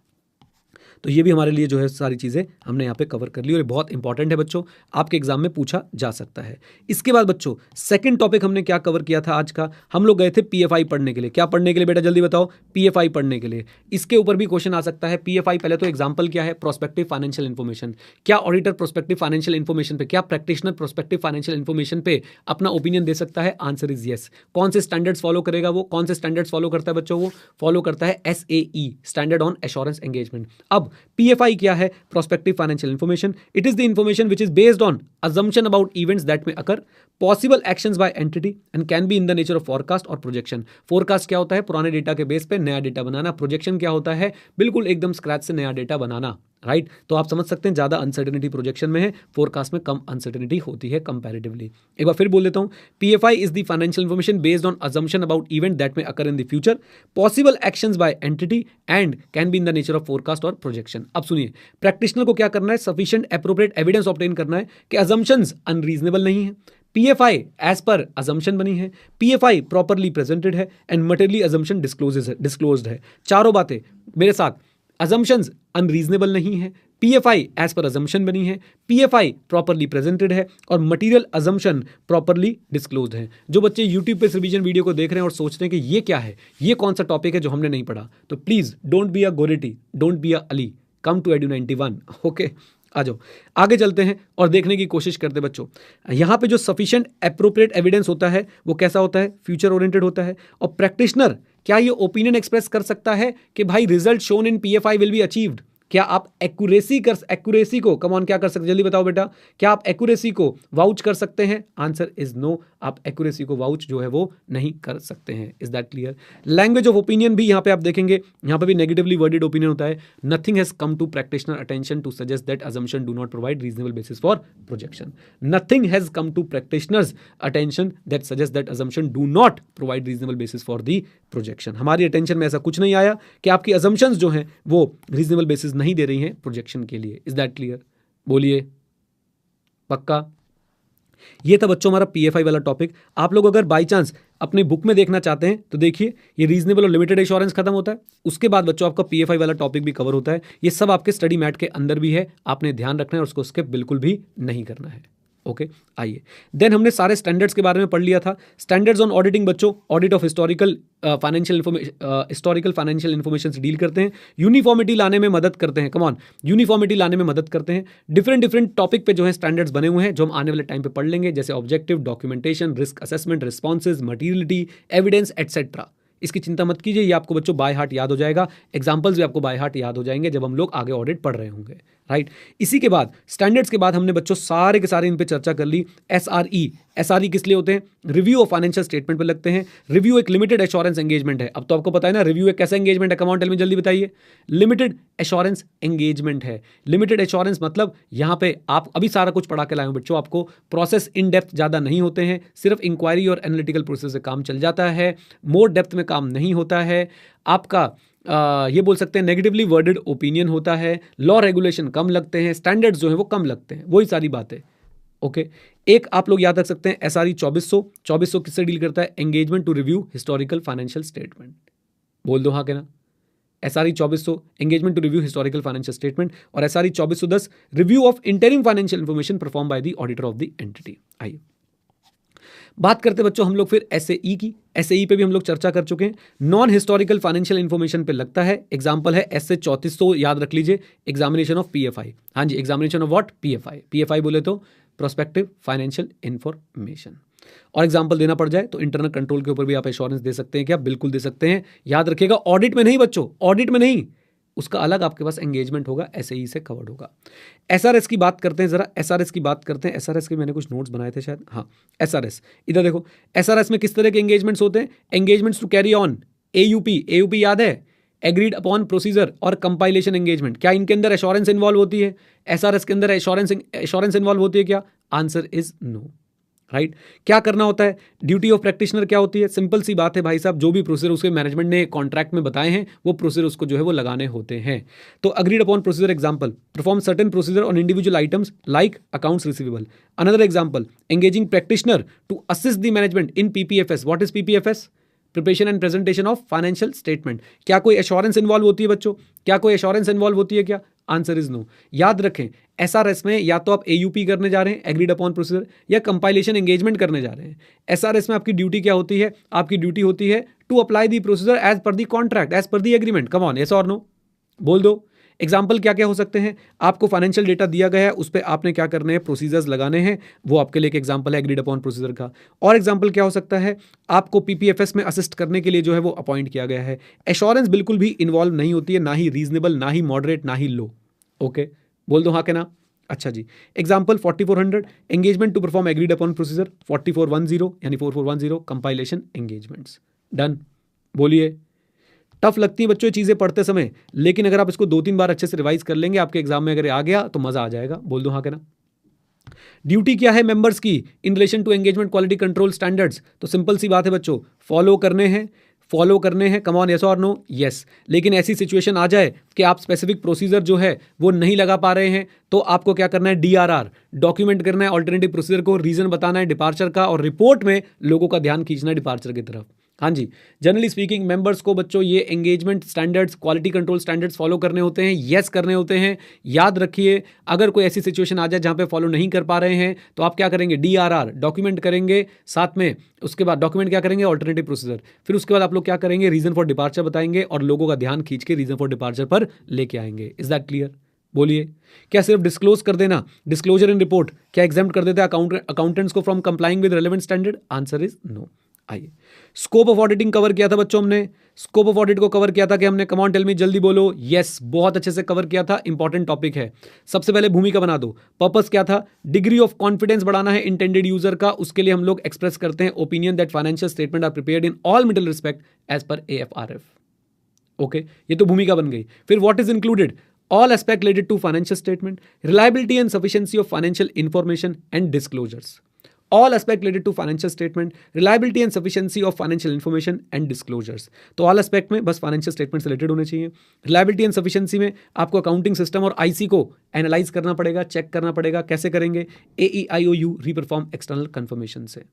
A: तो ये भी हमारे लिए जो है सारी चीज़ें हमने यहाँ पे कवर कर ली, और ये बहुत इंपॉर्टेंट है बच्चों, आपके एग्जाम में पूछा जा सकता है। इसके बाद बच्चों सेकंड टॉपिक हमने क्या कवर किया था आज का? हम लोग गए थे PFI पढ़ने के लिए। क्या पढ़ने के लिए बेटा जल्दी बताओ? PFI पढ़ने के लिए। इसके ऊपर भी क्वेश्चन आ सकता है। PFI पहले तो एग्जाम्पल क्या है? Prospective financial information. क्या ऑडिटर प्रोस्पेक्टिव फाइनेंशियल इन्फॉर्मेशन पे, क्या प्रैक्टिशनर प्रोस्पेक्टिव फाइनेंशियल इन्फॉर्मेशन पे अपना ओपिनियन दे सकता है? Answer is yes. कौन से स्टैंडर्ड्स फॉलो करेगा वो? कौन से स्टैंडर्ड्स फॉलो करता है बच्चों? वो फॉलो करता है SAE, standard on assurance engagement. अब PFI क्या है? Prospective financial information. It is the information which is based on assumption about events that may occur, possible actions by entity and can be in the nature of forecast और projection. forecast क्या होता है? पुराने डेटा के बेस पे नया डेटा बनाना. projection क्या होता है? बिल्कुल एकदम स्क्रैच से नया डेटा बनाना. राइट तो आप समझ सकते हैं ज्यादा अनसर्टेनिटी प्रोजेक्शन में है, फोरकास्ट में कम अनसर्टेनिटी होती है कंपैरेटिवली. एक बार फिर बोल देता हूं, PFI is the financial information based on assumption about event that may occur in the future, possible actions by entity and can be in the nature of forecast और projection. अब सुनिए, प्रैक्टिशनर को क्या करना है? सफिशिएंट एप्रोप्रिएट एविडेंस ऑब्टेन करना है कि assumptions अनरीजनेबल नहीं है, PFI एज पर assumption बनी है, PFI प्रॉपरली प्रेजेंटेड है एंड मटेरियली assumption डिस्क्लोज्ड है. चारों बातें मेरे साथ. assumptions अनरीजनेबल नहीं है, PFI एज पर assumption बनी है, PFI प्रॉपरली प्रेजेंटेड है और मटेरियल assumption प्रॉपरली डिस्क्लोज्ड है. जो बच्चे YouTube पे रिवीजन वीडियो को देख रहे हैं और सोच रहे हैं कि ये क्या है, ये कौन सा टॉपिक है जो हमने नहीं पढ़ा, तो प्लीज डोंट बी अ गोरेटी, डोंट बी अ अली, कम टू Edu91. ओके आ जाओ आगे चलते हैं और देखने की कोशिश करते हैं बच्चों. यहाँ पे जो सफिशिएंट एप्रोप्रिएट एविडेंस होता है वो कैसा होता है? फ्यूचर ओरिएंटेड होता है. और प्रैक्टिशनर क्या ये ओपिनियन एक्सप्रेस कर सकता है कि भाई result shown in PFI will be achieved? क्या आप एक्यूरेसी को कम ऑन क्या कर सकते हैं? जल्दी बताओ बेटा, क्या आप एक्यूरेसी को वाउच कर सकते हैं? Answer is no. आप एक्यूरेसी को वाउच जो है वो नहीं कर सकते हैं. Is that clear? Language of opinion भी यहाँ पे आप देखेंगे, यहाँ पे भी नेगेटिवली वर्डेड ओपिनियन होता है. Nothing has come to practitioner attention to suggest that assumption do not provide reasonable basis for projection. Nothing has come to practitioners attention that suggests that assumption do not provide reasonable basis for the projection. हमारी अटेंशन में ऐसा कुछ नहीं आया कि आपकी assumptions जो हैं वो reasonable basis नहीं दे रही हैं प्रोजेक्शन के लिए. Is that clear? बोलिए पक्का? ये था बच्चों हमारा PFI वाला टॉपिक. आप लोग अगर बाय चांस अपने बुक में देखना चाहते हैं तो देखिए, ये रीजनेबल और लिमिटेड एश्योरेंस खत्म होता है, उसके बाद बच्चों आपका PFI वाला टॉपिक भी कवर होता है. ये सब आपके स्टडी मैट के अंदर भी है, आपने ध्यान रखना है और उसको स्किप बिल्कुल भी नहीं करना है. ओके आइए, देन हमने सारे स्टैंडर्ड्स के बारे में पढ़ लिया था. स्टैंडर्ड्स ऑन ऑडिटिंग बच्चों, audit of historical financial information से डील करते हैं, यूनिफॉर्मिटी लाने में मदद करते हैं. कम ऑन, यूनिफॉर्मिटी लाने में मदद करते हैं. डिफरेंट टॉपिक पे जो है स्टैंडर्ड्स बने हुए हैं जो हम आने वाले टाइम पे पढ़ लेंगे, जैसे objective, documentation, risk assessment, responses, materiality, evidence etcetera. इसकी चिंता मत कीजिए, ये आपको बच्चों बाय हार्ट याद हो जाएगा. एग्जांपल्स भी आपको बाय हार्ट याद हो जाएंगे जब हम लोग आगे ऑडिट पढ़ रहे होंगे. राइट इसी के बाद स्टैंडर्ड्स के बाद हमने बच्चों सारे के सारे इन पे चर्चा कर ली. SRE किस लिए होते हैं? रिव्यू ऑफ फाइनेंशियल स्टेटमेंट पे लगते हैं. रिव्यू एक लिमिटेड एश्योरेंस एंगेजमेंट है. अब तो आपको पता है ना रिव्यू एक कैसा एंगेजमेंट है? कम ऑन टेल मी, जल्दी बताइए. लिमिटेड एश्योरेंस एंगेजमेंट है. लिमिटेड एश्योरेंस मतलब यहाँ पे आप अभी सारा कुछ पढ़ा के लाए हो बच्चों, आपको प्रोसेस इन डेप्थ ज़्यादा नहीं होते हैं, सिर्फ इंक्वायरी और एनालिटिकल प्रोसेस से काम चल जाता है, मोर डेप्थ में काम नहीं होता है. आपका ये बोल सकते हैं नेगेटिवली वर्डेड ओपिनियन होता है, लॉ रेगुलेशन कम लगते हैं, स्टैंडर्ड्स जो हैं वो कम लगते हैं, वही सारी बातें. ओके एक आप लोग याद रख सकते हैं SRE 2400 किससे डील करता है? Engagement to review historical financial statement. बोल दो हाँ के ना. SRE 2400 engagement to review historical financial statement और SRE 2410 review of interim financial information perform by the auditor of the entity. आइए बात करते बच्चों हम लोग फिर SAE की. SAE पे भी हम लोग चर्चा कर चुके हैं. नॉन हिस्टोरिकल फाइनेंशियल इन्फॉर्मेशन पे लगता है. एग्जांपल है SA 3400, याद रख लीजिए. Examination of PFI. हाँ जी, एग्जामिनेशन ऑफ व्हाट? PFI बोले तो प्रोस्पेक्टिव फाइनेंशियल इन्फॉर्मेशन. और एग्जांपल देना पड़ जाए तो इंटरनल कंट्रोल के ऊपर भी आप एश्योरेंस दे सकते हैं क्या? बिल्कुल दे सकते हैं. याद रखिएगा ऑडिट में नहीं बच्चों, ऑडिट में नहीं, उसका अलग आपके पास एंगेजमेंट होगा, SAE से कवर्ड होगा. SRS की बात करते हैं जरा. SRS की बात करते हैं. SRS के मैंने कुछ नोट्स बनाए थे शायद. हाँ SRS इधर देखो. SRS में किस तरह के एंगेजमेंट्स होते हैं? Engagements to carry on AUP याद है? एग्रीड अपॉन प्रोसीजर और कंपाइलेशन एंगेजमेंट. क्या इनके अंदर एश्योरेंस इन्वॉल्व होती है? SRS के अंदर एश्योरेंस इन्वॉल्व होती है क्या? Answer is no. राइट क्या करना होता है? ड्यूटी ऑफ प्रैक्टिशनर क्या होती है? सिंपल सी बात है भाई साहब, जो भी प्रोसीजर उसके मैनेजमेंट ने कॉन्ट्रैक्ट में बताए हैं वो प्रोसीजर उसको जो है वो लगाने होते हैं. तो agreed upon procedure example, perform certain procedure on individual items like accounts receivable. Another example, engaging practitioner to assist the management in PPFS. What is PPFS? Preparation and presentation of financial statement. क्या कोई एश्योरेंस इन्वॉल्व होती है बच्चों? क्या कोई एश्योरेंस इन्वॉल्व होती है क्या? Answer is no. याद रखें SRS में या तो आप AUP करने जा रहे हैं, एग्रीड अपॉन प्रोसीजर, या कंपाइलेशन एंगेजमेंट करने जा रहे हैं. SRS में आपकी ड्यूटी क्या होती है? आपकी ड्यूटी होती है to apply the procedure as per the contract, as per the agreement. Come on, yes और नो बोल दो. एग्जाम्पल क्या क्या हो सकते हैं, आपको फाइनेंशियल डेटा दिया गया है, उस पर आपने क्या करने हैं, प्रोसीजर्स लगाने हैं, वो आपके लिए एक एग्जाम्पल है एग्रीड अपॉन प्रोसीजर का। और एग्जाम्पल क्या हो सकता है, आपको पीपीएफएस में असिस्ट करने के लिए जो है वो अपॉइंट किया गया है। एश्योरेंस बिल्कुल भी इन्वॉल्व नहीं होती है, ना ही रीजनेबल, ना ही मॉडरेट, ना ही लो। ओके, बोल दो हाँ के ना। अच्छा जी, example 4400 engagement to perform agreed upon procedure, 4410 यानी 4410 कंपाइलेशन एंगेजमेंट्स। डन, बोलिए। टफ लगती है बच्चों ये चीज़ें पढ़ते समय, लेकिन अगर आप इसको 2-3 बार अच्छे से रिवाइज कर लेंगे, आपके एग्जाम में अगर आ गया तो मजा आ जाएगा। बोल दो हाँ के ना। ड्यूटी क्या है मेंबर्स की in relation to engagement quality control standards, तो सिंपल सी बात है बच्चों, फॉलो करने हैं। कम ऑन, यस और नो? यस। लेकिन ऐसी सिचुएशन आ जाए कि आप स्पेसिफिक प्रोसीजर जो है वो नहीं लगा पा रहे हैं, तो आपको क्या करना है, DRR डॉक्यूमेंट करना है ऑल्टरनेटिव प्रोसीजर को, रीजन बताना है डिपार्चर का, और रिपोर्ट में लोगों का ध्यान खींचना है डिपार्चर की तरफ। हाँ जी, जनरली स्पीकिंग मेंबर्स को बच्चों ये engagement standards, quality control standards follow करने होते हैं, यस करने होते हैं। याद रखिए, अगर कोई ऐसी सिचुएशन आ जाए जहां पे फॉलो नहीं कर पा रहे हैं, तो आप क्या करेंगे, DRR डॉक्यूमेंट करेंगे, साथ में उसके बाद डॉक्यूमेंट क्या करेंगे, ऑल्टरनेटिव प्रोसीजर। फिर उसके बाद आप लोग क्या करेंगे, रीजन फॉर डिपार्चर बताएंगे और लोगों का ध्यान खींच के रीजन फॉर डिपार्चर पर लेके आएंगे। Is that clear? बोलिए। क्या सिर्फ डिस्क्लोज कर देना, डिस्क्लोजर इन रिपोर्ट, क्या एग्जाम्प्ट कर देता है अकाउंटेंट्स को from complying with relevant standard? Answer is no. आइए, स्कोप ऑफ ऑडिटिंग कवर किया था बच्चों हमने, स्कोप ऑफ ऑडिट को कवर किया था कि हमने, कम ऑन टेल मी, जल्दी बोलो। यस, बहुत अच्छे से कवर किया था, इंपॉर्टेंट टॉपिक है। सबसे पहले भूमिका बना दो। पर्पस क्या था, डिग्री ऑफ कॉन्फिडेंस बढ़ाना है इंटेंडेड यूजर का, उसके लिए हम लोग एक्सप्रेस करते हैं opinion that financial statement are prepared in all material respect as per AFRF। Okay, ये तो भूमिका बन गई। फिर what is included, all aspect related to financial statement, reliability and sufficiency of financial information and disclosures. All aspect related to financial statement, reliability and sufficiency of financial information and disclosures. तो all aspect में बस financial statement से related होने चाहिए। Reliability and sufficiency में आपको accounting system और IC को analyze करना पड़ेगा, check करना पड़ेगा। कैसे करेंगे, AEIOU reperform external confirmation से,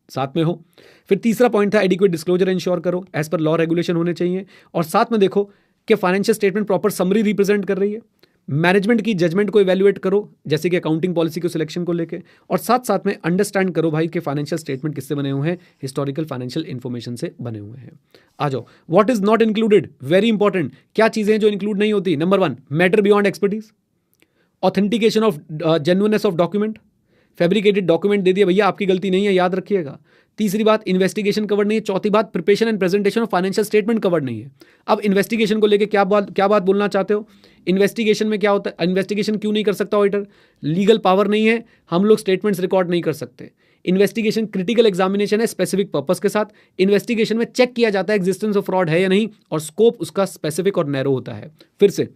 A: साथ में हो। फिर तीसरा पॉइंट था एडिक्वेट डिस्क्लोजर इंश्योर करो, एज पर लॉ रेगुलेशन होने चाहिए। और साथ में देखो कि financial statement proper summary represent कर रही है, मैनेजमेंट की जजमेंट को इवैल्यूएट करो, जैसे कि अकाउंटिंग पॉलिसी को सिलेक्शन को लेके, और साथ साथ में अंडरस्टैंड करो भाई कि फाइनेंशियल स्टेटमेंट किससे बने हुए हैं, हिस्टोरिकल फाइनेंशियल इंफॉर्मेशन से बने हुए हैं। आ जाओ, what is not included, very important. क्या चीजें हैं जो इंक्लूड नहीं होती? Number 1, matter beyond expertise, authentication of genuineness of document, fabricated document दे दिया भैया, आपकी गलती नहीं है, याद रखिएगा। तीसरी बात, इन्वेस्टिगेशन कवर नहीं है। चौथी बात, preparation and presentation of financial statement cover नहीं है। अब इन्वेस्टिगेशन को लेके क्या बात बोलना चाहते हो? इन्वेस्टिगेशन में क्या होता है, इन्वेस्टिगेशन क्यों नहीं कर सकता ऑडिटर? लीगल पावर नहीं है, हम लोग स्टेटमेंट्स रिकॉर्ड नहीं कर सकते। इन्वेस्टिगेशन क्रिटिकल एग्जामिनेशन है स्पेसिफिक पर्पस के साथ। इन्वेस्टिगेशन में चेक किया जाता है एग्जिस्टेंस ऑफ फ्रॉड है या नहीं, और स्कोप उसका स्पेसिफिक और नैरो होता है। फिर से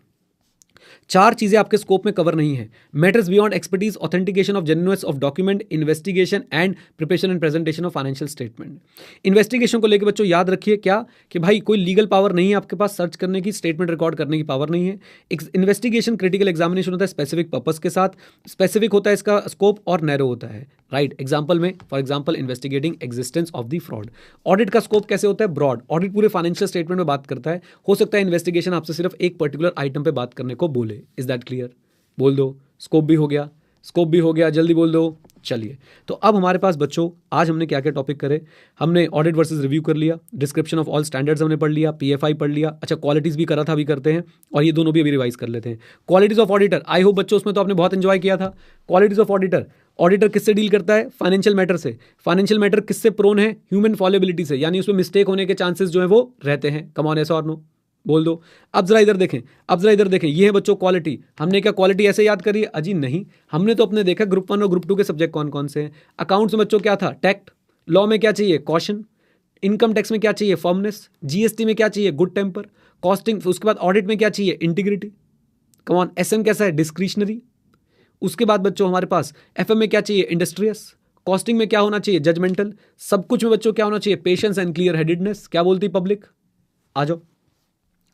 A: 4 चीजें आपके स्कोप में कवर नहीं है, matters beyond expertise, authentication of genuineness of document, investigation and preparation and presentation of financial statement. Investigation को लेकर बच्चों याद रखिए क्या, कि भाई कोई लीगल पावर नहीं है आपके पास, सर्च करने की, स्टेटमेंट रिकॉर्ड करने की पावर नहीं है। इन्वेस्टिगेशन क्रिटिकल एग्जामिनेशन होता है स्पेसिफिक पर्पस के साथ, स्पेसिफिक होता है इसका स्कोप और नैरो होता है, राइट। एग्जाम्पल में, for example, investigating existence of the fraud. Audit का स्कोप कैसे होता है, ब्रॉड। ऑडिट पूरे फाइनेंशियल स्टेटमेंट में बात करता है, हो सकता है इन्वेस्टिगेशन आपसे सिर्फ एक पर्टिकुलर आइटम पे बात करने को बोले। Is that clear? बोल दो, स्कोप भी हो गया, स्कोप भी हो गया, जल्दी बोल दो। चलिए, तो अब हमारे पास बच्चों आज हमने क्या क्या टॉपिक करे, हमने ऑडिट वर्सेस रिव्यू कर लिया, डिस्क्रिप्शन ऑफ ऑल स्टैंडर्ड्स हमने पढ़ लिया, PFI पढ़ लिया, अच्छा क्वालिटीज भी करा था, अभी करते हैं, और ये दोनों भी अभी रिवाइज कर लेते हैं। Qualities of auditor, I hope बच्चों उसमें तो आपने बहुत एंजॉय किया था। क्वालिटीज ऑफ ऑडिटर, ऑडिटर किससे डील करता है, फाइनेंशियल मैटर से। फाइनेंशियल मैटर किससे प्रोन है, ह्यूमन फॉलेबिलिटी से, यानी उसमें मिस्टेक होने के चांसेस जो है वो रहते हैं। कम ऑन, ऐसा और नो? बोल दो। अब जरा इधर देखें, ये है बच्चों क्वालिटी। हमने क्या क्वालिटी ऐसे याद करी है? अजी नहीं, हमने तो अपने देखा ग्रुप 1 और ग्रुप 2 के सब्जेक्ट कौन कौन से हैं। अकाउंट्स में बच्चों क्या था, टैक्ट। लॉ में क्या चाहिए, कॉशन। इनकम टैक्स में क्या चाहिए, फर्मनेस। GST में क्या चाहिए, गुड टेम्पर। कॉस्टिंग, उसके बाद ऑडिट में क्या चाहिए, इंटीग्रिटी। कम ऑन, SM कैसा है, डिस्क्रिशनरी। उसके बाद बच्चों हमारे पास FM में क्या चाहिए, इंडस्ट्रियस। कॉस्टिंग में क्या होना चाहिए, जजमेंटल। सब कुछ में बच्चों क्या होना चाहिए, पेशेंस एंड क्लियर हेडेडनेस। क्या बोलती पब्लिक? आ जाओ।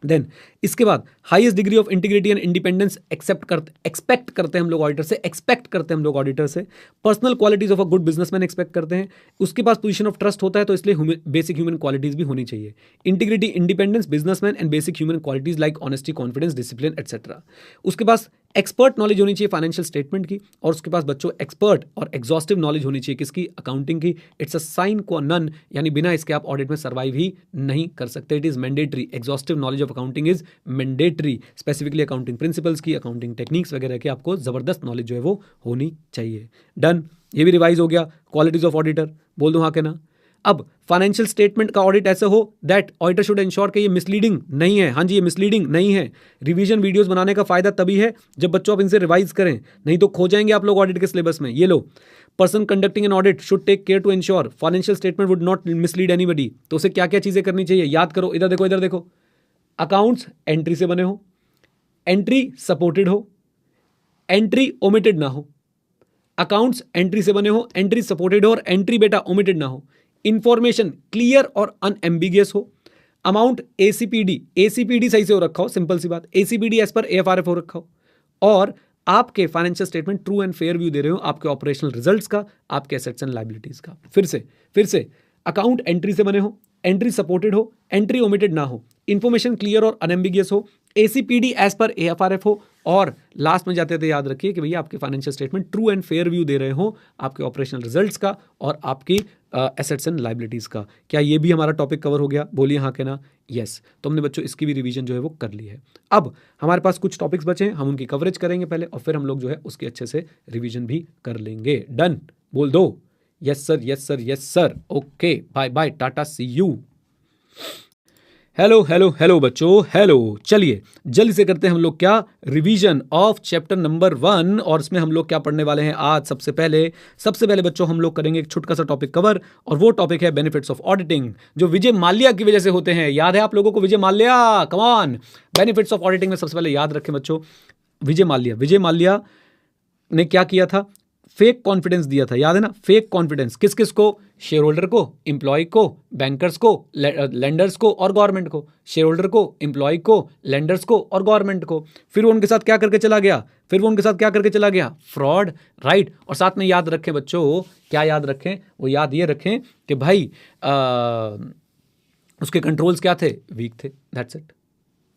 A: देन इसके बाद highest degree of integrity and independence expect करते हैं हम लोग ऑडिटर से, personal qualities of a good businessman expect करते हैं। उसके पास पोजीशन ऑफ ट्रस्ट होता है, तो इसलिए बेसिक ह्यूमन क्वालिटीज भी होनी चाहिए। Integrity, independence, businessman and basic human qualities like honesty, confidence, discipline etcetera. उसके पास एक्सपर्ट नॉलेज होनी चाहिए फाइनेंशियल स्टेटमेंट की, और उसके पास बच्चों एक्सपर्ट और एग्जॉस्टिव नॉलेज होनी चाहिए किसकी, अकाउंटिंग की। इट्स अ साइन क्वा नन, यानी बिना इसके आप ऑडिट में सर्वाइव ही नहीं कर सकते। It is mandatory, exhaustive knowledge of accounting is mandatory. Specifically accounting principles की, अकाउंटिंग टेक्निक्स वगैरह की आपको जबरदस्त नॉलेज जो है वो होनी चाहिए। डन, ये भी रिवाइज हो गया। क्वालिटीज ऑफ ऑडिटर बोल दूं हाँ के ना। अब फाइनेंशियल स्टेटमेंट का ऑडिट ऐसे हो दैट ऑडिटर शुड इंश्योर कि ये मिसलीडिंग नहीं है। हाँ जी, ये मिसलीडिंग नहीं है। रिवीजन वीडियोस बनाने का फायदा तभी है जब बच्चों आप इनसे रिवाइज करें, नहीं तो खो जाएंगे आप लोग ऑडिट के सिलेबस में। ये लो, person conducting an audit should take care to ensure financial statement would not mislead anybody. तो उसे क्या क्या चीजें करनी चाहिए याद करो, इधर देखो, इधर देखो। अकाउंट्स एंट्री से बने हो, एंट्री सपोर्टेड हो, एंट्री ओमिटेड ना हो। अकाउंट्स एंट्री से बने हो, एंट्री सपोर्टेड हो और एंट्री बेटा ओमिटेड ना हो। इंफॉर्मेशन क्लियर और अनएम्बिगियस हो। अमाउंट एसीपीडी सही से हो रखा हो, सिंपल सी बात, एसीपीडी एज पर एएफआरएफ हो रखा हो। और आपके financial statement true and fair view दे रहे हो आपके ऑपरेशनल रिजल्ट्स का, आपके एसेट्स एंड लायबिलिटीज का। फिर से अकाउंट एंट्री से बने हो, एंट्री सपोर्टेड हो, एंट्री ओमिटेड ना हो, इंफॉर्मेशन क्लियर और अनएम्बिगियस हो, एसीपीडी एज पर एएफआरएफ हो, और लास्ट में जाते थे याद रखिए कि भैया आपके financial statement true and fair view दे रहे हो आपके ऑपरेशनल रिजल्ट्स का और आपकी एसेट्स एंड लायबिलिटीज का। क्या ये भी हमारा टॉपिक कवर हो गया? बोलिए हाँ के ना। यस, तो हमने बच्चों इसकी भी रिवीजन जो है वो कर ली है। अब हमारे पास कुछ टॉपिक्स बचे हैं, हम उनकी कवरेज करेंगे पहले और फिर हम लोग जो है उसके अच्छे से रिवीजन भी कर लेंगे। डन बोल दो, yes sir, yes sir, yes sir. Okay, bye bye, tata, see you. Hello hello hello बच्चों, हेलो। चलिए जल्दी से करते हैं हम लोग क्या, रिवीजन ऑफ चैप्टर नंबर 1। और इसमें हम लोग क्या पढ़ने वाले हैं आज? सबसे पहले बच्चों हम लोग करेंगे एक छोटा सा टॉपिक कवर, और वो टॉपिक है बेनिफिट्स ऑफ ऑडिटिंग, जो विजय माल्या की वजह से होते हैं। याद है आप लोगों को Vijay Mallya? Come on, benefits of auditing में सबसे पहले याद रखें बच्चों, विजय माल्या ने क्या किया था? फेक कॉन्फिडेंस दिया था, याद है ना? फेक कॉन्फिडेंस किस किस को? शेयर होल्डर को, एम्प्लॉय को, बैंकर्स को, लेंडर्स को और गवर्नमेंट को। शेयर होल्डर को, एम्प्लॉय को, लेंडर्स को और गवर्नमेंट को। फिर वो उनके साथ क्या करके चला गया? Fraud, right. और साथ में याद रखें बच्चों, क्या याद रखें? वो याद ये रखें कि भाई उसके कंट्रोल्स क्या थे? वीक थे। That's it,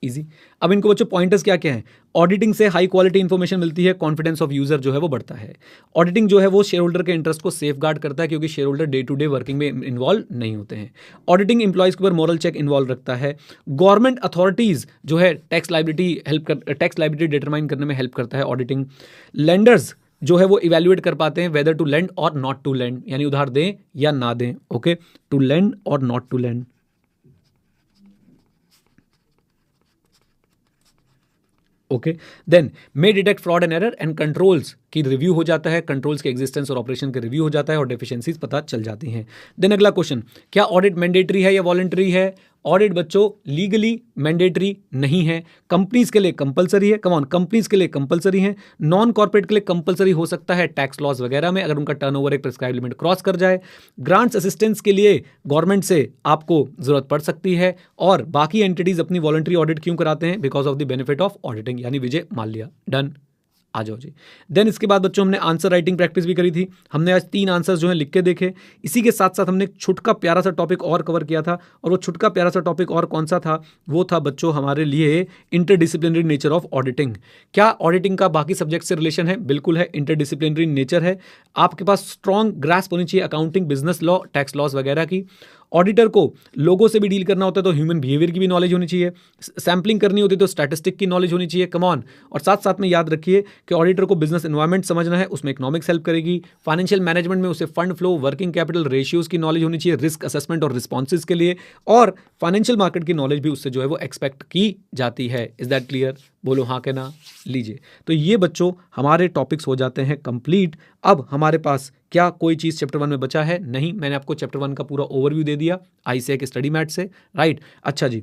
A: easy. अब इनको बच्चों पॉइंटर्स क्या क्या है? ऑडिटिंग से हाई क्वालिटी इंफॉर्मेशन मिलती है, कॉन्फिडेंस ऑफ यूजर जो है वो बढ़ता है। ऑडिटिंग जो है वो शेयर होल्डर के इंटरेस्ट को सेफ गार्ड करता है, क्योंकि shareholder day to day working में इन्वॉल्व नहीं होते हैं। ऑडिटिंग इंप्लॉइज के ऊपर मॉरल चेक इन्वॉल्व रखता है। गवर्नमेंट अथॉरिटीज जो है टैक्स लाइबिलिटी डिटरमाइन करने में हेल्प करता है ऑडिटिंग। लेंडर्स जो है वो इवेल्युएट कर पाते हैं वेदर टू लेंड और नॉट टू लेंड, यानी उधार दें या ना दें। ओके, टू लेंड और not to lend. Okay, then may detect fraud and error and controls की रिव्यू हो जाता है, कंट्रोल्स के एग्जिस्टेंस और ऑपरेशन के रिव्यू हो जाता है और डेफिशिएंसीज पता चल जाती हैं। देन अगला क्वेश्चन, क्या ऑडिट मैंडेटरी है या वॉलंटरी है? ऑडिट बच्चों लीगली मैंडेटरी नहीं है, कंपनीज के लिए कंपलसरी है। कम ऑन, कंपनीज के लिए कंपलसरी है। नॉन कॉर्पोरेट के लिए कंपलसरी हो सकता है टैक्स लॉस वगैरह में, अगर उनका टर्नओवर एक प्रिस्क्राइब लिमिट क्रॉस कर जाए। ग्रांट्स असिस्टेंस के लिए गवर्नमेंट से आपको जरूरत पड़ सकती है। और बाकी एंटिटीज अपनी वॉलंटरी ऑडिट क्यों कराते हैं? Because of the benefit of auditing, यानी विजय माल्या। डन, आ जाओ जी। देन इसके बाद बच्चों हमने आंसर राइटिंग प्रैक्टिस भी करी थी। हमने आज 3 आंसर्स जो हैं लिख के देखे। इसी के साथ साथ हमने एक छुटका प्यारा सा टॉपिक और कवर किया था, और वो छुटका प्यारा सा टॉपिक और कौन सा था? वो था बच्चों हमारे लिए इंटरडिसिप्लिनरी नेचर ऑफ ऑडिटिंग। क्या ऑडिटिंग का बाकी सब्जेक्ट से रिलेशन है? बिल्कुल है, इंटरडिसिप्लिनरी नेचर है। आपके पास स्ट्रॉन्ग ग्रास्प होनी चाहिए accounting, business law, tax loss वगैरह की। ऑडिटर को लोगों से भी डील करना होता है, तो ह्यूमन बिहेवियर की भी नॉलेज होनी चाहिए। सैम्पलिंग करनी होती है तो स्टैटिस्टिक की नॉलेज होनी चाहिए। Come on. और साथ साथ में याद रखिए कि ऑडिटर को बिजनेस एनवायरनमेंट समझना है, उसमें इकोनॉमिक्स हेल्प करेगी। फाइनेंशियल मैनेजमेंट में उसे fund flow, working capital ratios की नॉलेज होनी चाहिए, रिस्क असेसमेंट और रिस्पॉन्सेज के लिए। और फाइनेंशियल मार्केट की नॉलेज भी उससे जो है वो एक्सपेक्ट की जाती है। Is that clear? बोलो हाँ के ना। लीजिए, तो ये बच्चों हमारे टॉपिक्स हो जाते हैं कंप्लीट। अब हमारे पास क्या कोई चीज़ चैप्टर 1 में बचा है? नहीं, मैंने आपको चैप्टर 1 का पूरा ओवरव्यू दे दिया आईसीए स्टडी मैट से, राइट। अच्छा जी,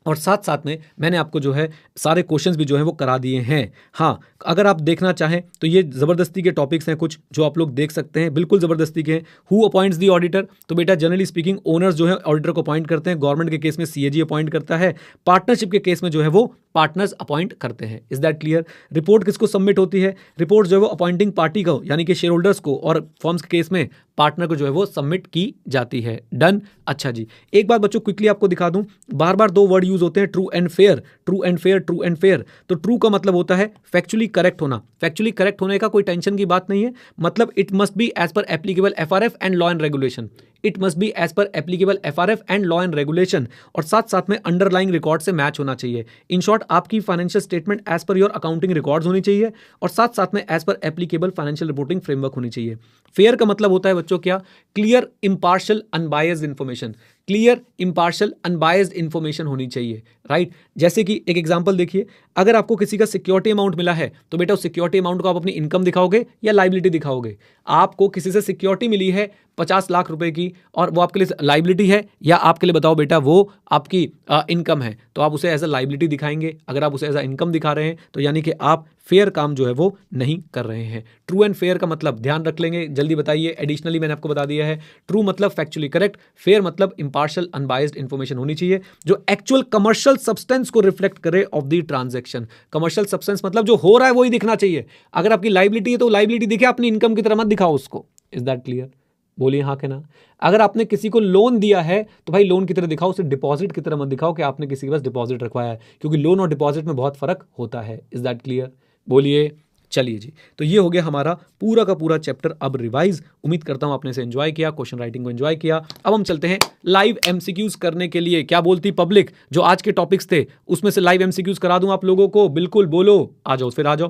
A: और साथ साथ में मैंने आपको जो है सारे क्वेश्चंस भी जो है वो करा दिए हैं। हाँ, अगर आप देखना चाहें तो ये ज़बरदस्ती के टॉपिक्स हैं कुछ जो आप लोग देख सकते हैं, बिल्कुल ज़बरदस्ती के हैं। Who appoints the auditor? तो बेटा जनरली स्पीकिंग ओनर्स जो है ऑडिटर को अपॉइंट करते हैं। गवर्नमेंट के केस में सीएजी अपॉइंट करता है, पार्टनरशिप के केस में जो है वो पार्टनर्स अपॉइंट करते हैं। Is that clear? रिपोर्ट किसको सबमिट होती है? रिपोर्ट जो है वो अपॉइंटिंग पार्टी को, यानी कि शेयर होल्डर्स को, और फॉर्म्स के केस में पार्टनर को जो है वो सबमिट की जाती है। डन। अच्छा जी, एक बात बच्चों क्विकली आपको दिखा दूं, बार बार 2 वर्ड यूज होते हैं true and fair, true and fair, true and fair. तो ट्रू का मतलब होता है फैक्चुअली करेक्ट होना। फैक्चुअली करेक्ट होने का कोई टेंशन की बात नहीं है, मतलब it must be as per applicable FRF and law and regulation. It must be as per applicable FRF and law and regulation, और साथ साथ में अंडरलाइंग रिकॉर्ड से मैच होना चाहिए। इन शॉर्ट, आपकी financial statement as per your accounting records होनी चाहिए, और साथ साथ में as per applicable financial reporting framework होनी चाहिए। फेयर का मतलब होता है बच्चों क्या? Clear, impartial, unbiased information. Clear, impartial, unbiased information होनी चाहिए, राइट। जैसे कि एक एग्जांपल देखिए, अगर आपको किसी का सिक्योरिटी अमाउंट मिला है तो बेटा उस सिक्योरिटी अमाउंट को आप अपनी इनकम दिखाओगे या लाइबिलिटी दिखाओगे? आपको किसी से सिक्योरिटी मिली है 50 लाख रुपए की, और वो आपके लिए लाइबिलिटी है, या आपके लिए बताओ बेटा वो आपकी इनकम है, तो आप उसे एज अ लाइबिलिटी दिखाएंगे। अगर आप उसे एज अ इनकम दिखा रहे हैं तो यानी कि आप फेयर काम जो है वो नहीं कर रहे हैं। ट्रू एंड फेयर का मतलब ध्यान रख लेंगे, जल्दी बताइए। एडिशनली मैंने आपको बता दिया है, ट्रू मतलब फैक्चुअली करेक्ट, फेयर मतलब इम्पार्शियल, अनबायस्ड इंफॉर्मेशन होनी चाहिए जो एक्चुअल कमर्शियल सब्सटेंस को रिफ्लेक्ट करे of the transaction. Commercial substance मतलब जो हो रहा है वही दिखना चाहिए। अगर आपकी लाइबिलिटी है तो लाइबिलिटी दिखे, अपनी इनकम की तरह मत दिखाओ उसको। Is that clear? बोलिए हाँ के ना। अगर आपने किसी को लोन दिया है तो भाई लोन की तरह दिखाओ, उसे डिपॉजिट की तरह मत दिखाओ कि आपने किसी के पास डिपॉजिट रखवाया है, क्योंकि लोन और डिपॉजिट में बहुत फर्क होता है। Is that clear? बोलिए। चलिए जी, तो ये हो गया हमारा पूरा का पूरा चैप्टर अब रिवाइज। उम्मीद करता हूं आपने इसे एंजॉय किया, क्वेश्चन राइटिंग को एंजॉय किया। अब हम चलते हैं लाइव एमसीक्यूज करने के लिए। क्या बोलती पब्लिक? जो आज के टॉपिक्स थे उसमें से लाइव एमसीक्यूज करा दूं आप लोगों को? बिल्कुल, बोलो, आ जाओ, फिर आ जाओ।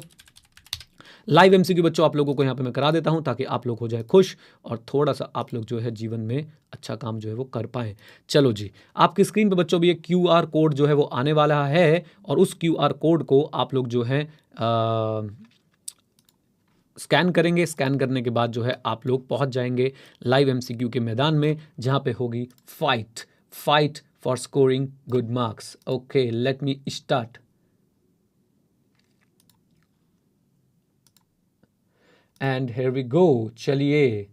A: लाइव एमसीक्यू बच्चों आप लोगों को यहाँ पे मैं करा देता हूँ ताकि आप लोग हो जाए खुश, और थोड़ा सा आप लोग जो है जीवन में अच्छा काम जो है वो कर पाए। चलो जी, आपकी स्क्रीन पे बच्चों भी एक क्यूआर कोड जो है वो आने वाला है, और उस क्यूआर कोड को आप लोग जो है स्कैन करेंगे। स्कैन करने के बाद जो है आप लोग पहुंच जाएंगे लाइव एमसीक्यू के मैदान में, जहां पे होगी fight for scoring good marks. Okay, let me start. And here we go. चलिए,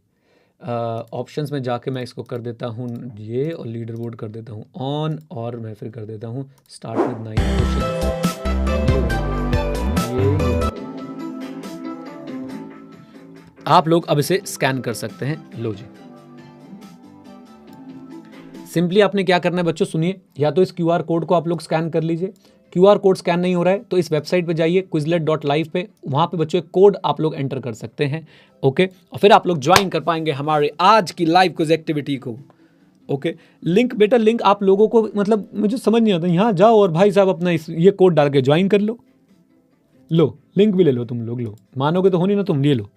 A: ऑप्शंस में जाके मैं इसको कर देता हूँ ये, और लीडर बोर्ड कर देता हूँ ऑन, और मैं फिर कर देता हूँ स्टार्ट विद 9 क्वेश्चन। आप लोग अब इसे स्कैन कर सकते हैं। लो जी, सिंपली आपने क्या करना है बच्चों, सुनिए। या तो इस क्यूआर कोड को आप लोग स्कैन कर लीजिए। क्यूआर कोड स्कैन नहीं हो रहा है तो इस वेबसाइट पे जाइए quizlet.live पे, वहां पे बच्चों एक कोड आप लोग एंटर कर सकते हैं। ओके, और फिर आप लोग ज्वाइन कर पाएंगे हमारे आज की लाइव क्विज एक्टिविटी को। ओके, लिंक बेटा, लिंक आप लोगों को, मतलब मुझे समझ नहीं आता, यहाँ जाओ और भाई साहब अपना ये कोड डाल के ज्वाइन कर लो। लो, लिंक भी ले लो तुम लोग, लो, मानोगे तो होनी ना, तुम ले लो।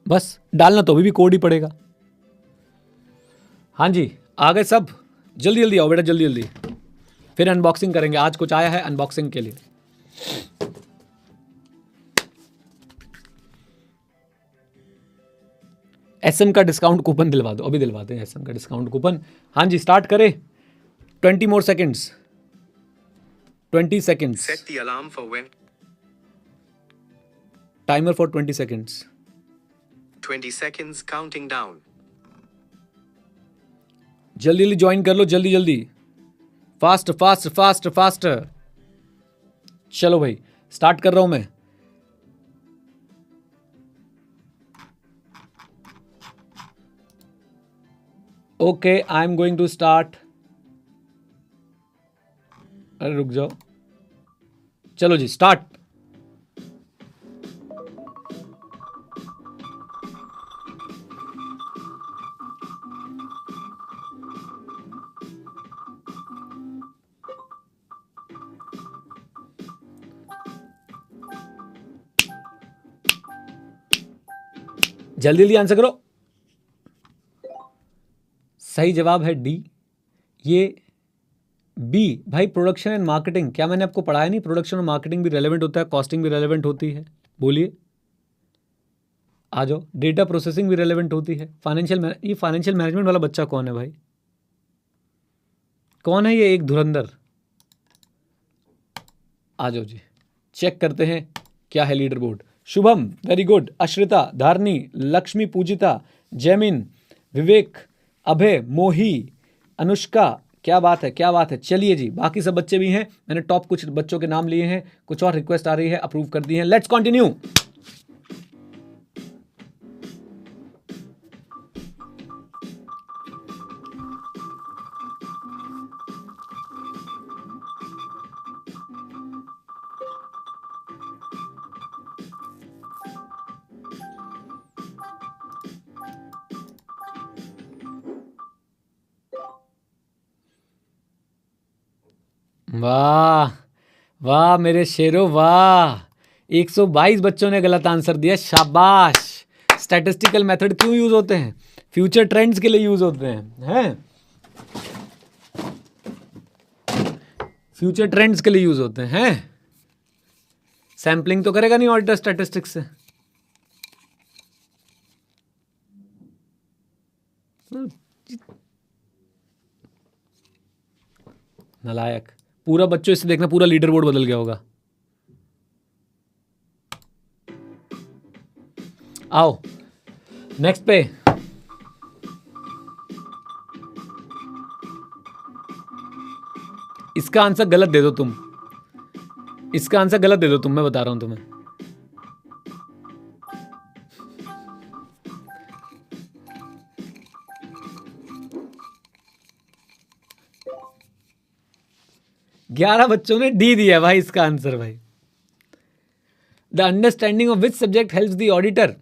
A: बस डालना तो अभी भी कोड ही पड़ेगा। हाँ जी, आ गए सब? जल्दी जल्दी आओ बेटा, जल्दी जल्दी, फिर अनबॉक्सिंग करेंगे। आज कुछ आया है अनबॉक्सिंग के लिए। एसएम का डिस्काउंट कूपन दिलवा दो, अभी दिलवाते हैं एसएम का डिस्काउंट कूपन। हाँ जी, स्टार्ट करें। 20 more seconds. 20 seconds.
B: Set the alarm for when?
A: Timer for 20 seconds.
B: 20 seconds counting down.
A: जल्दी जल्दी ज्वाइन कर लो, जल्दी जल्दी, फास्ट फास्ट फास्ट फास्ट। चलो भाई, स्टार्ट कर रहा हूं मैं। Okay, I am going to start. अरे रुक जाओ, चलो जी, स्टार्ट। जल्दी जल्दी आंसर करो। सही जवाब है डी। ये बी भाई, प्रोडक्शन एंड मार्केटिंग। क्या मैंने आपको पढ़ाया नहीं? प्रोडक्शन और मार्केटिंग भी रेलेवेंट होता है, कॉस्टिंग भी रेलेवेंट होती है। बोलिए, आ जाओ। डेटा प्रोसेसिंग भी रेलेवेंट होती है। ये फाइनेंशियल मैनेजमेंट वाला बच्चा कौन है भाई? कौन है ये? एक धुरंधर। आ जाओ जी, चेक करते हैं क्या है leaderboard. Shubham very good, Ashrita, Dharani, Lakshmi, Poojita, Jaimin, Vivek, Abhay, Mohi, Anushka, क्या बात है, क्या बात है। चलिए जी, बाकी सब बच्चे भी हैं, मैंने टॉप कुछ बच्चों के नाम लिए हैं, कुछ और रिक्वेस्ट आ रही है, अप्रूव कर दी है। Let's continue. वाह वाह मेरे शेरों वाह, 122 बच्चों ने गलत आंसर दिया, शाबाश। स्टैटिस्टिकल मेथड क्यों यूज होते हैं? फ्यूचर ट्रेंड्स के लिए यूज होते हैं? फ्यूचर ट्रेंड्स के लिए यूज होते हैं। सैम्पलिंग तो करेगा नहीं ऑडिटर स्टैटिस्टिक्स से। नालायक। पूरा बच्चों इससे देखना पूरा लीडर बोर्ड बदल गया होगा। आओ नेक्स्ट पे। इसका आंसर गलत दे दो तुम, इसका आंसर गलत दे दो तुम, मैं बता रहा हूं तुम्हें। ग्यारह बच्चों ने डी दिया भाई इसका आंसर भाई। The understanding of which subject helps the auditor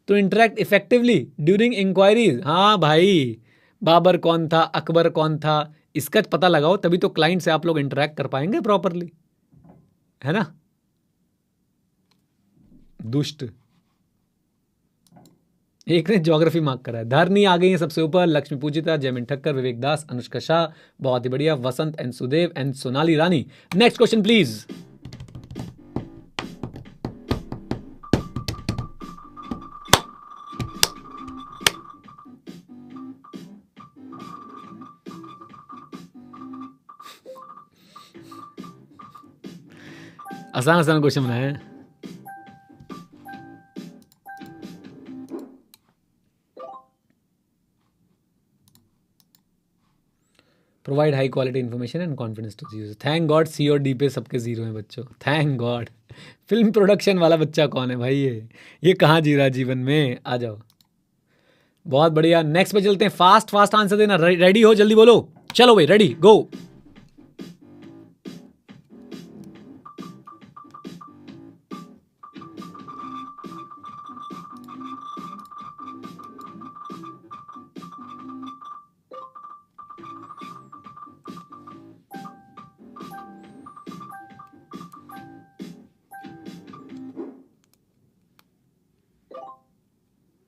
A: to interact effectively during inquiries. हाँ भाई, बाबर कौन था, अकबर कौन था, इसका पता लगाओ, तभी तो क्लाइंट से आप लोग इंटरेक्ट कर पाएंगे प्रॉपरली, है ना। दुष्ट। एक ने ज्योग्राफी मार्क करा है। धरनी आ गई है सबसे ऊपर, लक्ष्मी पूजिता, जयमिन ठक्कर, विवेक दास, अनुष्का शाह, बहुत ही बढ़िया, Vasant and Sudev and Sonali Rani. Next question please. आसान आसान क्वेश्चन बनाए हैं। Provide high quality information and confidence to user. Thank God C और डी पे सबके जीरो हैं बच्चों, थैंक गॉड। फिल्म प्रोडक्शन वाला बच्चा कौन है भाई? ये कहाँ जी रहा जीवन में? आ जाओ, बहुत बढ़िया। नेक्स्ट पे चलते हैं। फास्ट फास्ट आंसर देना, रेडी हो जल्दी बोलो। चलो भाई, ready go.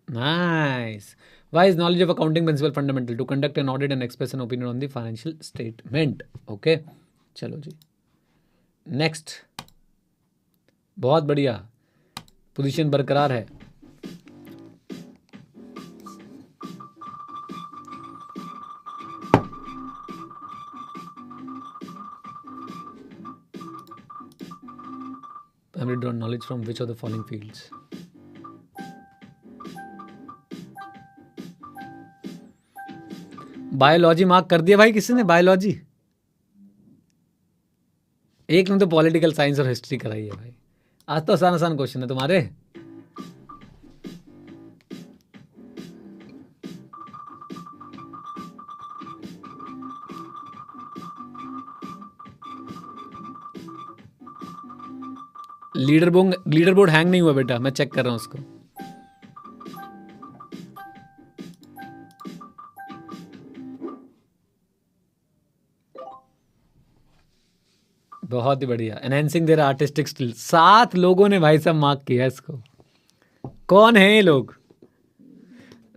A: Nice. Why is knowledge of accounting principle fundamental to conduct an audit and express an opinion on the financial statement? Okay, चलो जी नेक्स्ट। बहुत बढ़िया, पोजीशन बरकरार है। Primary drawn knowledge from which of the following fields? Biology mark कर दिया भाई किसी ने? बायोलॉजी। एक ने तो पॉलिटिकल साइंस और हिस्ट्री कराई है भाई। आज तो आसान आसान क्वेश्चन है तुम्हारे। लीडर बोर्ड हैंग नहीं हुआ बेटा, मैं चेक कर रहा हूं उसको। बहुत ही बढ़िया। Enhancing there artistic skill. 7 लोगों ने भाई साहब मार्क किया इसको। कौन है ये लोग?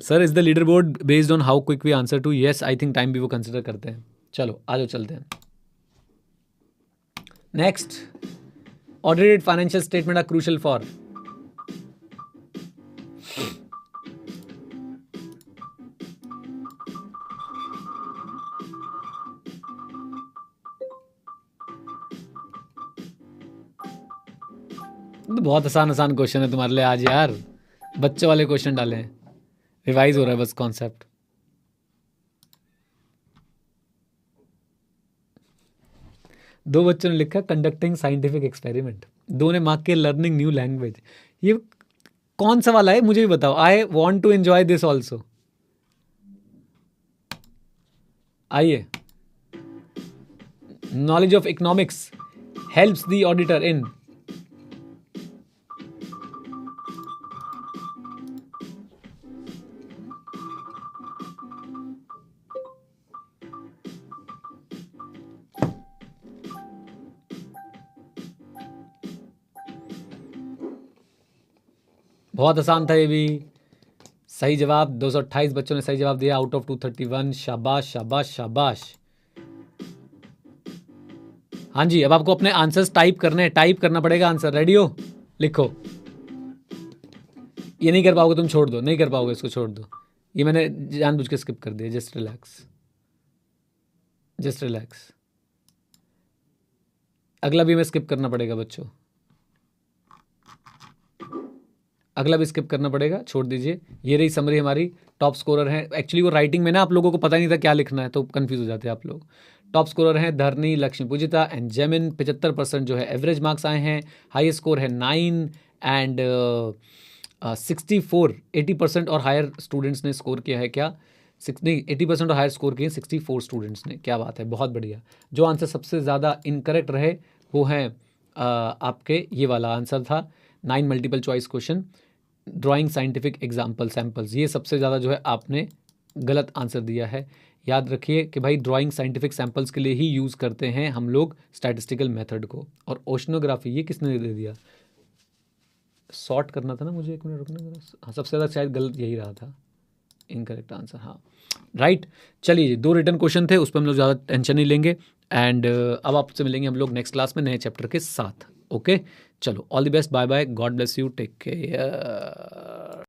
A: Sir is the leader board based on how quick we answer to? Yes, I think time भी वो कंसिडर करते हैं। चलो आ जाओ चलते हैं। Next, audited financial statement are crucial for. बहुत आसान आसान क्वेश्चन है तुम्हारे लिए आज यार, बच्चों वाले क्वेश्चन डाले हैं। रिवाइज हो रहा है बस कॉन्सेप्ट। दो बच्चों ने लिखा कंडक्टिंग साइंटिफिक एक्सपेरिमेंट, दो ने मार्क के लर्निंग न्यू लैंग्वेज। ये कौन सा वाला है मुझे भी बताओ। I want to enjoy this also. आइए, knowledge of economics helps the auditor in. बहुत आसान था ये भी। सही जवाब 228 बच्चों ने सही जवाब दिया आउट ऑफ 231। शाबाश शाबाश शाबाश। हाँ जी, अब आपको अपने आंसर्स टाइप करने हैं, टाइप करना पड़ेगा आंसर। रेडी हो? लिखो। ये नहीं कर पाओगे तुम, छोड़ दो, नहीं कर पाओगे, इसको छोड़ दो। ये मैंने जानबूझ के स्किप कर दिया। Just relax, just relax. अगला भी हमें स्किप करना पड़ेगा बच्चों, अगला भी स्किप करना पड़ेगा, छोड़ दीजिए। ये रही समरी हमारी। टॉप स्कोरर हैं, एक्चुअली वो राइटिंग में ना आप लोगों को पता नहीं था क्या लिखना है, तो कंफ्यूज हो जाते हैं आप लोग। टॉप स्कोरर हैं धरनी, लक्ष्मी पूजिता एंड जेमिन। 75% जो है एवरेज मार्क्स आए हैं। हाई स्कोर है 9 एंड 64। 80% और हायर स्टूडेंट्स ने स्कोर किया है। क्या नहीं, 80% और हायर स्कोर किए 64 स्टूडेंट्स ने। क्या बात है, बहुत बढ़िया। जो आंसर सबसे ज़्यादा इनकरेक्ट रहे वो हैं आपके, ये वाला आंसर था 9 multiple choice question, drawing scientific example samples. ये सबसे ज़्यादा जो है आपने गलत आंसर दिया है। याद रखिए कि भाई ड्राइंग साइंटिफिक सैम्पल्स के लिए ही यूज़ करते हैं हम लोग स्टैटिस्टिकल मेथड को। और ओशनोग्राफी ये किसने दे दिया? सॉर्ट करना था ना मुझे, एक मिनट रुकना जरा। हाँ, सबसे ज़्यादा शायद गलत यही रहा था, इनकरेक्ट आंसर। हाँ राइट। चलिए जी, 2 रिटर्न क्वेश्चन थे, उस पर हम लोग ज़्यादा टेंशन नहीं लेंगे। एंड अब आपसे मिलेंगे हम लोग नेक्स्ट क्लास में नए चैप्टर के साथ। ओके, चलो, all the best, bye bye, God bless you, take care.